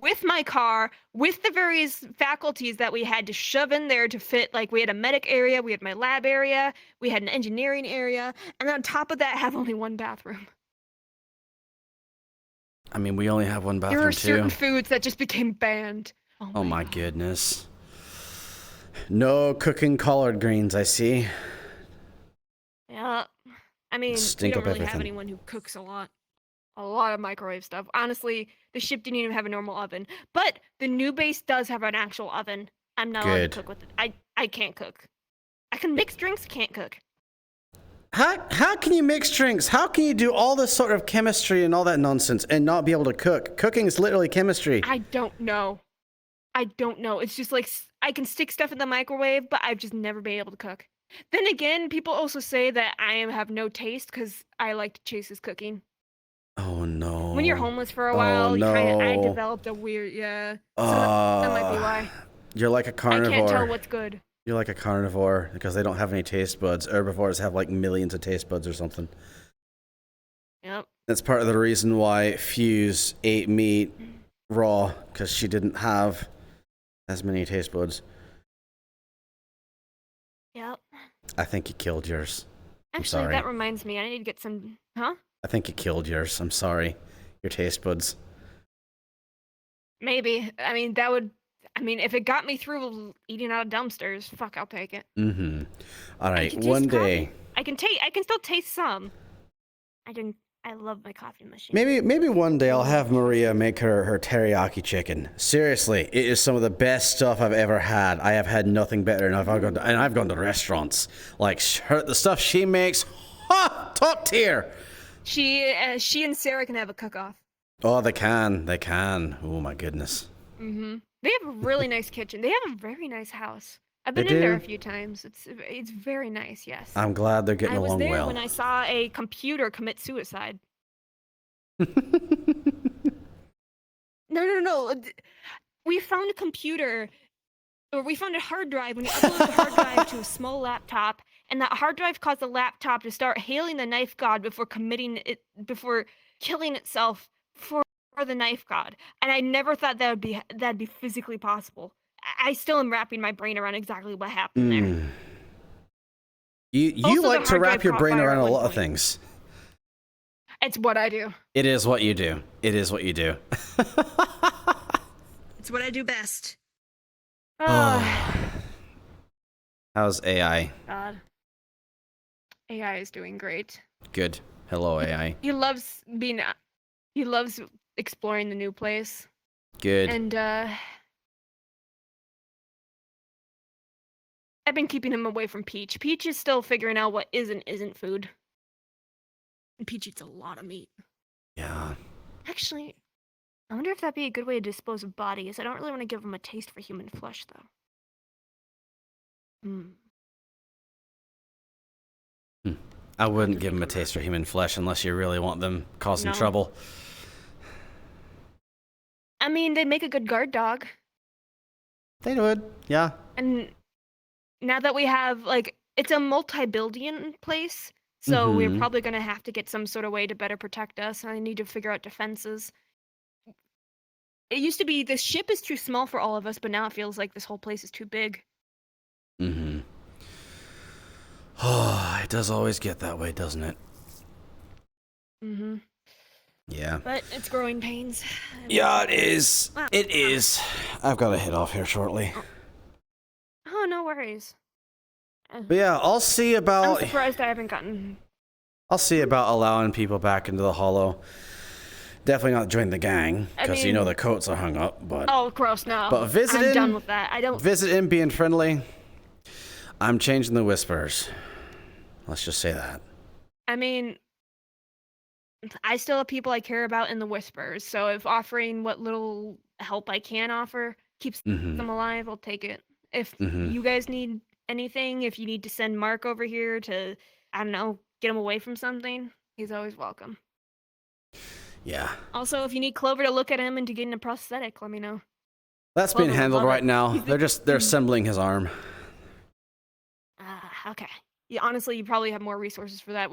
with my car, with the various faculties that we had to shove in there to fit. We had a medic area, we had my lab area, we had an engineering area, and on top of that, have only one bathroom. I mean, we only have one There bathroom are certain too. foods that just became banned. Oh my goodness. No cooking collard greens, I see. Yeah. I mean, Stink we up don't really have everything. anyone who cooks a lot of microwave stuff. Honestly, the ship didn't even have a normal oven. But the new base does have an actual oven. I'm not allowed Good. to cook with it. I can't cook. I can mix drinks, can't cook. How can you mix drinks? How can you do all this sort of chemistry and all that nonsense and not be able to cook? Cooking is literally chemistry. I don't know. It's just I can stick stuff in the microwave, but I've just never been able to cook. Then again, people also say that I have no taste because I like to chase his cooking. Oh no. When you're homeless for a while, I no. developed a weird, So that might be why. You're like a carnivore. I can't tell what's good. You're like a carnivore because they don't have any taste buds. Herbivores have millions of taste buds or something. Yep. That's part of the reason why Fuse ate meat raw, because she didn't have as many taste buds. Yep. I think you killed yours. I'm Actually, sorry. that reminds me. I need to get some. Huh? I think you killed yours. I'm sorry. Your taste buds. Maybe. I mean, that would. I mean, if it got me through eating out of dumpsters, fuck, I'll take it. All right. can taste One coffee. day. I can still taste some. I can I love my coffee machine. Maybe one day I'll have Maria make her teriyaki chicken. Seriously, it is some of the best stuff I've ever had. I have had nothing better, and I've gone to restaurants. Like the stuff she makes, top tier. She and Sarah can have a cook-off. Oh, they can. Oh my goodness. Mm-hmm. They have a really nice kitchen. They have a very nice house. I've been They in there do? a few times. It's very nice. Yes. I'm glad they're getting I was along there well. when I saw a computer commit suicide. No. We found a computer, or we found a hard drive. When you upload the hard drive to a small laptop, and that hard drive caused the laptop to start hailing the knife god before killing itself for the knife god. And I never thought that'd be physically possible. I still am wrapping my brain around exactly what happened there. You Also, like the to hard wrap drive your caught brain fire around at a one lot of point. things. It's what I do. It is what you do. It is what you do. It's what I do best. How's AI? God. AI is doing great. Good. Hello, AI. He loves exploring the new place. Good. And I've been keeping him away from Peach. Peach is still figuring out what is and isn't food. And Peach eats a lot of meat. Yeah. Actually, I wonder if that'd be a good way to dispose of bodies. I don't really want to give him a taste for human flesh, though. I wouldn't give them a taste for human flesh unless you really want them causing No. trouble. I mean, they'd make a good guard dog. They would, yeah. And now that we have, it's a multi-building place, so we're probably going to have to get some sort of way to better protect us. I need to figure out defenses. It used to be this ship is too small for all of us, but now it feels like this whole place is too big. Oh, it does always get that way, doesn't it? Yeah. But it's growing pains. Yeah, it is. Wow. It is. I've got to head off here shortly. Oh, no worries. But yeah, I'll see I'm about surprised I haven't gotten... allowing people back into the Hollow. Definitely not join the gang, because you know the coats are hung up, but... Oh, gross, no. But visiting... I'm done with that. I don't... Visiting, being friendly, I'm changing the whispers. Let's just say that. I mean, I still have people I care about in the Whispers, so if offering what little help I can offer keeps them alive, I'll take it. If you guys need anything, if you need to send Mark over here to, I don't know, get him away from something, he's always welcome. Yeah. Also, if you need Clover to look at him and to get in a prosthetic, let me know. That's Clover being would handled love right it. now. They're assembling his arm. Okay. Yeah, honestly, you probably have more resources for that.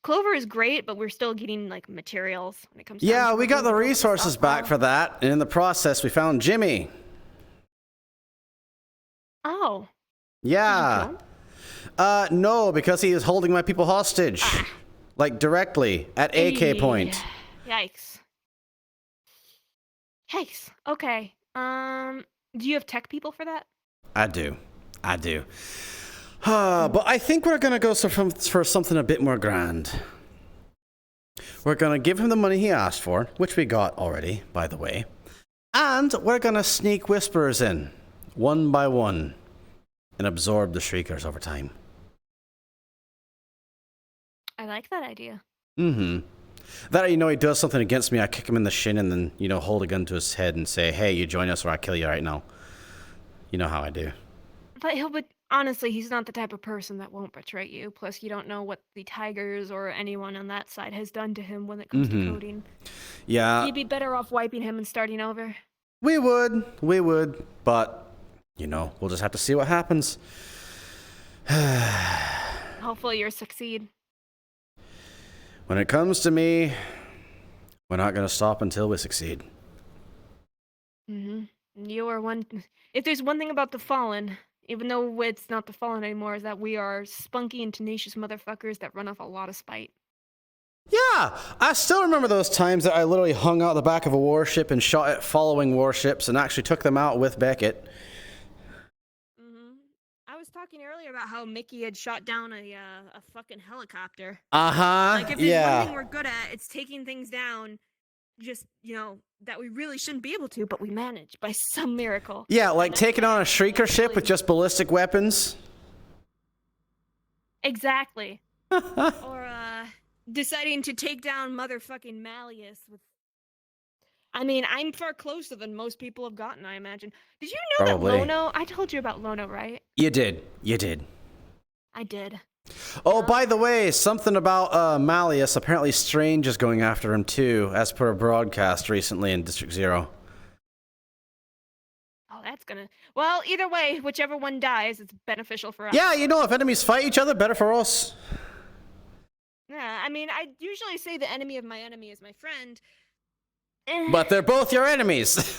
Clover is great, but we're still getting materials when it comes. Yeah, we got the resources back for that, and in the process, we found Jimmy. Oh. Yeah. No, because he is holding my people hostage, directly at AK point. Yikes. Yikes. Okay. Do you have tech people for that? I do. But I think we're gonna go for something a bit more grand. We're gonna give him the money he asked for, which we got already, by the way. And we're gonna sneak whispers in, one by one, and absorb the shriekers over time. I like that idea. That he does something against me, I kick him in the shin and then, hold a gun to his head and say, hey, you join us or I kill you right now. You know how I do. But honestly, he's not the type of person that won't betray you. Plus, you don't know what the Tigers or anyone on that side has done to him when it comes to coding. Yeah. You'd be better off wiping him and starting over. We would, but, we'll just have to see what happens. Hopefully you'll succeed. When it comes to me, we're not going to stop until we succeed. You are one... If there's one thing about the Fallen, even though it's not the Fallen anymore, is that we are spunky and tenacious motherfuckers that run off a lot of spite. Yeah, I still remember those times that I literally hung out the back of a warship and shot at following warships and actually took them out with Beckett. I was talking talking earlier about how Mickey had shot down a fucking helicopter. Uh-huh, Like, if there's one thing we're good at, it's taking things down, just, you know, that we really shouldn't be able to, but we manage by some miracle. Yeah, like taking on a Shrieker ship with just ballistic weapons. Exactly. Or, deciding to take down motherfucking Malleus with... I mean, I'm far closer than most people have gotten, I imagine. Did you know Probably. that Lono... I told you about Lono, right? You did. You did. I did. Oh, by the way, something about Malleus. Apparently Strange is going after him too, as per a broadcast recently in District 0. Oh, that's gonna... Well, either way, whichever one dies, it's beneficial for us. Yeah, you know, if enemies fight each other, better for us. Yeah, I mean, I usually say the enemy of my enemy is my friend. But they're both your enemies.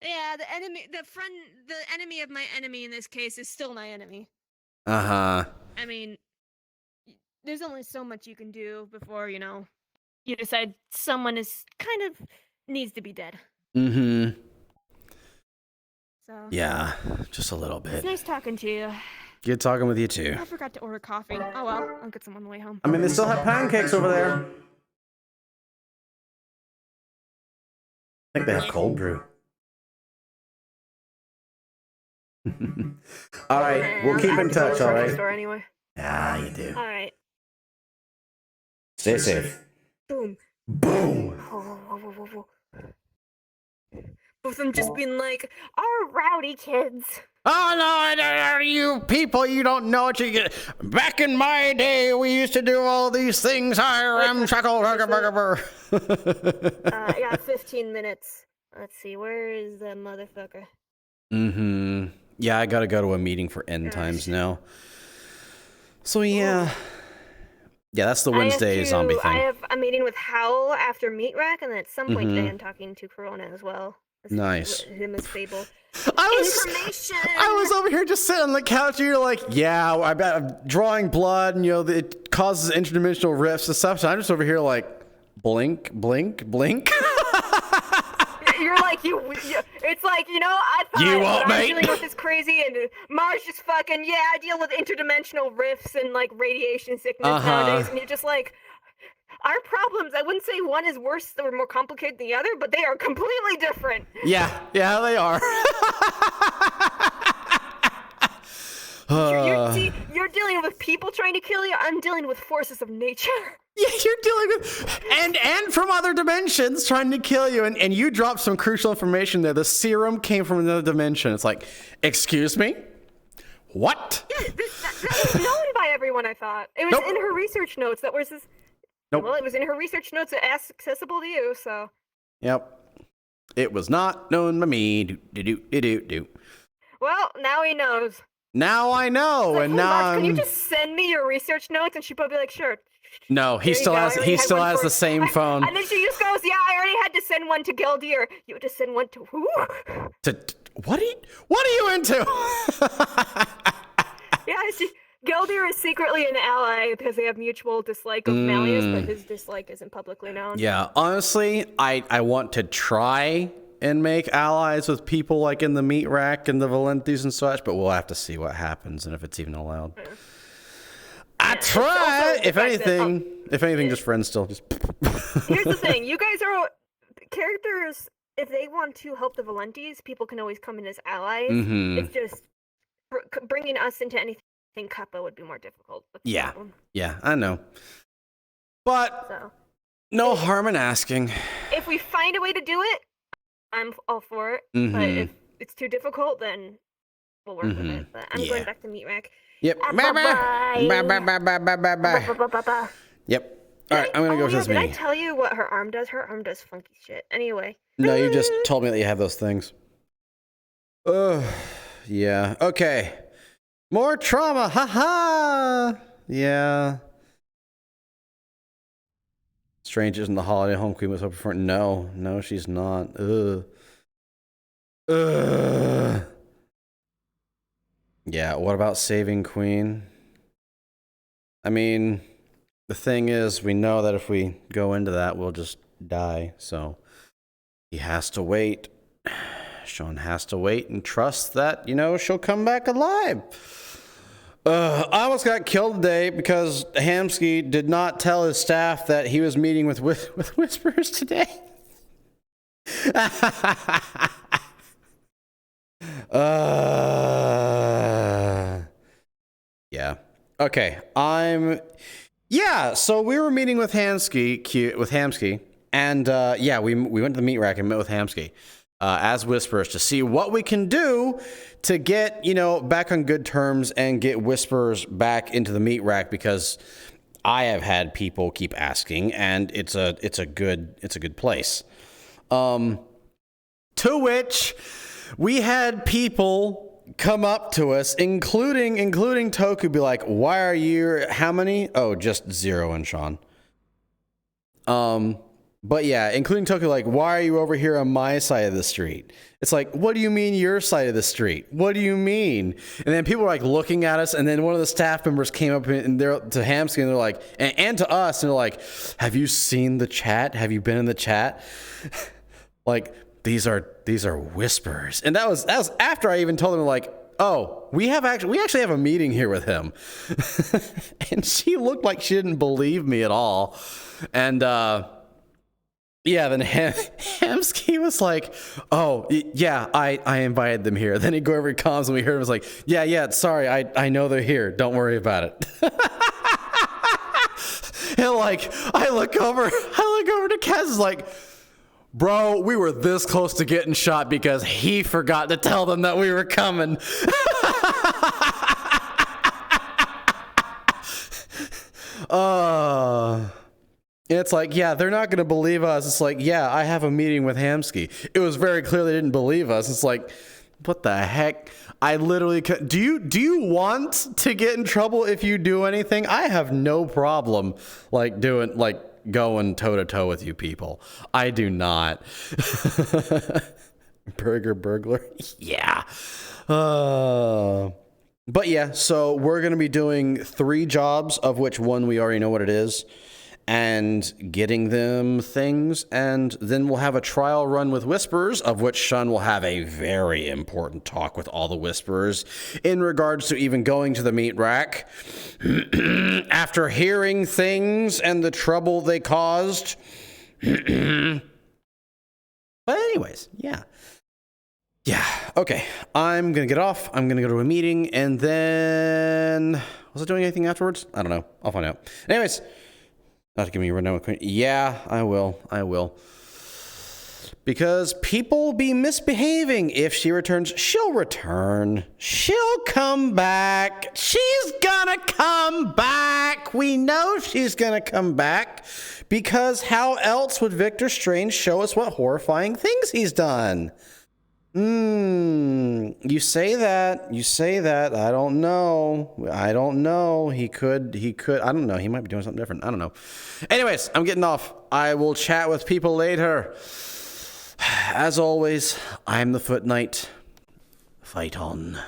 Yeah, the enemy of my enemy in this case is still my enemy. Uh-huh. I mean, there's only so much you can do before, you know, you decide someone is kind of needs to be dead. Mm-hmm. So Yeah, just a little it's bit. nice talking to you. Good talking with you too. I forgot to order coffee. Oh well, I'll get some on the way home. I mean, they still have pancakes over there. I think they have cold brew. All right, we'll keep in touch, all right? Store anyway. Yeah, you do. All right. Stay safe. Boom. Boom. Both of them just being like, "Our rowdy kids." Oh no, you people, you don't know what you get. Back in my day, we used to do all these things. I got 15 minutes. Let's see, where is the motherfucker? Mm-hmm. Yeah, I gotta go to a meeting for end times now. So yeah. Yeah, that's the Wednesday zombie thing. I have a meeting with Howl after Meatrack, and then at some point today I'm talking to Corona as well. Nice. Him as Fable. I was over here just sitting on the couch, and you're like, yeah, I'm drawing blood, and you know, it causes interdimensional rifts and stuff, so I'm just over here like, blink, blink, blink. You're like, it's like, you know, I thought I'm dealing with this crazy, and Mars just fucking, yeah, I deal with interdimensional rifts and, like, radiation sickness nowadays, and you're just like, our problems, I wouldn't say one is worse or more complicated than the other, but they are completely different. Yeah, they are. You're dealing with people trying to kill you, I'm dealing with forces of nature. Yeah, you're dealing with and from other dimensions trying to kill you, and you dropped some crucial information there. The serum came from another dimension. It's like, excuse me? What? Yeah, that was known by everyone, I thought. It was in her research notes. That was this. Nope. Well, it was in her research notes accessible to you, so. Yep. It was not known by me. Do. Well, now he knows. Now I know, Like, and hey, now Marge, can you just send me your research notes? And she'd probably be like, sure. No, he still has the same phone. And then she just goes, yeah, I already had to send one to Geldir. You had to send one to who? What are you into? Yeah, Geldir is secretly an ally because they have mutual dislike of Malleus, but his dislike isn't publicly known. Yeah, honestly, I want to try and make allies with people like in the Meatrack and the Valentis and such, but we'll have to see what happens and if it's even allowed. Yeah. I try. If anything, just friends still. Just. Here's the thing: you guys are characters. If they want to help the Valentis, people can always come in as allies. It's just bringing us into anything Kappa would be more difficult. Yeah, I know. But no harm in asking. If we find a way to do it, I'm all for it. But if it's too difficult, then we'll work with it. But I'm going back to Meatrack. Yep. Bye. Yep. All right, I'm gonna go to this meeting. Did I tell you what her arm does? Her arm does funky shit. Anyway. No, you just told me that you have those things. Yeah. Okay. More trauma. Ha. Yeah. Strange isn't the holiday home queen was hoping for. No, she's not. Yeah, what about saving Queen? I mean, the thing is, we know that if we go into that, we'll just die, so he has to wait. Sean has to wait and trust that, you know, she'll come back alive. I almost got killed today because Hamsky did not tell his staff that he was meeting with Whisperers today. Yeah. Okay. Yeah, so we were meeting with Hamsky, and yeah, we went to the Meatrack and met with Hamsky as Whisperers to see what we can do to get, you know, back on good terms and get Whisperers back into the Meatrack, because I have had people keep asking, and it's a good place. To which we had people come up to us, including Toku, be like, "Why are you? How many? Oh, just 0 and Sean." But yeah, including Toku, like, "Why are you over here on my side of the street?" It's like, what do you mean your side of the street? What do you mean? And then people were like looking at us, and then one of the staff members came up and they're to Hamsky, and they're like, and to us, and they're like, "Have you seen the chat? Have you been in the chat?" Like, these are Whisperers. And that was after I even told them, like, "Oh, we actually have a meeting here with him." And she looked like she didn't believe me at all. And yeah, then Hamsky was like, "Oh, yeah, I invited them here." Then he'd go over to comms, and we heard him was like, yeah, sorry, I know they're here. Don't worry about it." And like, I look over to Kaz, like, "Bro, we were this close to getting shot because he forgot to tell them that we were coming." And it's like, yeah, they're not going to believe us. It's like, yeah, I have a meeting with Hamsky. It was very clear they didn't believe us. It's like, what the heck? I literally could. Do you want to get in trouble if you do anything? I have no problem going toe to toe with you people. I do not. Burglar. Yeah. But yeah, so we're going to be doing 3 jobs, of which one we already know what it is, and getting them things, and then we'll have a trial run with Whisperers, of which Shun will have a very important talk with all the Whisperers in regards to even going to the Meatrack after hearing things and the trouble they caused. But anyways, yeah, okay, I'm gonna get off. I'm gonna go to a meeting, and then was I doing anything afterwards? I don't know, I'll find out. Anyways, not to give me a rundown with Queen. Yeah, I will. Because people be misbehaving. If she returns, she'll return. She'll come back. She's gonna come back. We know she's gonna come back. Because how else would Victor Strange show us what horrifying things he's done? You say that. I don't know. He could. I don't know. He might be doing something different. I don't know. Anyways, I'm getting off. I will chat with people later. As always, I'm the FootKnight. Fight on.